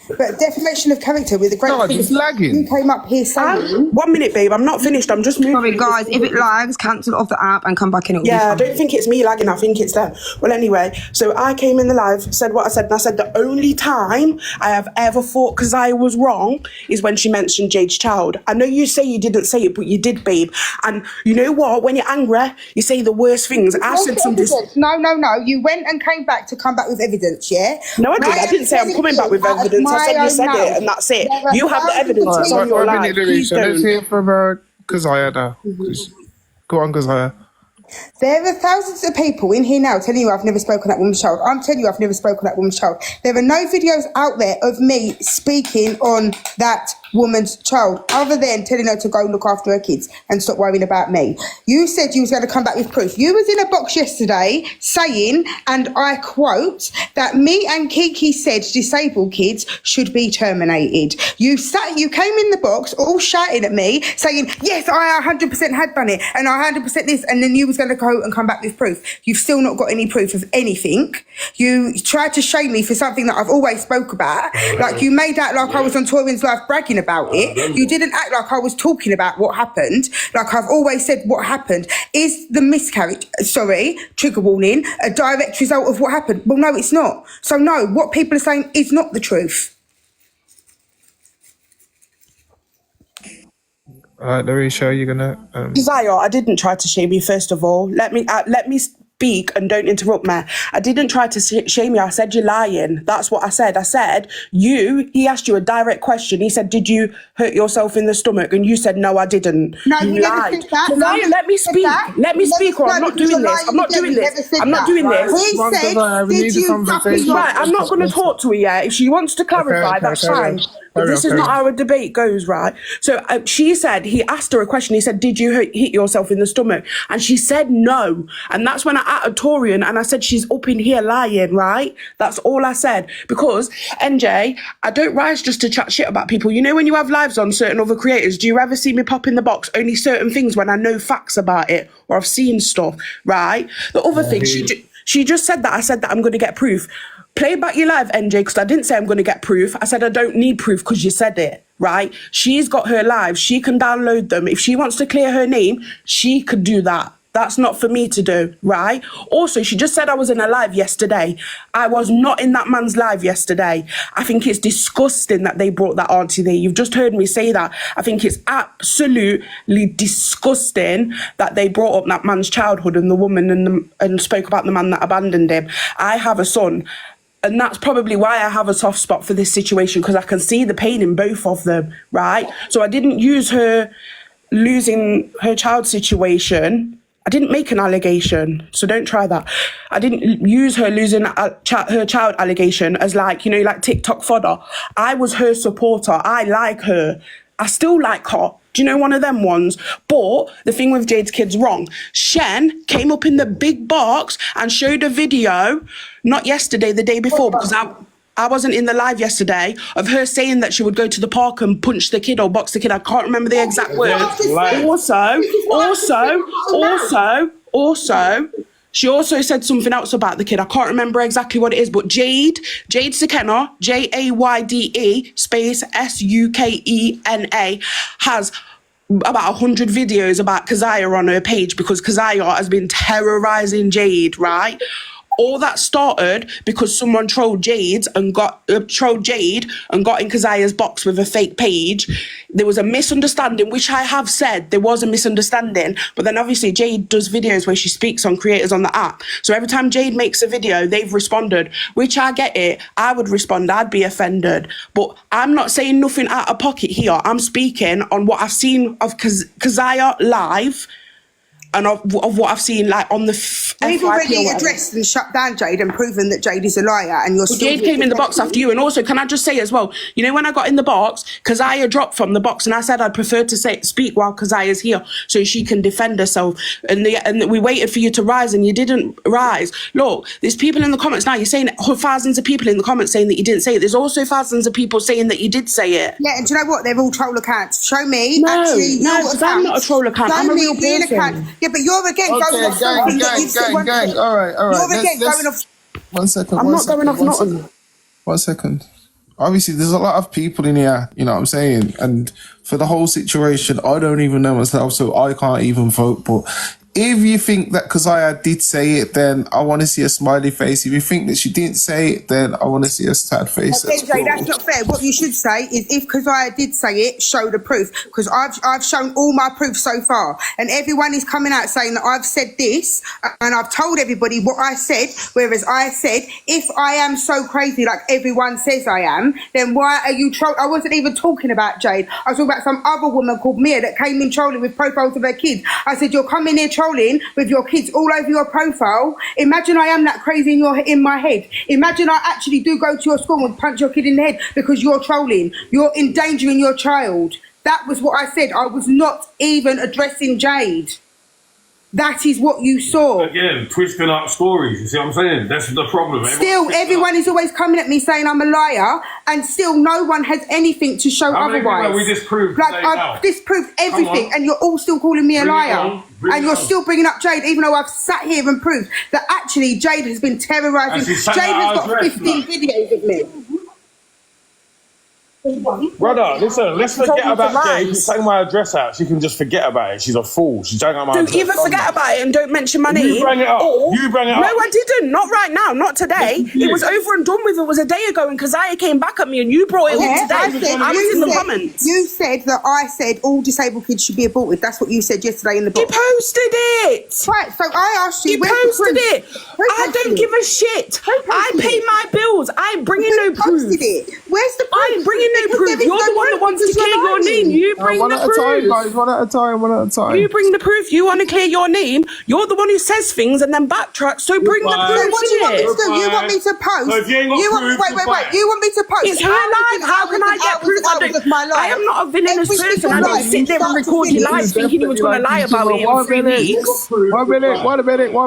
But defamation of character with the great thing. It's lagging. You came up here saying... 1 minute, babe. I'm not finished. I'm just moving. Sorry, guys. If it lags, cancel off the app and come back in. I don't think it's me lagging. I think it's them. Well, anyway, so I came in the live, said what I said, and I said the only time I have ever thought Kezia was wrong is when she mentioned Jade's child. I know you say you didn't say it, but you did, babe. And you know what? When you're angry, you say the worst things. I said some... No. You went and came back to come back with evidence, yeah? No, I didn't. I didn't say I'm coming back with evidence. I said you said it, and that's it. You have the evidence. It's on your live. Please don't. Let's hear from Kezia now. Go on, Kezia. There are thousands of people in here now telling you I've never spoken that woman's child. I'm telling you I've never spoken that woman's child. There are no videos out there of me speaking on that woman's child, other than telling her to go look after her kids and stop worrying about me. You said you was going to come back with proof. You was in a box yesterday saying, and I quote, that me and Kiki said disabled kids should be terminated. You came in the box all shouting at me saying, yes, I 100% had done it and I 100% this, and then you was going to go and come back with proof. You've still not got any proof of anything. You tried to shame me for something that I've always spoke about. Like you made out like I was on Torian's live bragging about it. You didn't act like I was talking about what happened. Like I've always said, what happened is the miscarriage, trigger warning, a direct result of what happened. Well, no, it's not. So no, what people are saying is not the truth. All right, Larisha, you're gonna. Kezia, I didn't try to shame you. First of all, let me speak and don't interrupt me. I didn't try to shame you. I said you're lying. That's what I said. I said he asked you a direct question. He said, "Did you hurt yourself in the stomach?" And you said, "No, I didn't." No, you lied. Said that. Kezia, let me speak. Let me speak, or I'm not doing this. I'm not doing this. I'm not doing this. He said, "Did you?" Right, I'm not going to talk to her yet. If she wants to clarify, that's fine. But this is not how a debate goes, right? So she said, he asked her a question. He said, "Did you hit yourself in the stomach?" And she said no. And that's when I added Torian and I said, she's up in here lying, right? That's all I said. Because, NJ, I don't rise just to chat shit about people. You know when you have lives on certain other creators, do you ever see me pop in the box only certain things when I know facts about it or I've seen stuff, right? The other thing, she just said that. I said that I'm going to get proof. Play back your live, NJ, because I didn't say I'm going to get proof. I said I don't need proof because you said it, right? She's got her lives. She can download them. If she wants to clear her name, she could do that. That's not for me to do, right? Also, she just said I was in a live yesterday. I was not in that man's live yesterday. I think it's disgusting that they brought that auntie there. You've just heard me say that. I think it's absolutely disgusting that they brought up that man's childhood and the woman and spoke about the man that abandoned him. I have a son. And that's probably why I have a soft spot for this situation, because I can see the pain in both of them, right? So I didn't use her losing her child situation. I didn't make an allegation, so don't try that. I didn't use her losing her child allegation as like TikTok fodder. I was her supporter. I like her. I still like her. Do you know one of them ones? But the thing with Jade's kid's wrong. Shen came up in the big box and showed a video, not yesterday, the day before, because I wasn't in the live yesterday, of her saying that she would go to the park and punch the kid or box the kid. I can't remember the exact words. Also, she also said something else about the kid. I can't remember exactly what it is, but Jade Sukena, Jayde space Sukena, has about 100 videos about Kezia on her page because Kezia has been terrorizing Jade, right? All that started because someone trolled Jade and got in Kezia's box with a fake page. There was a misunderstanding, which I have said there was a misunderstanding. But then obviously Jade does videos where she speaks on creators on the app. So every time Jade makes a video, they've responded, which I get it. I would respond. I'd be offended. But I'm not saying nothing out of pocket here. I'm speaking on what I've seen of Kezia live. And of what I've seen, like on the we've already addressed and shut down Jade and proven that Jade is a liar, and you're still. Jade came in the box after you, and also, can I just say as well? You know, when I got in the box, Kezia dropped from the box, and I said I'd prefer to speak while Kezia's here, so she can defend herself. And we waited for you to rise, and you didn't rise. Look, there's people in the comments now. You're saying thousands of people in the comments saying that you didn't say it. There's also thousands of people saying that you did say it. Yeah, and do you know what? They're all troll accounts. Show me. No, because I'm not a troll account. I'm a real person. Yeah, but you're again going off something that you've said. Gang. All right. You're again going off. 1 second. I'm not going off nothing. 1 second. Obviously, there's a lot of people in here, you know what I'm saying? And for the whole situation, I don't even know myself, so I can't even vote. But if you think that Kezia did say it, then I want to see a smiley face. If you think that she didn't say it, then I want to see a sad face. Okay, Jay, that's not fair. What you should say is, if Kezia did say it, show the proof. Because I've shown all my proof so far, and everyone is coming out saying that I've said this, and I've told everybody what I said. Whereas I said, if I am so crazy like everyone says I am, then why are you trolling? I wasn't even talking about Jade. I was talking about some other woman called Mia that came in trolling with profiles of her kids. I said, you're coming here trolling with your kids all over your profile. Imagine I am that crazy in my head. Imagine I actually do go to your school and punch your kid in the head because you're trolling. You're endangering your child. That was what I said. I was not even addressing Jade. That is what you saw. Again, twisting up stories. You see what I'm saying? That's the problem. Still, everyone is always coming at me saying I'm a liar, and still no one has anything to show otherwise. We disproved I've disproved everything, and you're all still calling me a liar. And you're still bringing up Jade, even though I've sat here and proved that actually Jade has been terrorising. Jade has got 15 videos of me. Brother, listen, let's forget about Jade. She's taking my address out. She can just forget about it. She's a fool. She's taking out my address. Don't even forget about it and don't mention my name. You bring it up. You bring it up. No, I didn't. Not right now. Not today. It was over and done with. It was a day ago, and Kezia came back at me and you brought it up today. I was in the comments. You said that I said all disabled kids should be aborted. That's what you said yesterday in the book. You posted it. Right, so I asked you. You posted it. I don't give a shit. I pay my bills. I ain't bringing no proof. Where's the proof? I ain't bringing no proof. You're the one that wants to clear your name. You bring the proof. One at a time, guys. One at a time. You bring the proof. You want to clear your name. You're the one who says things and then backtracks. So bring the proof. What do you want me to do? You want me to post? So if you ain't got proof, wait. You want me to post? It's her life. How can I get proof? I am not a villainous person. I don't sit there and record your life thinking he was going to lie about it in 3 weeks. 1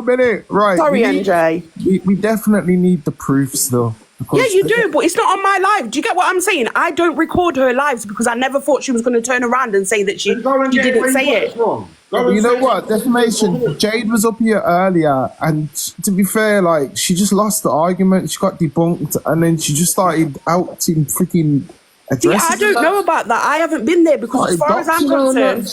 minute. Right. Sorry, NJ. We definitely need the proofs, though. Yeah, you do, but it's not on my live. Do you get what I'm saying? I don't record her lives because I never thought she was going to turn around and say that she didn't say it. You know what? Defamation. Jade was up here earlier, and to be fair, like, she just lost the argument. She got debunked, and then she just started outing freaking addresses. Yeah, I don't know about that. I haven't been there because as far as I'm concerned...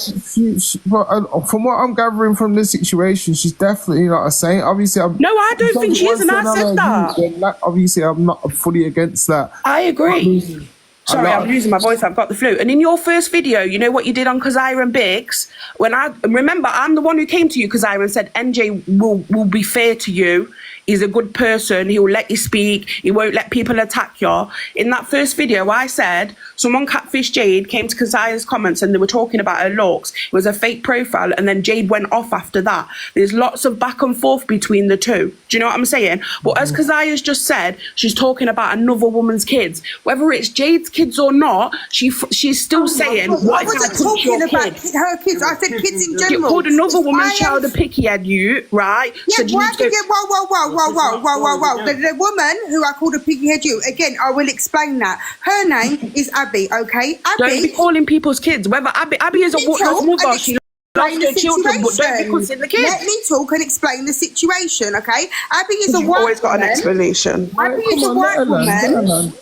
From what I'm gathering from this situation, she's definitely not a saint. Obviously, No, I don't think she is, and I said that. Obviously, I'm not fully against that. I agree. Sorry, I'm losing my voice. I've got the flu. And in your first video, you know what you did on Kezia and Biggz? Remember, I'm the one who came to you, Kezia, and said, NJ will be fair to you. He's a good person. He will let you speak. He won't let people attack you. In that first video, I said someone catfished Jade, came to Kezia's comments, and they were talking about her looks. It was a fake profile, and then Jade went off after that. There's lots of back and forth between the two. Do you know what I'm saying? But as Kezia's just said, she's talking about another woman's kids. Whether it's Jade's kids or not, she's still saying, what if I touch your kids? Her kids. I said kids in general. You called another woman's child a picky head, right? Yeah, whoa. The woman who I called a piggy head, again, I will explain that. Her name is Abby, okay? Abby. Don't be calling people's kids. Whether Abby is a mother, she loves her children, but don't be cussing the kids. Let me talk and explain the situation, okay? Abby is a white woman. Always got an explanation. Abby is a white woman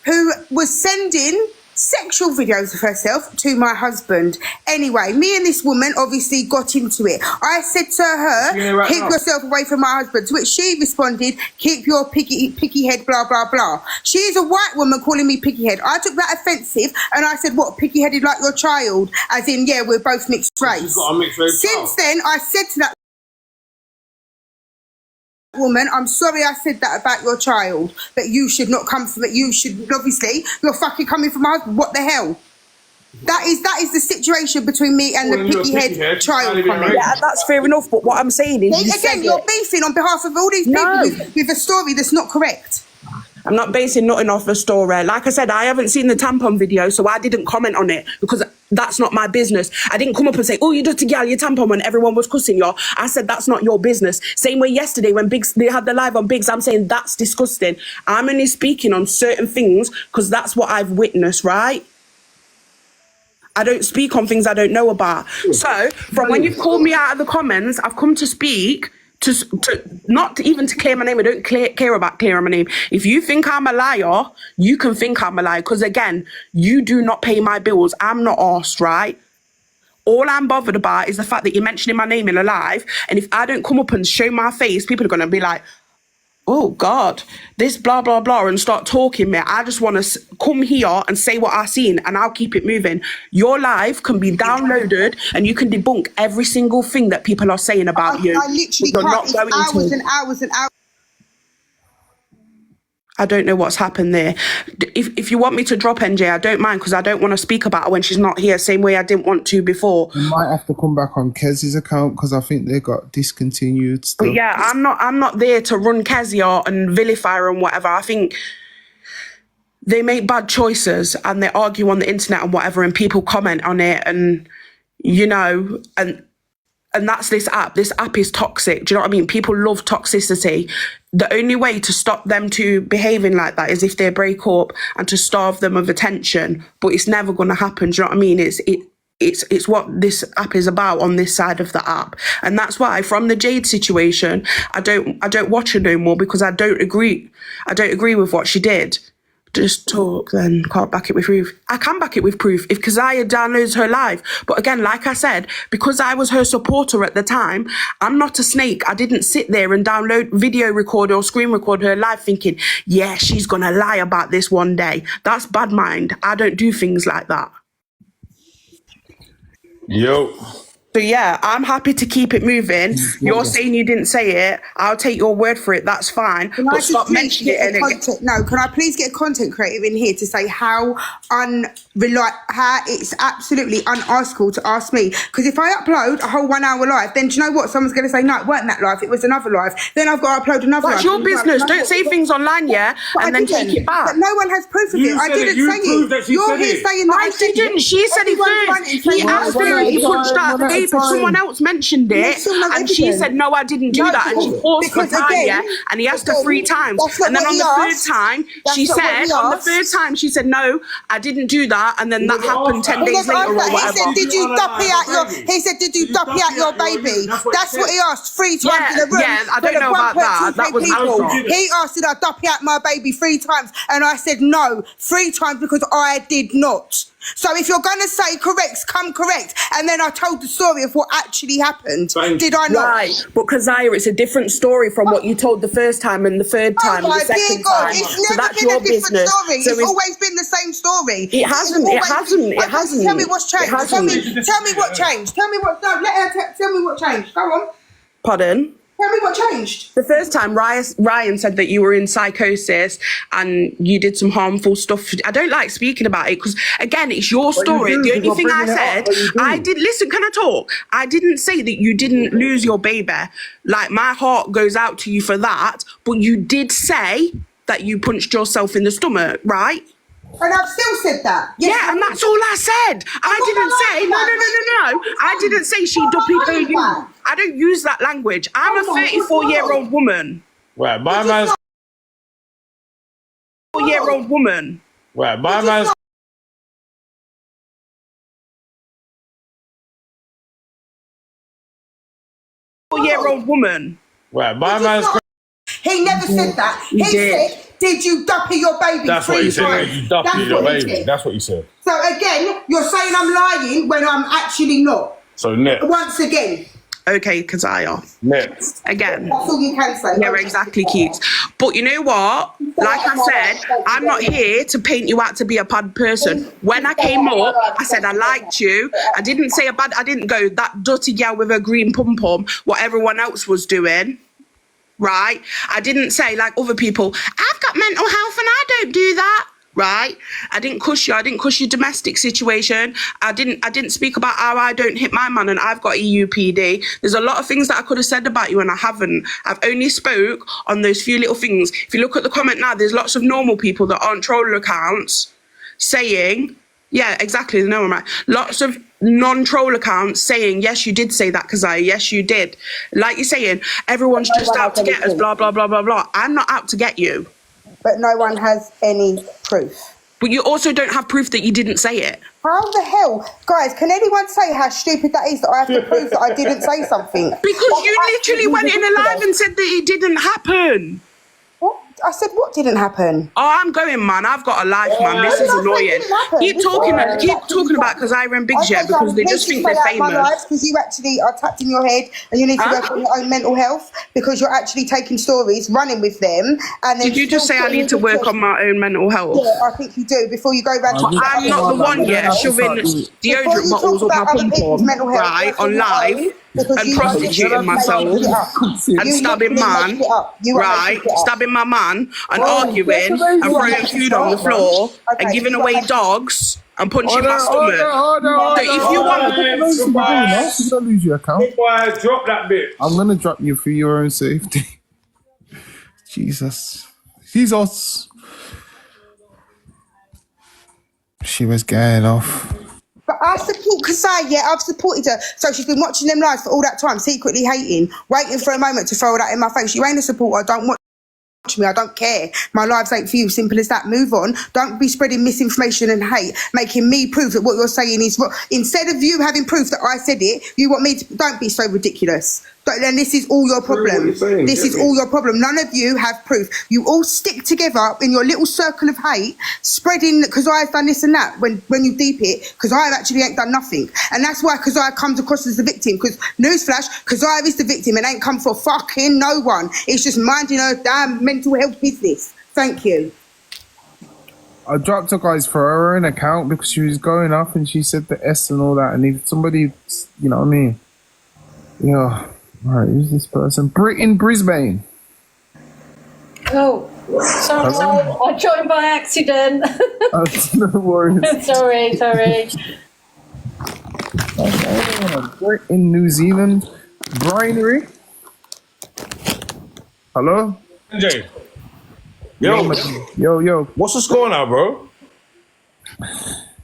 who was sending sexual videos of herself to my husband. Anyway, me and this woman obviously got into it. I said to her, keep yourself away from my husband, to which she responded, keep your picky head, blah, blah, blah. She is a white woman calling me picky head. I took that offensive and I said, what, picky headed like your child? As in, yeah, we're both mixed race. Since then, I said to that woman, I'm sorry I said that about your child, that you should not come from it. You should, obviously, you're fucking coming from my husband. What the hell? That is the situation between me and the picky head child comment. Yeah, that's fair enough, but what I'm saying is... Again, you're beefing on behalf of all these people with a story that's not correct. I'm not basing nothing off the story. Like I said, I haven't seen the tampon video, so I didn't comment on it because that's not my business. I didn't come up and say, oh, you dirty gal, your tampon, when everyone was cussing you. I said, that's not your business. Same way yesterday when Biggz, they had the live on Biggz, I'm saying that's disgusting. I'm only speaking on certain things because that's what I've witnessed, right? I don't speak on things I don't know about. So, from when you've called me out of the comments, I've come to speak to not even to clear my name. I don't care about clearing my name. If you think I'm a liar, you can think I'm a liar. Because again, you do not pay my bills. I'm not arsed, right? All I'm bothered about is the fact that you're mentioning my name in a live. And if I don't come up and show my face, people are going to be like, oh God, this blah, blah, blah, and start talking, man. I just want to come here and say what I've seen and I'll keep it moving. Your live can be downloaded and you can debunk every single thing that people are saying about you. I literally can't. It's hours and hours and hours. I don't know what's happened there. If you want me to drop NJ, I don't mind because I don't want to speak about her when she's not here, same way I didn't want to before. You might have to come back on Kezia's account because I think they got discontinued stuff. But yeah, I'm not there to run Kezia and vilify her and whatever. I think they make bad choices and they argue on the internet and whatever and people comment on it and, you know, and that's this app. This app is toxic. Do you know what I mean? People love toxicity. The only way to stop them to behaving like that is if they break up and to starve them of attention. But it's never going to happen. Do you know what I mean? It's what this app is about on this side of the app. And that's why from the Jade situation, I don't watch her no more because I don't agree with what she did. Just talk, then can't back it with proof. I can back it with proof if Kezia downloads her live. But again, like I said, because I was her supporter at the time, I'm not a snake. I didn't sit there and download, video record or screen record her live thinking, yeah, she's going to lie about this one day. That's bad mind. I don't do things like that. Yo. So yeah, I'm happy to keep it moving. You're saying you didn't say it. I'll take your word for it. That's fine. But stop mentioning it. No, can I please get a content creative in here to say how it's absolutely unaskable to ask me? Because if I upload a whole 1 hour live, then do you know what? Someone's going to say, no, it weren't that live. It was another live. Then I've got to upload another live. That's your business. Don't say things online, yeah, and then take it back. But no one has proof of it. I didn't say it. You're here saying that I didn't. She said it first. He asked her if he punched out the paper. Someone else mentioned it, and she said, no, I didn't do that. And she paused for time, yeah, and he asked her 3 times. And then on the third time, she said, no, I didn't do that. And then that happened 10 days later or whatever. He said, did you duppy out your baby? That's what he asked 3 times in a room. Yeah, I don't know about that. That was he asked, did I duppy out my baby 3 times? And I said, no, 3 times because I did not. So if you're going to say correct, come correct. And then I told the story of what actually happened. Did I not? Right. But Kezia, it's a different story from what you told the first time and the third time and the second time. It's never been a different story. It's always been the same story. It hasn't. Tell me what's changed. Tell me what changed. Tell me what, no, let her tell me what changed. Go on. Pardon? Tell me what changed. The first time, Ryan said that you were in psychosis and you did some harmful stuff. I don't like speaking about it because, again, it's your story. The only thing I said, listen, can I talk? I didn't say that you didn't lose your baby. Like, my heart goes out to you for that. But you did say that you punched yourself in the stomach, right? And I've still said that. Yes, yeah, and that's all I said. I didn't say, no. I didn't say she duppied her you. I don't use that language. I'm a 34-year-old woman. Right, my man's... 4-year-old woman. Right, my man's... Year-old woman. Right, my man's... He never said that. He said Did you duppy your baby? That's what he said. You duppy your baby. That's what he said. So again, you're saying I'm lying when I'm actually not. So next. Once again. Okay, Kezia. Next. Again. That's all you can say. Yeah, exactly, Keeks. But you know what? Like I said, I'm not here to paint you out to be a bad person. When I came up, I said I liked you. I didn't say I didn't go that dirty gal with a green pom-pom, what everyone else was doing. Right? I didn't say like other people, I've got mental health and I don't do that. Right? I didn't cuss you. I didn't cuss your domestic situation. I didn't speak about how I don't hit my man and I've got EUPD. There's a lot of things that I could have said about you and I haven't. I've only spoke on those few little things. If you look at the comment now, there's lots of normal people that aren't troll accounts saying, yeah, exactly, no one right. Lots of non-troll accounts saying, yes, you did say that, Kezia. Yes, you did. Like you're saying, everyone's just out to get us, blah, blah, blah, blah, blah. I'm not out to get you. But no one has any proof. But you also don't have proof that you didn't say it. How the hell? Guys, can anyone say how stupid that is that I have to prove that I didn't say something? Because you literally went in a live and said that it didn't happen. What? I said what didn't happen? Oh, I'm going, man. I've got a life, man. This is annoying. Keep talking about Kezia and Biggz, yeah, because they just think they're famous. Because you actually are tapped in your head and you need to work on your own mental health because you're actually taking stories, running with them. And then did you just say I need to work on my own mental health? Yeah, I think you do. Before you go around to I'm not the one yet shoving deodorant bottles up my pom-pom, right, on live. And prostituting myself and stabbing man, right? Stabbing my man and arguing and throwing food on the floor and giving away dogs and punching my stomach. So if you want, you don't lose your account. Goodbye, drop that bit. I'm gonna drop you for your own safety. Jesus. She was getting off. But I support Kezia, yeah, I've supported her. So she's been watching them lives for all that time, secretly hating, waiting for a moment to throw that in my face. You ain't a supporter, don't watch me, I don't care. My lives ain't for you, simple as that. Move on. Don't be spreading misinformation and hate, making me prove that what you're saying is wrong. Instead of you having proof that I said it, you want me to, don't be so ridiculous. But then this is all your problem. This is all your problem. None of you have proof. You all stick together in your little circle of hate, spreading because I've done this and that when you deep it, because I actually ain't done nothing. And that's why Kezia comes across as the victim, because newsflash, Kezia is the victim and ain't come for fucking no one. It's just minding her damn mental health business. Thank you. I dropped her, guys, for her own account because she was going up and she said the S and all that. And if somebody, you know what I mean? Yeah. All right, who's this person? In Brisbane. Oh, sorry, I joined by accident. No worries. sorry. In New Zealand. Brinery. Hello? Jade. Yo. What's the score now, bro?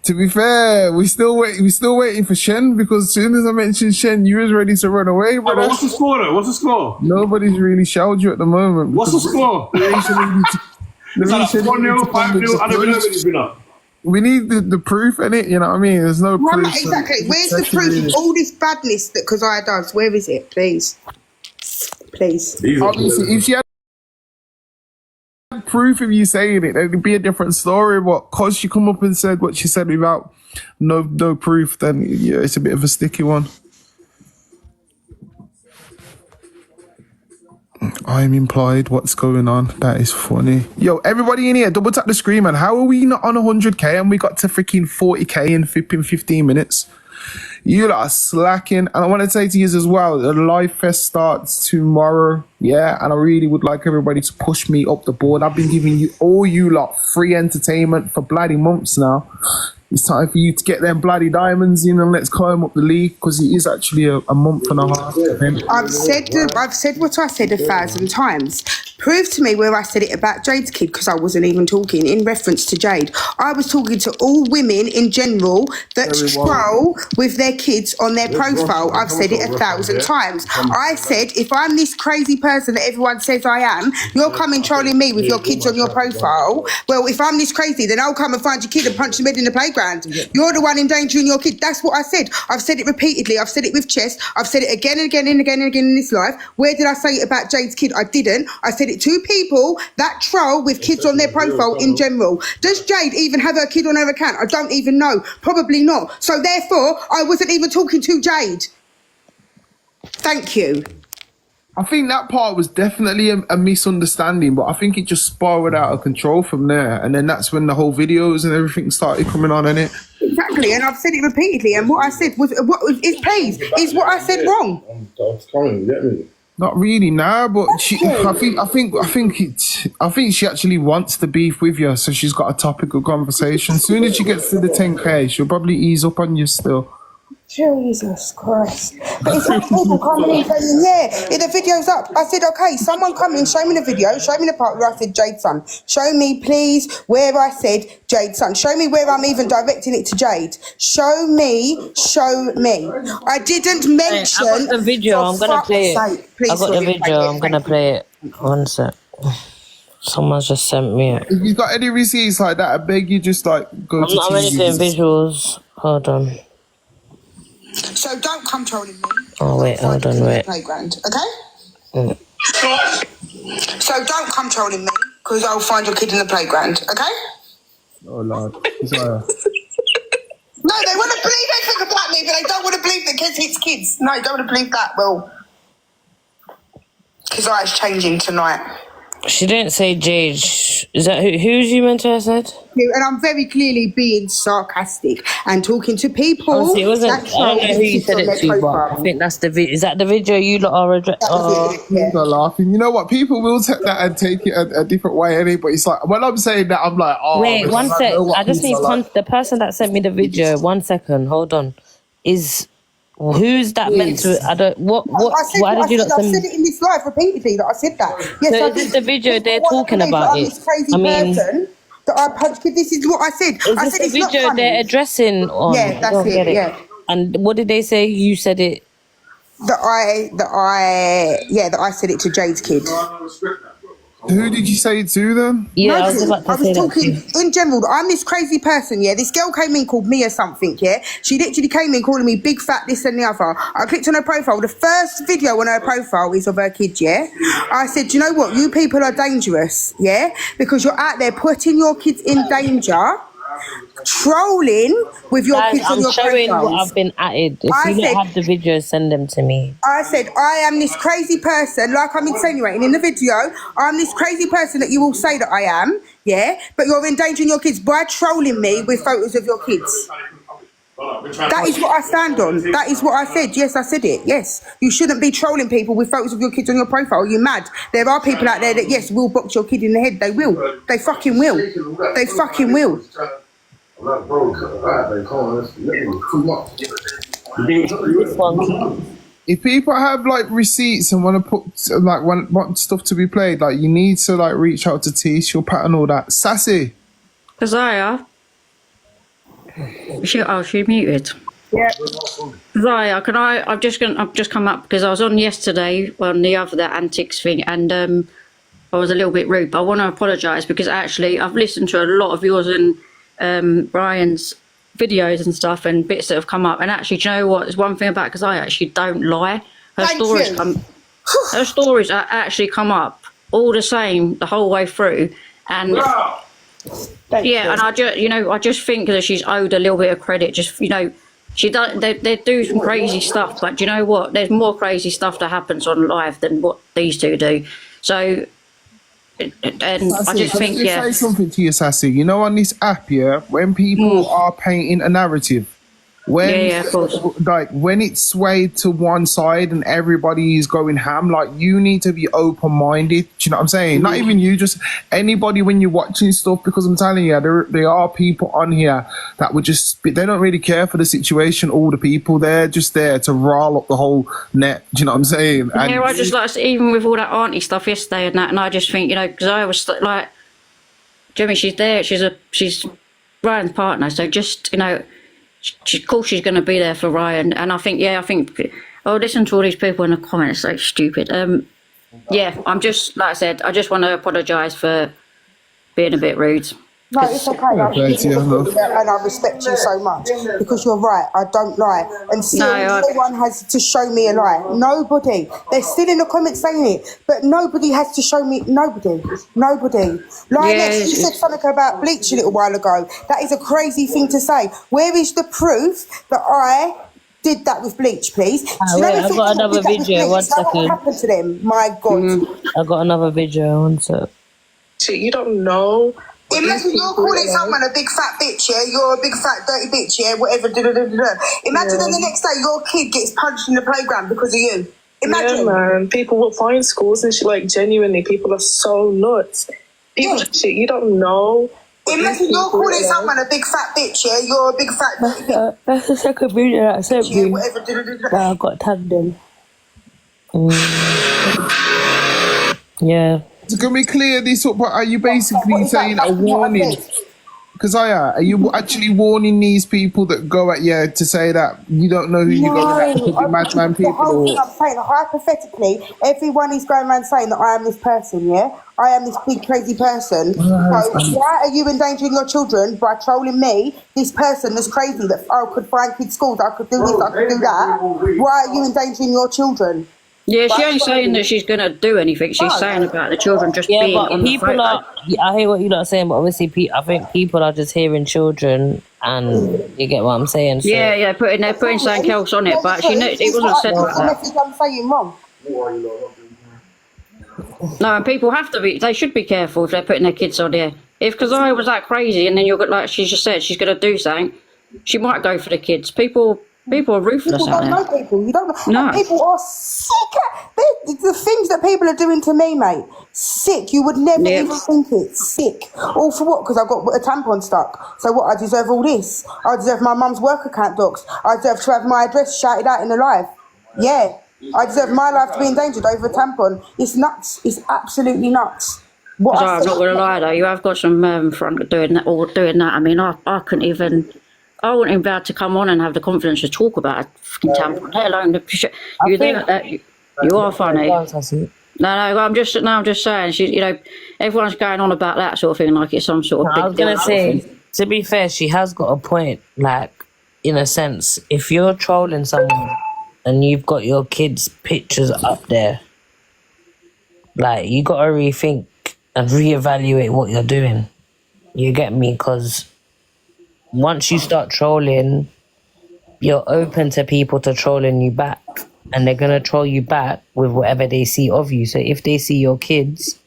To be fair, we still waiting for Shen, because as soon as I mentioned Shen, you was ready to run away, bro. What's the score though? What's the score? Nobody's really shouted you at the moment. What's the score? It's like 1-0, 5-0, I don't know when it's been up. We need the proof in it, you know what I mean? There's no proof. Exactly. Where's the proof of all this badness that Kezia does? Where is it, please? Please. Obviously, if she had proof of you saying it, it'd be a different story. But cause she come up and said what she said without no proof, then yeah, it's a bit of a sticky one. I'm implied. What's going on? That is funny. Yo, everybody in here, double tap the screen, man. How are we not on 100k and we got to freaking 40k in 15 minutes? You lot are slacking. And I want to say to you as well, the live fest starts tomorrow. Yeah, and I really would like everybody to push me up the board. I've been giving you lot free entertainment for bloody months now. It's time for you to get them bloody diamonds in and let's climb up the league, because it is actually a month and a half. I've said what I said 1,000 times. Prove to me where I said it about Jade's kid, because I wasn't even talking in reference to Jade. I was talking to all women in general that scroll with their kids on their profile. I've said it 1,000 times. I said, if I'm this crazy person that everyone says I am, you're coming trolling me with your kids on your profile. Well, if I'm this crazy, then I'll come and find your kid and punch him in the playground. You're the one endangering your kid. That's what I said. I've said it repeatedly. I've said it with chest. I've said it again and again and again and again in this life. Where did I say it about Jade's kid? I didn't. I said it it to people that troll with kids on their profile in general. Does Jade even have her kid on her account? I don't even know. Probably not. So therefore, I wasn't even talking to Jade. Thank you. I think that part was definitely a misunderstanding, but I think it just spiraled out of control from there. And then that's when the whole videos and everything started coming on, innit? Exactly, and I've said it repeatedly. And what I said was, is what I said wrong? Not really, nah. But I think she actually wants the beef with you, so she's got a topic of conversation. As soon as she gets to the 10K, she'll probably ease up on you still. Jesus Christ. But it's like people coming in saying, yeah, the video's up. I said, okay, someone come in, show me the video, show me the part where I said Jade's son. Show me, please, where I said Jade's son. Show me where I'm even directing it to Jade. Show me. I didn't mention... I got the video, I'm going to play it. Please, I got the video, I'm going to play it. One sec. Someone's just sent me it. If you've got any receipts like that, I beg you just like go to I'm only doing visuals. Hold on. So don't come trolling me. Oh wait, hold on, wait. Playground, okay? So don't come trolling me because I'll find your kid in the playground, okay? Oh Lord. No, they want to believe everything about me, but they don't want to believe that kids hits kids. No, don't want to believe that. Well, because it's changing tonight. She didn't say Jade. Is that who's you meant to have said? And I'm very clearly being sarcastic and talking to people. Honestly, it wasn't. I don't know who you said it to, but I think that's the video. Is that the video you lot are People are laughing. You know what? People will take that and take it a different way, anyway. But it's like when I'm saying that, I'm like, oh. Wait, one sec. I just need the person that sent me the video. 1 second. Hold on. Who's that meant to? I don't. Why did you not send me? I said it in this live repeatedly that I said that. Yes, so is this the video they're talking about it? I mean, that I punched. This is what I said. I said it's the video they're addressing on? Yeah, that's it. Yeah. And what did they say? You said it. That I said it to Jade's kid. Who did you say it to then? Yeah, no, I was about to say talking in general. I'm this crazy person, yeah. This girl came in called Mia something, yeah. She literally came in calling me big fat this and the other. I clicked on her profile. The first video on her profile is of her kid, yeah. I said, do you know what? You people are dangerous, yeah, because you're out there putting your kids in danger, trolling with your kids on your showing profiles. what I've been added. If you don't have the video, send them to me. I said, I am this crazy person, like I'm insinuating in the video, I'm this crazy person that you all say that I am, yeah, but you're endangering your kids by trolling me with photos of your kids. That is what I stand on. That is what I said. Yes, I said it. Yes. You shouldn't be trolling people with photos of your kids on your profile. You're mad. There are people out there that, yes, will box your kid in the head. They will. They fucking will. They fucking will. If people have like receipts and want to put like want stuff to be played, like you need to like reach out to T, she'll pattern all that. Sassy. Kezia. She muted. Yeah. Kezia, I've just come up because I was on yesterday on the other antics thing and I was a little bit rude, but I want to apologise because actually I've listened to a lot of yours and Brian's videos and stuff and bits that have come up, and actually, do you know what? There's one thing about Kezia, actually don't lie. Her stories actually come up all the same the whole way through, and and I just think that she's owed a little bit of credit. Just she does. They do some crazy stuff, but do you know what? There's more crazy stuff that happens on live than what these two do. So. And I just think, say something to you, Sassy. You know, on this app, when people are painting a narrative, when of course. Like when it's swayed to one side and everybody is going ham, like you need to be open-minded. Do you know what I'm saying? Not even you, just anybody when you're watching stuff, because I'm telling you, there are people on here that would just they don't really care for the situation. All the people, they're just there to rile up the whole net. Do you know what I'm saying? And I just like, even with all that auntie stuff yesterday and that, and I just think, because I was like, Jimmy, she's there, she's Ryan's partner, so just of course she's going to be there for Ryan, and I think listen to all these people in the comments, so stupid. I'm just, like I said, I just want to apologise for being a bit rude. No, it's okay. I and I respect you so much because you're right. I don't lie, and still, no one has to show me a lie. Nobody. They're still in the comments saying it, but nobody has to show me. Nobody. Lioness, you said something about bleach a little while ago. That is a crazy thing to say. Where is the proof that I did that with bleach, please? Wait, I got another video. One second. What happened to them? My God. I got another video. One sec. You don't know. Imagine you're calling someone a big fat bitch, yeah? You're a big fat dirty bitch, yeah? Whatever. Imagine then the next day your kid gets punched in the playground because of you. Imagine. Yeah, man. People will find schools and shit, like, genuinely, people are so nuts. People shit, you don't know. Imagine you're calling someone a big fat bitch, yeah? You're a big fat dirty bitch. That's the second video that I sent Yeah, me. whatever. I got tagged in. Yeah. So can we clear this up? Are you basically saying a warning? Because are you actually warning these people that go at you to say that you don't know who you're going at? Could be madman people. The whole thing I'm saying, hypothetically, everyone is going around saying that I am this person, yeah? I am this big crazy person. So why are you endangering your children by trolling me, this person that's crazy that I could find kids schools, I could do this, I could do that? Why are you endangering your children? Yeah, she ain't saying that she's going to do anything. She's saying about the children just being but on people the photo. are. I hear what you're not saying, but obviously, I think people are just hearing children, and you get what I'm saying. So. Yeah, they're putting something else on it, but she it wasn't said like that. I'm saying wrong. No, and people have to be. They should be careful if they're putting their kids on there. If Kezia was that crazy, and then you're like she just said, she's going to do something, she might go for the kids. People are ruthless out there. You don't know. No. People are sick. The things that people are doing to me, mate. Sick. You would never even think it. Sick. All for what? Because I got a tampon stuck. So what? I deserve all this. I deserve my mum's work account docs. I deserve to have my address shouted out in the live. Yeah. I deserve my life to be endangered over a tampon. It's nuts. It's absolutely nuts. I'm not going to lie though. You have got some front doing that. I mean, I couldn't even. I wouldn't even be able to come on and have the confidence to talk about a fucking tampon, let alone the shit. You are funny. No, I'm just saying. Everyone's going on about that sort of thing, like it's some sort of big. I was gonna say, to be fair, she has got a point. Like, in a sense, if you're trolling someone and you've got your kids' pictures up there, like you got to rethink and reevaluate what you're doing. You get me? Because once you start trolling, you're open to people to trolling you back, and they're going to troll you back with whatever they see of you. So if they see your kids,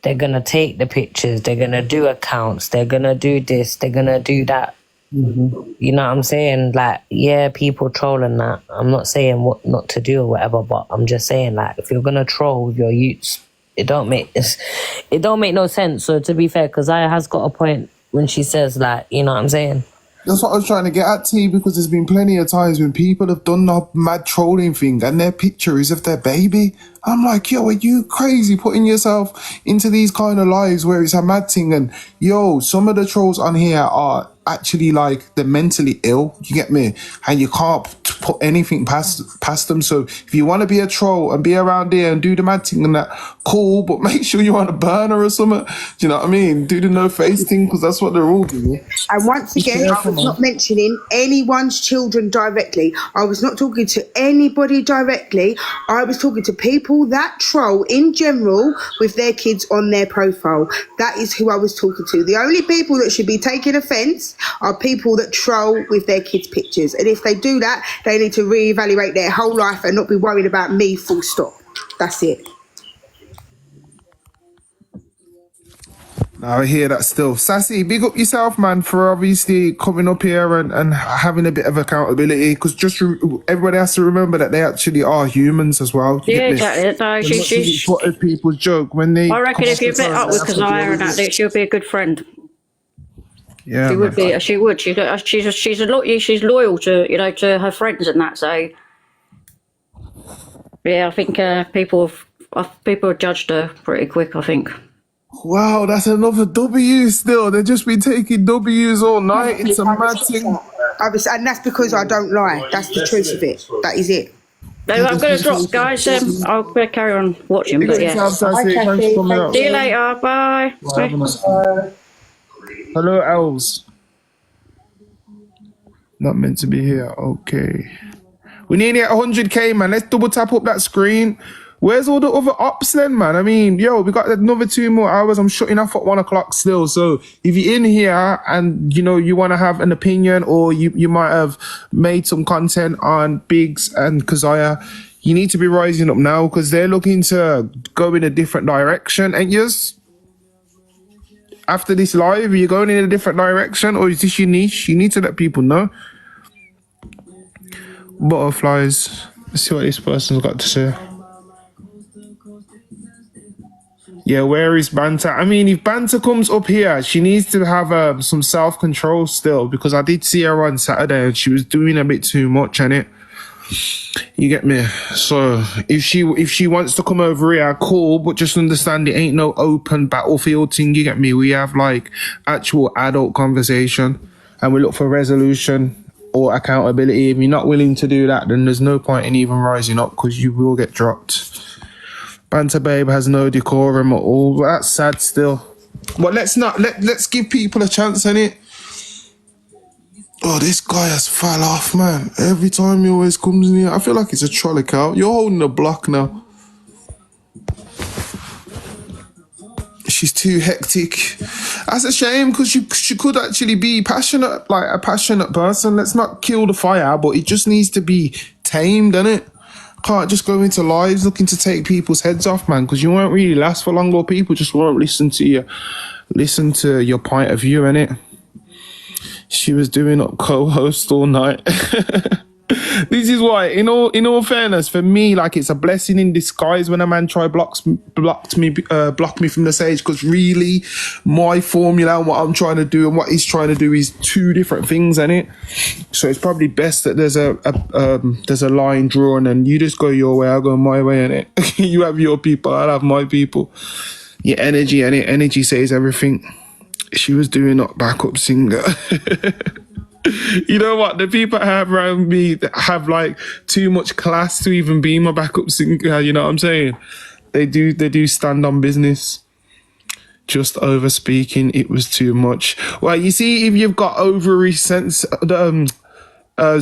they're going to take the pictures, they're going to do accounts, they're going to do this, they're going to do that. Mm-hmm. You know what I'm saying? Like, yeah, people trolling that. I'm not saying what not to do or whatever, but I'm just saying, like, if you're going to troll with your youths, it don't make no sense. So to be fair, Kezia has got a point when she says, like, you know what I'm saying? That's what I was trying to get at, T, because there's been plenty of times when people have done the mad trolling thing and their picture is of their baby. I'm like, yo, are you crazy putting yourself into these kind of lives where it's a mad thing? And yo, some of the trolls on here are actually like they're mentally ill, you get me? And you can't put anything past them. So if you want to be a troll and be around here and do the mad thing and that, cool, but make sure you're on a burner or something. Do you know what I mean? Do the no face thing, because that's what they're all doing. And once again, I was not mentioning anyone's children directly. I was not talking to anybody directly. I was talking to people that troll in general with their kids on their profile. That is who I was talking to. The only people that should be taking offence are people that troll with their kids' pictures. And if they do that, they need to reevaluate their whole life and not be worried about me, full stop. That's it. Now I hear that still. Sassy, big up yourself, man, for obviously coming up here and having a bit of accountability, because just everybody has to remember that they actually are humans as well. Yeah, exactly. So she's what if people joke when they... I reckon if you met up with Kezia and that, she'll be a good friend. Yeah, she would be. She would. She's loyal to to her friends and that. So yeah, I think people have judged her pretty quick, I think. Wow, that's another W still. They've just been taking W's all night. It's a mad thing. And that's because I don't lie. That's the truth of it. That is it. No, I'm going to drop, guys. I'll carry on watching. But yeah. See you later. Bye. Bye. Hello, Els. Not meant to be here. Okay. We nearly at 100k, man. Let's double tap up that screen. Where's all the other ops then, man? I mean, yo, we got another 2 more hours. I'm shutting off at 1 o'clock still. So if you're in here and, you know, you want to have an opinion or you might have made some content on Biggz and Kezia, you need to be rising up now because they're looking to go in a different direction. And yes, after this live, are you going in a different direction or is this your niche? You need to let people know. Butterflies. Let's see what this person's got to say. Yeah, where is Banter? I mean, if Banter comes up here, she needs to have some self-control still because I did see her on Saturday and she was doing a bit too much, innit? You get me? So if she wants to come over here, cool, but just understand it ain't no open battlefield thing, you get me? We have like actual adult conversation and we look for resolution or accountability. If you're not willing to do that, then there's no point in even rising up because you will get dropped. Banter Babe has no decorum at all. But that's sad still. But let's give people a chance, innit? Oh, this guy has fell off, man. Every time he always comes in here, I feel like it's a trolley cow. You're holding the block now. She's too hectic. That's a shame because she could actually be passionate, like a passionate person. Let's not kill the fire, but it just needs to be tamed, innit? Can't just go into lives looking to take people's heads off, man, because you won't really last for long or people just won't listen to your point of view, innit? She was doing up co-host all night. This is why, in all fairness, for me, like it's a blessing in disguise when a man block me from the stage, because really, my formula and what I'm trying to do and what he's trying to do is 2 different things, innit? So it's probably best that there's a line drawn and you just go your way, I'll go my way, innit? You have your people, I'll have my people. Your energy, innit? Energy says everything. She was doing up backup singer. You know what? The people I have around me that have like too much class to even be my backup singer. You know what I'm saying? They do stand on business. Just over speaking, it was too much. Well, you see, if you've got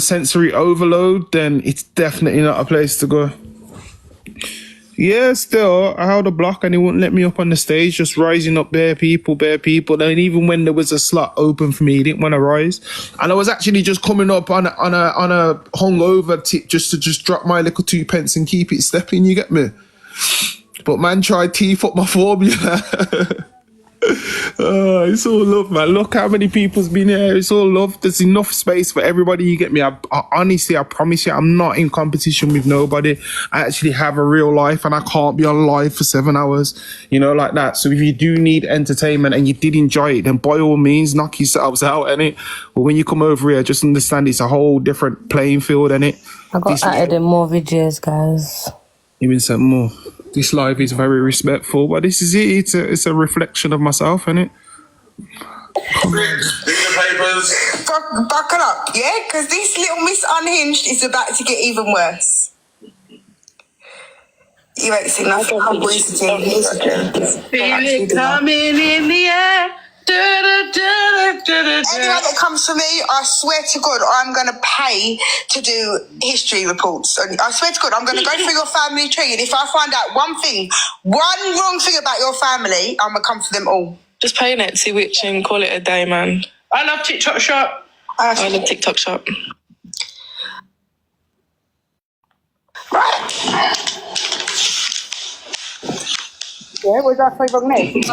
sensory overload, then it's definitely not a place to go. Yeah, still, I held a block and he wouldn't let me up on the stage, just rising up bare people. And even when there was a slot open for me, he didn't want to rise. And I was actually just coming up on a hungover tip just to drop my little 2 pence and keep it stepping, you get me? But man tried to teeth up my formula. Oh, it's all love, man. Look how many people's been here. It's all love. There's enough space for everybody, you get me? I honestly, I promise you, I'm not in competition with nobody. I actually have a real life and I can't be on live for 7 hours, you know, like that. So if you do need entertainment and you did enjoy it, then by all means, knock yourselves out, innit? But when you come over here, just understand it's a whole different playing field, innit? I got added in more videos, guys. You've been sent more. This live is very respectful, but this is it. It's a reflection of myself, innit? Buckle up, yeah? Because this little Miss Unhinged is about to get even worse. You ain't seen nothing. Feel it coming in the air. Anyone that comes to me, I swear to God, I'm going to pay to do history reports. And I swear to God, I'm going to go through your family tree, and if I find out one wrong thing about your family, I'm going to come for them all. Just pay Etsy Witch and call it a day, man. I love TikTok Shop. I love TikTok Shop. Right. Yeah, where's our favourite name?